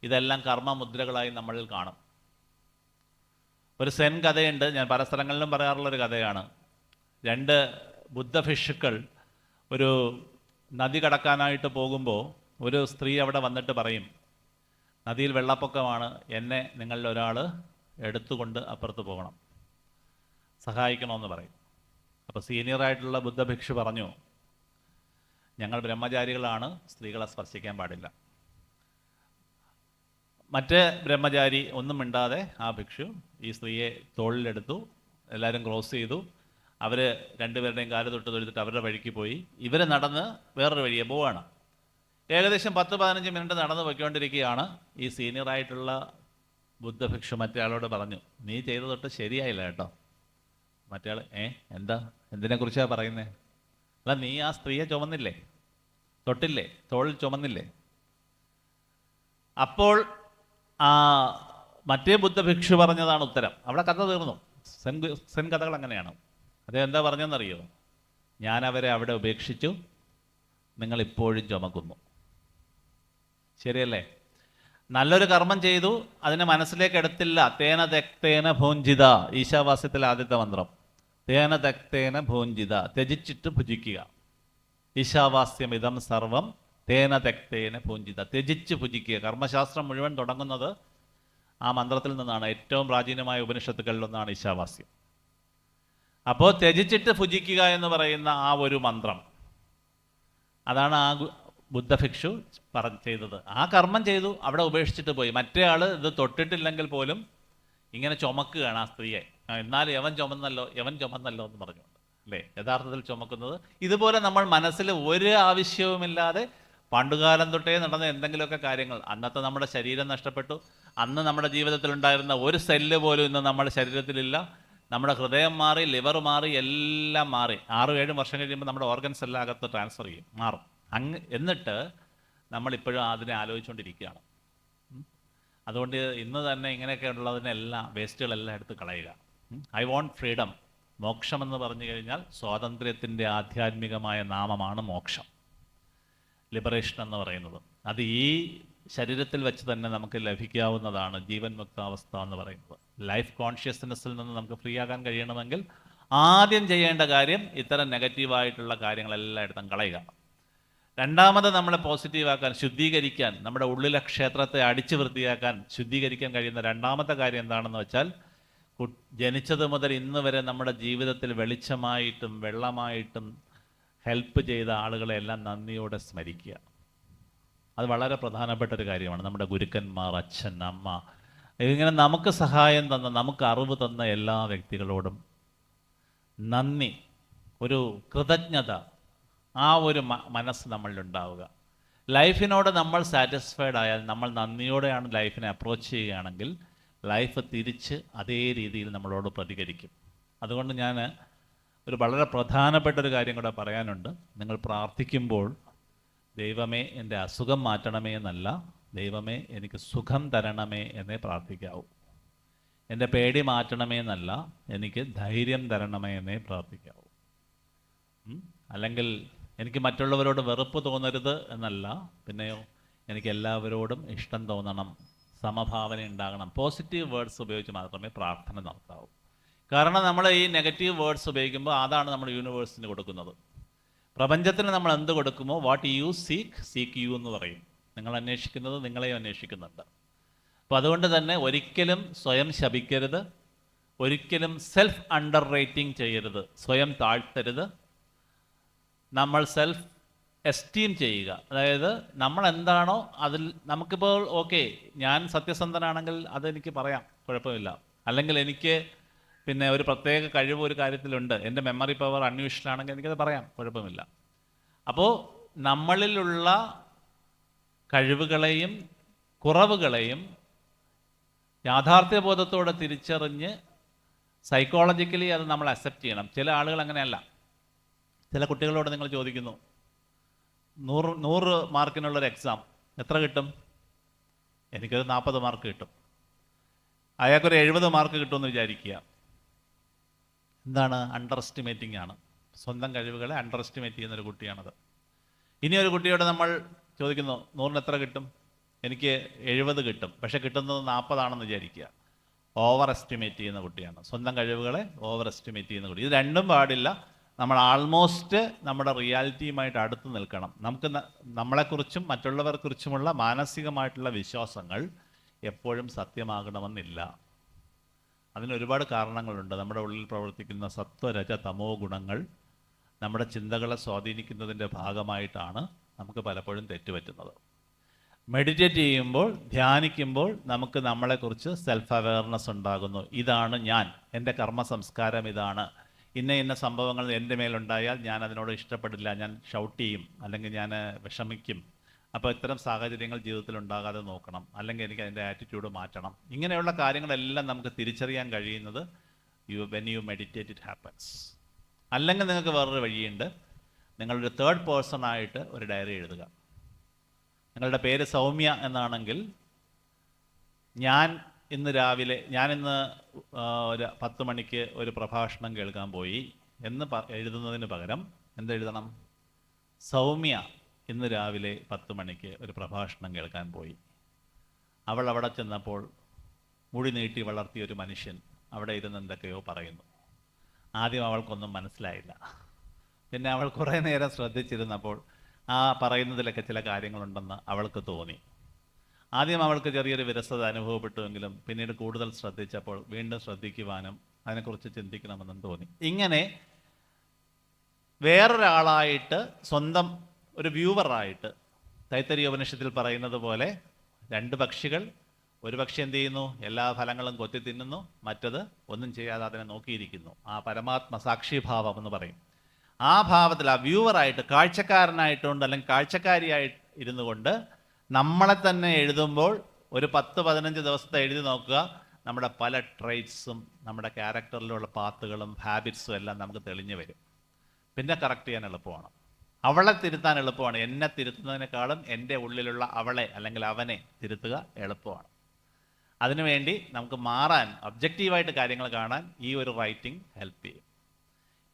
ഇതെല്ലാം കർമ്മമുദ്രകളായി നമ്മളിൽ കാണും. ഒരു സെൻ കഥയുണ്ട്, ഞാൻ പല സ്ഥലങ്ങളിലും പറയാറുള്ളൊരു കഥയാണ്. രണ്ട് ബുദ്ധഭിക്ഷുക്കൾ ഒരു നദി കടക്കാനായിട്ട് പോകുമ്പോൾ ഒരു സ്ത്രീ അവിടെ വന്നിട്ട് പറയും, നദിയിൽ വെള്ളപ്പൊക്കമാണ്, എന്നെ നിങ്ങളിൽ ഒരാൾ എടുത്തുകൊണ്ട് അപ്പുറത്ത് പോകണം, സഹായിക്കണമെന്ന് പറയും. അപ്പോൾ സീനിയറായിട്ടുള്ള ബുദ്ധഭിക്ഷു പറഞ്ഞു, ഞങ്ങൾ ബ്രഹ്മചാരികളാണ്, സ്ത്രീകളെ സ്പർശിക്കാൻ പാടില്ല. മറ്റേ ബ്രഹ്മചാരി ഒന്നും മിണ്ടാതെ ആ ഭിക്ഷു ഈ സ്ത്രീയെ തോളിലെടുത്തു, എല്ലാവരും ക്രോസ് ചെയ്തു. അവർ രണ്ടുപേരുടെയും കാല് തൊട്ട് തൊഴുതിട്ട് അവരുടെ വഴിക്ക് പോയി. ഇവർ നടന്ന് വേറൊരു വഴിയെ പോവാണ്. ഏകദേശം 10-15 മിനിറ്റ് നടന്ന് പോയിക്കൊണ്ടിരിക്കുകയാണ്. ഈ സീനിയറായിട്ടുള്ള ബുദ്ധഭിക്ഷു മറ്റേ ആളോട് പറഞ്ഞു, നീ ചെയ്ത തൊട്ട് ശരിയായില്ല കേട്ടോ. മറ്റേ ആൾ എന്താ, എന്തിനെക്കുറിച്ചാണ് പറയുന്നത്? അല്ല, നീ ആ സ്ത്രീയെ ചുമന്നില്ലേ, തൊട്ടില്ലേ, തോളിൽ ചുമന്നില്ലേ? അപ്പോൾ മറ്റേ ബുദ്ധഭിക്ഷു പറഞ്ഞതാണ് ഉത്തരം. അവിടെ കഥ തീർന്നു. സെൻ കഥകൾ അങ്ങനെയാണ്. അതെന്താ പറഞ്ഞെന്നറിയോ? ഞാൻ അവരെ അവിടെ ഉപേക്ഷിച്ചു, നിങ്ങളിപ്പോഴും ചുമക്കുന്നു. ശരിയല്ലേ? നല്ലൊരു കർമ്മം ചെയ്തു, അതിനെ മനസ്സിലേക്ക് എടുത്തില്ല. തേന തെക്തേന ഭോഞ്ചിത, ഈശാവാസ്യത്തിലെ ആദ്യത്തെ മന്ത്രം. തേന തെക്തേന ഭോഞ്ചിത, ത്യജിച്ചിട്ട് ഭുജിക്കുക. ഈശാവാസ്യം ഇതം സർവം തേന തെക്തേന ഭോഞ്ചിത, ത്യജിച്ച് ഭുജിക്കുക. കർമ്മശാസ്ത്രം മുഴുവൻ തുടങ്ങുന്നത് ആ മന്ത്രത്തിൽ നിന്നാണ്. ഏറ്റവും പ്രാചീനമായ ഉപനിഷത്തുകളിലൊന്നാണ് ഈശാവാസ്യം. അപ്പോൾ ത്യജിച്ചിട്ട് ഭുജിക്കുക എന്ന് പറയുന്ന ആ ഒരു മന്ത്രം, അതാണ് ആ ബുദ്ധഭിക്ഷു ചെയ്തത്. ആ കർമ്മം ചെയ്തു, അവിടെ ഉപേക്ഷിച്ചിട്ട് പോയി. മറ്റേ ആൾ ഇത് തൊട്ടിട്ടില്ലെങ്കിൽ പോലും ഇങ്ങനെ ചുമക്കുകയാണ് ആ സ്ത്രീയെ. എന്നാലും യവൻ ചുമന്നല്ലോ എന്ന് പറഞ്ഞുകൊണ്ട്, അല്ലേ? യഥാർത്ഥത്തിൽ ചുമക്കുന്നത്. ഇതുപോലെ നമ്മൾ മനസ്സിൽ ഒരു ആവശ്യവുമില്ലാതെ പണ്ടുകാലം തൊട്ടേ നടന്ന എന്തെങ്കിലുമൊക്കെ കാര്യങ്ങൾ, അന്നത്തെ നമ്മുടെ ശരീരം നഷ്ടപ്പെട്ടു, അന്ന് നമ്മുടെ ജീവിതത്തിലുണ്ടായിരുന്ന ഒരു സെല്ല് പോലും ഇന്ന് നമ്മുടെ ശരീരത്തിലില്ല. നമ്മുടെ ഹൃദയം മാറി, ലിവർ മാറി, എല്ലാം മാറി. 6-7 വർഷം കഴിയുമ്പോൾ നമ്മുടെ ഓർഗൻസ് എല്ലാം അകത്ത് ട്രാൻസ്ഫർ ചെയ്യും, മാറും. എന്നിട്ട് നമ്മളിപ്പോഴും അതിനെ ആലോചിച്ചുകൊണ്ടിരിക്കുകയാണ്. അതുകൊണ്ട് ഇന്ന് തന്നെ ഇങ്ങനെയൊക്കെ ഉള്ളതിനെല്ലാം, വേസ്റ്റുകളെല്ലാം എടുത്ത് കളയുക. I want freedom. മോക്ഷം എന്ന് പറഞ്ഞു കഴിഞ്ഞാൽ സ്വാതന്ത്ര്യത്തിൻ്റെ ആധ്യാത്മികമായ നാമമാണ് മോക്ഷം. ലിബറേഷൻ എന്ന് പറയുന്നത്. അത് ഈ ശരീരത്തിൽ വെച്ച് തന്നെ നമുക്ക് ലഭിക്കാവുന്നതാണ് ജീവൻ മുക്താവസ്ഥ എന്ന് പറയുന്നത്. ലൈഫ് കോൺഷ്യസ്നെസ്സിൽ നിന്ന് നമുക്ക് ഫ്രീ ആകാൻ കഴിയണമെങ്കിൽ ആദ്യം ചെയ്യേണ്ട കാര്യം ഇത്തരം നെഗറ്റീവായിട്ടുള്ള കാര്യങ്ങളെല്ലാം എടുത്തും കളയുക. രണ്ടാമത് നമ്മളെ പോസിറ്റീവാക്കാൻ, ശുദ്ധീകരിക്കാൻ, നമ്മുടെ ഉള്ളിലെ ക്ഷേത്രത്തെ അടിച്ചു വൃത്തിയാക്കാൻ, ശുദ്ധീകരിക്കാൻ കഴിയുന്ന രണ്ടാമത്തെ കാര്യം എന്താണെന്ന് വെച്ചാൽ, ജനിച്ചത് മുതൽ ഇന്ന് വരെ നമ്മുടെ ജീവിതത്തിൽ വെളിച്ചമായിട്ടും വെള്ളമായിട്ടും ഹെൽപ്പ് ചെയ്ത ആളുകളെല്ലാം നന്ദിയോടെ സ്മരിക്കുക. അത് വളരെ പ്രധാനപ്പെട്ട ഒരു കാര്യമാണ്. നമ്മുടെ ഗുരുക്കന്മാർ, അച്ഛൻ, അമ്മ, ഇങ്ങനെ നമുക്ക് സഹായം തന്ന, നമുക്ക് അറിവ് തന്ന എല്ലാ വ്യക്തികളോടും നന്ദി, ഒരു കൃതജ്ഞത, ആ ഒരു മനസ്സ് നമ്മളിലുണ്ടാവുക. ലൈഫിനോട് നമ്മൾ സാറ്റിസ്ഫൈഡ് ആയാൽ, നമ്മൾ നന്ദിയോടെയാണ് ലൈഫിനെ അപ്രോച്ച് ചെയ്യുകയാണെങ്കിൽ ലൈഫ് തിരിച്ച് അതേ രീതിയിൽ നമ്മളോട് പ്രതികരിക്കും. അതുകൊണ്ട് ഞാൻ ഒരു വളരെ പ്രധാനപ്പെട്ട ഒരു കാര്യം കൂടെ പറയാനുണ്ട്. നിങ്ങൾ പ്രാർത്ഥിക്കുമ്പോൾ ദൈവമേ എൻ്റെ അസുഖം മാറ്റണമേ എന്നല്ല, ദൈവമേ എനിക്ക് സുഖം തരണമേ എന്നേ പ്രാർത്ഥിക്കാവൂ. എൻ്റെ പേടി മാറ്റണമേ എന്നല്ല, എനിക്ക് ധൈര്യം തരണമേ എന്നേ പ്രാർത്ഥിക്കാവൂ. അല്ലെങ്കിൽ എനിക്ക് മറ്റുള്ളവരോട് വെറുപ്പ് തോന്നരുത് എന്നല്ല, പിന്നെയോ എനിക്ക് എല്ലാവരോടും ഇഷ്ടം തോന്നണം, സമഭാവന ഉണ്ടാകണം. പോസിറ്റീവ് വേർഡ്സ് ഉപയോഗിച്ച് മാത്രമേ പ്രാർത്ഥന നടത്താവൂ. കാരണം നമ്മൾ ഈ നെഗറ്റീവ് വേർഡ്സ് ഉപയോഗിക്കുമ്പോൾ അതാണ് നമ്മൾ യൂണിവേഴ്സിന് കൊടുക്കുന്നത്. പ്രപഞ്ചത്തിന് നമ്മൾ എന്ത് കൊടുക്കുമോ, വാട്ട് യു സീക്ക് യു എന്ന് പറയും. നിങ്ങൾ അന്വേഷിക്കുന്നത് നിങ്ങളെയും അന്വേഷിക്കുന്നുണ്ട്. അപ്പോൾ അതുകൊണ്ട് തന്നെ ഒരിക്കലും സ്വയം ശപിക്കരുത്, ഒരിക്കലും സെൽഫ് അണ്ടർ റേറ്റിംഗ് ചെയ്യരുത്, സ്വയം താഴ്ത്തരുത്. നമ്മൾ സെൽഫ് എസ്റ്റീം ചെയ്യുക. അതായത് നമ്മൾ എന്താണോ അതിൽ നമുക്കിപ്പോൾ ഓക്കെ, ഞാൻ സത്യസന്ധനാണെങ്കിൽ അതെനിക്ക് പറയാം, കുഴപ്പമില്ല. അല്ലെങ്കിൽ എനിക്ക് പിന്നെ ഒരു പ്രത്യേക കഴിവ് ഒരു കാര്യത്തിലുണ്ട്, എൻ്റെ മെമ്മറി പവർ അൺയൂഷ്വൽ ആണെങ്കിൽ എനിക്കത് പറയാം, കുഴപ്പമില്ല. അപ്പോൾ നമ്മളിലുള്ള കഴിവുകളെയും കുറവുകളെയും യാഥാർത്ഥ്യബോധത്തോടെ തിരിച്ചറിഞ്ഞ് സൈക്കോളജിക്കലി അത് നമ്മൾ അക്സെപ്റ്റ് ചെയ്യണം. ചില ആളുകൾ അങ്ങനെയല്ല. ചില കുട്ടികളോട് നിങ്ങൾ ചോദിക്കുന്നു, 100 മാർക്കിനുള്ളൊരു എക്സാം എത്ര കിട്ടും? എനിക്കൊരു 40 മാർക്ക് കിട്ടും. അയാൾക്കൊരു 70 മാർക്ക് കിട്ടുമെന്ന് വിചാരിക്കുക. എന്താണ്? അണ്ടർ എസ്റ്റിമേറ്റിംഗ് ആണ്. സ്വന്തം കഴിവുകളെ അണ്ടർ എസ്റ്റിമേറ്റ് ചെയ്യുന്നൊരു കുട്ടിയാണത്. ഇനി ഒരു കുട്ടിയോട് നമ്മൾ ചോദിക്കുന്നു, 100-ന് എത്ര കിട്ടും? എനിക്ക് 70 കിട്ടും, പക്ഷെ കിട്ടുന്നത് 40 ആണെന്ന് വിചാരിക്കുക. ഓവർ എസ്റ്റിമേറ്റ് ചെയ്യുന്ന കുട്ടിയാണ്. സ്വന്തം കഴിവുകളെ ഓവർ എസ്റ്റിമേറ്റ് ചെയ്യുന്ന കുട്ടി. ഇത് രണ്ടും പാടില്ല. നമ്മൾ ആൾമോസ്റ്റ് നമ്മുടെ റിയാലിറ്റിയുമായിട്ട് അടുത്ത് നിൽക്കണം. നമുക്ക് നമ്മളെക്കുറിച്ചും മറ്റുള്ളവരെക്കുറിച്ചുമുള്ള മാനസികമായിട്ടുള്ള വിശ്വാസങ്ങൾ എപ്പോഴും സത്യമാകണമെന്നില്ല. അതിന് ഒരുപാട് കാരണങ്ങളുണ്ട്. നമ്മുടെ ഉള്ളിൽ പ്രവർത്തിക്കുന്ന സത്വരജ തമോ ഗുണങ്ങൾ നമ്മുടെ ചിന്തകളെ സ്വാധീനിക്കുന്നതിൻ്റെ ഭാഗമായിട്ടാണ് നമുക്ക് പലപ്പോഴും തെറ്റുപറ്റുന്നത്. മെഡിറ്റേറ്റ് ചെയ്യുമ്പോൾ, ധ്യാനിക്കുമ്പോൾ നമുക്ക് നമ്മളെക്കുറിച്ച് സെൽഫ് അവെയർനെസ് ഉണ്ടാകുന്നു. ഇതാണ് ഞാൻ, എൻ്റെ കർമ്മ സംസ്കാരം ഇതാണ്, ഇന്ന സംഭവങ്ങൾ എൻ്റെ മേലുണ്ടായാൽ ഞാൻ അതിനോട് ഇഷ്ടപ്പെടില്ല, ഞാൻ ഷൗട്ട് ചെയ്യും, അല്ലെങ്കിൽ ഞാൻ വിഷമിക്കും. അപ്പോൾ ഇത്തരം സാഹചര്യങ്ങൾ ജീവിതത്തിൽ ഉണ്ടാകാതെ നോക്കണം, അല്ലെങ്കിൽ എനിക്ക് അതിൻ്റെ ആറ്റിറ്റ്യൂഡ് മാറ്റണം. ഇങ്ങനെയുള്ള കാര്യങ്ങളെല്ലാം നമുക്ക് തിരിച്ചറിയാൻ കഴിയുന്നത് when you meditate it happens. അല്ലെങ്കിൽ നിങ്ങൾക്ക് വേറൊരു വഴിയുണ്ട്. നിങ്ങളൊരു തേർഡ് പേഴ്സൺ ആയിട്ട് ഒരു ഡയറി എഴുതുക. നിങ്ങളുടെ പേര് സൗമ്യ എന്നാണെങ്കിൽ, ഞാനിന്ന് ഒരു 10 മണിക്ക് ഒരു പ്രഭാഷണം കേൾക്കാൻ പോയി എന്ന് എഴുതുന്നതിന് പകരം എന്തെഴുതണം? സൗമ്യ ഇന്ന് രാവിലെ 10 മണിക്ക് ഒരു പ്രഭാഷണം കേൾക്കാൻ പോയി. അവൾ അവിടെ ചെന്നപ്പോൾ മുടി നീട്ടി വളർത്തിയ ഒരു മനുഷ്യൻ അവിടെ ഇരുന്ന് എന്തൊക്കെയോ പറയുന്നു. ആദ്യം അവൾക്കൊന്നും മനസ്സിലായില്ല. പിന്നെ അവൾ കുറേ നേരം ശ്രദ്ധിച്ചിരുന്നപ്പോൾ ആ പറയുന്നതിലൊക്കെ ചില കാര്യങ്ങളുണ്ടെന്ന് അവൾക്ക് തോന്നി. ആദ്യം അവൾക്ക് ചെറിയൊരു വിരസത അനുഭവപ്പെട്ടുവെങ്കിലും പിന്നീട് കൂടുതൽ ശ്രദ്ധിച്ചപ്പോൾ വീണ്ടും ശ്രദ്ധിക്കുവാനും അതിനെക്കുറിച്ച് ചിന്തിക്കണമെന്നും തോന്നി. ഇങ്ങനെ വേറൊരാളായിട്ട്, സ്വന്തം ഒരു വ്യൂവറായിട്ട്, തൈത്തരീയ ഉപനിഷത്തിൽ പറയുന്നത് പോലെ 2 പക്ഷികൾ, ഒരു പക്ഷി എന്ത് ചെയ്യുന്നു? എല്ലാ ഫലങ്ങളും കൊത്തി തിന്നുന്നു, മറ്റത് ഒന്നും ചെയ്യാതെ അതിനെ നോക്കിയിരിക്കുന്നു. ആ പരമാത്മ സാക്ഷിഭാവം എന്ന് പറയും. ആ ഭാവത്തിൽ, ആ വ്യൂവറായിട്ട്, കാഴ്ചക്കാരനായിട്ടുണ്ട് അല്ലെങ്കിൽ കാഴ്ചക്കാരിയായി ഇരുന്നു കൊണ്ട് നമ്മളെ തന്നെ എഴുതുമ്പോൾ ഒരു 10-15 ദിവസത്തെ എഴുതി നോക്കുക. നമ്മുടെ പല ട്രേറ്റ്സും നമ്മുടെ ക്യാരക്ടറിലുള്ള പാത്തുകളും ഹാബിറ്റ്സും എല്ലാം നമുക്ക് തെളിഞ്ഞു വരും. പിന്നെ കറക്റ്റ് ചെയ്യാൻ എളുപ്പമാണ്. അവളെ തിരുത്താൻ എളുപ്പമാണ്. എന്നെ തിരുത്തുന്നതിനേക്കാളും എൻ്റെ ഉള്ളിലുള്ള അവളെ അല്ലെങ്കിൽ അവനെ തിരുത്തുക എളുപ്പമാണ്. അതിനുവേണ്ടി നമുക്ക് മാറാൻ, ഒബ്ജക്റ്റീവായിട്ട് കാര്യങ്ങൾ കാണാൻ ഈ ഒരു റൈറ്റിംഗ് ഹെൽപ്പ് ചെയ്യും.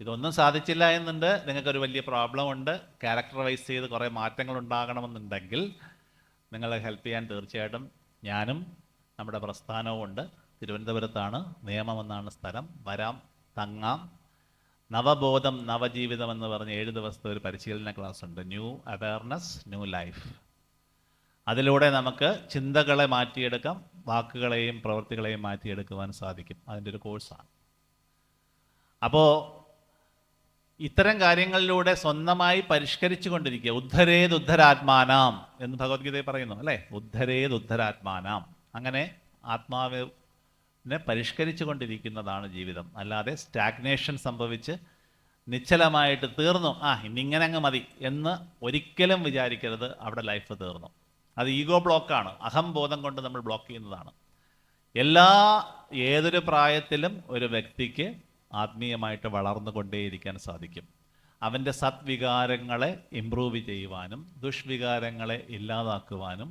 ഇതൊന്നും സാധിച്ചില്ല എന്നുണ്ട്, നിങ്ങൾക്കൊരു വലിയ പ്രോബ്ലം ഉണ്ട്, ക്യാരക്ടർ വൈസ് ചെയ്ത് കുറേ മാറ്റങ്ങൾ ഉണ്ടാകണമെന്നുണ്ടെങ്കിൽ നിങ്ങളെ ഹെൽപ്പ് ചെയ്യാൻ തീർച്ചയായിട്ടും ഞാനും നമ്മുടെ പ്രസ്ഥാനവും ഉണ്ട്. തിരുവനന്തപുരത്താണ്, നിയമമെന്നാണ് സ്ഥലം. വരാം, തങ്ങാം. നവബോധം നവജീവിതം എന്ന് പറഞ്ഞ് 7 ദിവസത്തെ ഒരു പരിശീലന ക്ലാസ് ഉണ്ട്. New awareness new life. അതിലൂടെ നമുക്ക് ചിന്തകളെ മാറ്റിയെടുക്കാം, വാക്കുകളെയും പ്രവൃത്തികളെയും മാറ്റിയെടുക്കുവാൻ സാധിക്കും. അതിൻ്റെ ഒരു കോഴ്സാണ്. അപ്പോൾ ഇത്തരം കാര്യങ്ങളിലൂടെ സ്വന്തമായി പരിഷ്കരിച്ചു കൊണ്ടിരിക്കുക. ഉദ്ധരേത് ഉദ്ധരാത്മാനാം എന്ന് ഭഗവത്ഗീതയിൽ പറയുന്നു അല്ലേ? ഉദ്ധരേത് ഉദ്ധരാത്മാനാം. അങ്ങനെ ആത്മാവിനെ പരിഷ്കരിച്ചു കൊണ്ടിരിക്കുന്നതാണ് ജീവിതം. അല്ലാതെ സ്റ്റാഗ്നേഷൻ സംഭവിച്ച് നിശ്ചലമായിട്ട് തീർന്നു, ഇന്നിങ്ങനെ അങ്ങ് മതി എന്ന് ഒരിക്കലും വിചാരിക്കരുത്. അവിടെ ലൈഫ് തീർന്നു. അത് ഈഗോ ബ്ലോക്കാണ്, അഹംബോധം കൊണ്ട് നമ്മൾ ബ്ലോക്ക് ചെയ്യുന്നതാണ്. ഏതൊരു പ്രായത്തിലും ഒരു വ്യക്തിക്ക് ആത്മീയമായിട്ട് വളർന്നുകൊണ്ടേയിരിക്കാൻ സാധിക്കും. അവൻ്റെ സദ്വികാരങ്ങളെ ഇംപ്രൂവ് ചെയ്യുവാനും ദുഷ്വികാരങ്ങളെ ഇല്ലാതാക്കുവാനും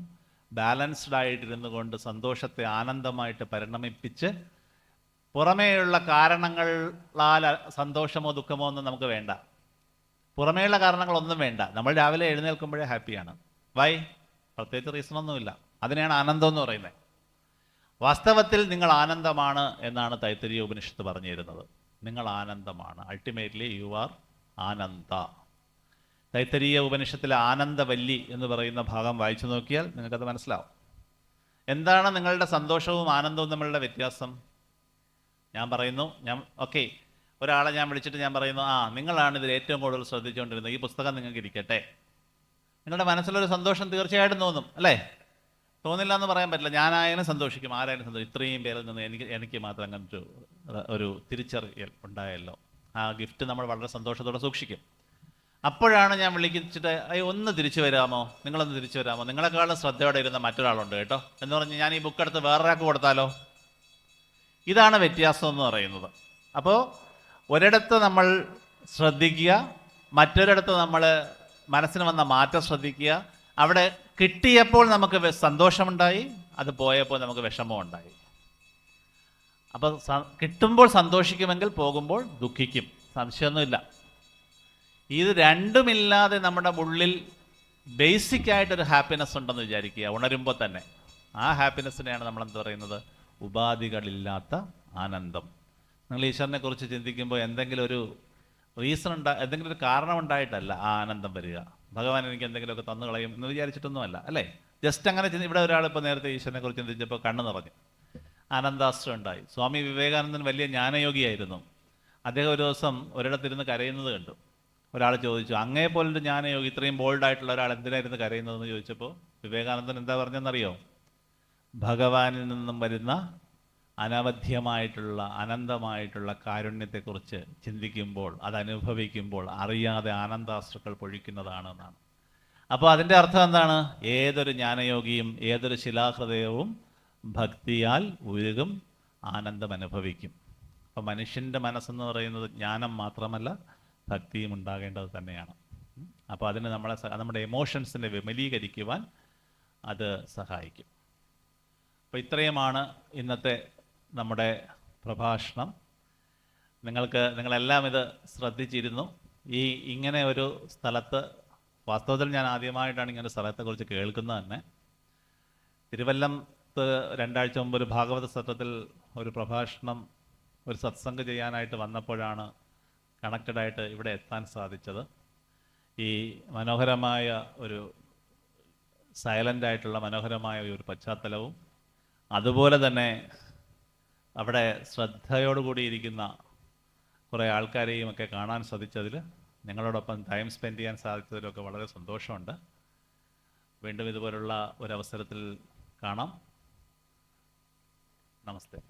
ബാലൻസ്ഡ് ആയിട്ടിരുന്നു കൊണ്ട് സന്തോഷത്തെ ആനന്ദമായിട്ട് പരിണമിപ്പിച്ച് പുറമേയുള്ള കാരണങ്ങളാൽ സന്തോഷമോ ദുഃഖമോ ഒന്നും നമുക്ക് വേണ്ട. പുറമേയുള്ള കാരണങ്ങളൊന്നും വേണ്ട. നമ്മൾ രാവിലെ എഴുന്നേൽക്കുമ്പോഴേ ഹാപ്പിയാണ്. വൈ? പ്രത്യേകിച്ച് റീസണൊന്നുമില്ല. അതിനെയാണ് ആനന്ദം എന്ന് പറയുന്നത്. വാസ്തവത്തിൽ നിങ്ങൾ ആനന്ദമാണ് എന്നാണ് തൈത്തരീയ ഉപനിഷത്ത് പറഞ്ഞു തരുന്നത്. നിങ്ങൾ ആനന്ദമാണ്. അൾട്ടിമേറ്റ്ലി യു ആർ ആനന്ദ. തൈത്തരീയ ഉപനിഷത്തിലെ ആനന്ദവല്ലി എന്ന് പറയുന്ന ഭാഗം വായിച്ചു നോക്കിയാൽ നിങ്ങൾക്കത് മനസ്സിലാവും. എന്താണ് നിങ്ങളുടെ സന്തോഷവും ആനന്ദവും തമ്മിലുള്ള വ്യത്യാസം? ഞാൻ പറയുന്നു, ഒരാളെ ഞാൻ വിളിച്ചിട്ട് ഞാൻ പറയുന്നു, നിങ്ങളാണ് ഇതിൽ ഏറ്റവും കൂടുതൽ ശ്രദ്ധിച്ചുകൊണ്ടിരുന്നത്, ഈ പുസ്തകം നിങ്ങൾക്ക് ഇരിക്കട്ടെ. നിങ്ങളുടെ മനസ്സിലൊരു സന്തോഷം തീർച്ചയായിട്ടും തോന്നും അല്ലേ? തോന്നില്ല എന്ന് പറയാൻ പറ്റില്ല. ഞാനായാലും സന്തോഷിക്കും, ആരായാലും സന്തോഷിക്കും. ഇത്രയും പേരിൽ നിന്ന് എനിക്ക് മാത്രം അങ്ങനൊരു ഒരു തിരിച്ചറിയൽ ഉണ്ടായല്ലോ. ആ ഗിഫ്റ്റ് നമ്മൾ വളരെ സന്തോഷത്തോടെ സൂക്ഷിക്കും. അപ്പോഴാണ് ഞാൻ വിളിച്ചിട്ട് ഒന്ന് തിരിച്ചു വരാമോ, നിങ്ങളൊന്ന് തിരിച്ചു വരാമോ, നിങ്ങളെക്കാളും ശ്രദ്ധയോടെ ഇരുന്ന മറ്റൊരാളുണ്ട് കേട്ടോ എന്ന് പറഞ്ഞ് ഞാൻ ഈ ബുക്ക് എടുത്ത് വേറൊരാൾക്ക് കൊടുത്താലോ? ഇതാണ് വ്യത്യാസം എന്ന് പറയുന്നത്. അപ്പോൾ ഒരിടത്ത് നമ്മൾ ശ്രദ്ധിക്കുക, മറ്റൊരിടത്ത് നമ്മൾ മനസ്സിന് വന്ന മാറ്റം ശ്രദ്ധിക്കുക. അവിടെ കിട്ടിയപ്പോൾ നമുക്ക് സന്തോഷമുണ്ടായി, അത് പോയപ്പോൾ നമുക്ക് വിഷമം ഉണ്ടായി. അപ്പോൾ കിട്ടുമ്പോൾ സന്തോഷിക്കുമെങ്കിൽ പോകുമ്പോൾ ദുഃഖിക്കും, സംശയമൊന്നുമില്ല. ഇത് രണ്ടുമില്ലാതെ നമ്മുടെ ഉള്ളിൽ ബേസിക് ആയിട്ടൊരു ഹാപ്പിനെസ് ഉണ്ടെന്ന് വിചാരിക്കുക. ഉണരുമ്പോൾ തന്നെ ആ ഹാപ്പിനെസ്സിനെയാണ് നമ്മൾ എന്ത് പറയുന്നത്? ഉപാധികളില്ലാത്ത ആനന്ദം. നിങ്ങൾ ഈശ്വരനെ കുറിച്ച് ചിന്തിക്കുമ്പോൾ എന്തെങ്കിലും ഒരു എന്തെങ്കിലും ഒരു കാരണം ഉണ്ടായിട്ടല്ല ആ ആനന്ദം വരിക. ഭഗവാൻ എനിക്ക് എന്തെങ്കിലുമൊക്കെ തന്നു കളയും എന്ന് വിചാരിച്ചിട്ടൊന്നുമല്ല അല്ലേ? ജസ്റ്റ് അങ്ങനെ ഇവിടെ ഒരാളിപ്പോൾ നേരത്തെ ഈശ്വരനെ കുറിച്ച് ചിന്തിച്ചപ്പോൾ കണ്ണ് നിറഞ്ഞു, ആനന്ദാശ്രം ഉണ്ടായി. സ്വാമി വിവേകാനന്ദൻ വലിയ ജ്ഞാനയോഗിയായിരുന്നു. അദ്ദേഹം ഒരു ദിവസം ഒരിടത്തിരുന്ന് കരയുന്നത് കണ്ടു. ഒരാൾ ചോദിച്ചു, അങ്ങേ പോലൊരു ജ്ഞാനയോഗി, ഇത്രയും ബോൾഡായിട്ടുള്ള ഒരാൾ എന്തിനായിരുന്നു കരയുന്നതെന്ന് ചോദിച്ചപ്പോൾ വിവേകാനന്ദൻ എന്താ പറഞ്ഞെന്നറിയോ? ഭഗവാനിൽ നിന്നും വരുന്ന അനവധ്യമായിട്ടുള്ള അനന്തമായിട്ടുള്ള കാരുണ്യത്തെക്കുറിച്ച് ചിന്തിക്കുമ്പോൾ, അതനുഭവിക്കുമ്പോൾ അറിയാതെ ആനന്ദാശ്രുക്കൾ പൊഴിക്കുന്നതാണെന്നാണ്. അപ്പോൾ അതിൻ്റെ അർത്ഥം എന്താണ്? ഏതൊരു ജ്ഞാനയോഗിയും ഏതൊരു ശിലാഹൃദയവും ഭക്തിയാൽ ഉരുകും, ആനന്ദം അനുഭവിക്കും. അപ്പോൾ മനുഷ്യൻ്റെ മനസ്സെന്ന് പറയുന്നത് ജ്ഞാനം മാത്രമല്ല, ഭക്തിയും ഉണ്ടാകേണ്ടത് തന്നെയാണ്. അപ്പോൾ അതിന് നമ്മുടെ എമോഷൻസിനെ വിമലീകരിക്കുവാൻ അത് സഹായിക്കും. അപ്പോൾ ഇത്രയുമാണ് ഇന്നത്തെ നമ്മുടെ പ്രഭാഷണം. നിങ്ങളെല്ലാം ഇത് ശ്രദ്ധിച്ചിരുന്നു. ഇങ്ങനെ ഒരു സ്ഥലത്ത്, വാസ്തവത്തിൽ ഞാൻ ആദ്യമായിട്ടാണ് ഇങ്ങനെ സ്ഥലത്തെക്കുറിച്ച് കേൾക്കുന്നത് തന്നെ. തിരുവല്ലത്ത് 2 ആഴ്ച മുമ്പ് ഒരു ഭാഗവത സത്രത്തിൽ ഒരു പ്രഭാഷണം, ഒരു സത്സംഗം ചെയ്യാനായിട്ട് വന്നപ്പോഴാണ് കണക്റ്റഡായിട്ട് ഇവിടെ എത്താൻ സാധിച്ചത്. ഈ മനോഹരമായ ഒരു സൈലൻ്റായിട്ടുള്ള മനോഹരമായ ഒരു പശ്ചാത്തലവും അതുപോലെ തന്നെ അവിടെ ശ്രദ്ധയോടുകൂടി ഇരിക്കുന്ന കുറേ ആൾക്കാരെയും ഒക്കെ കാണാൻ സാധിച്ചതിൽ, ഞങ്ങളോടൊപ്പം ടൈം സ്പെൻഡ് ചെയ്യാൻ സാധിച്ചതിലൊക്കെ വളരെ സന്തോഷമുണ്ട്. വീണ്ടും ഇതുപോലുള്ള ഒരവസരത്തിൽ കാണാം. നമസ്തേ.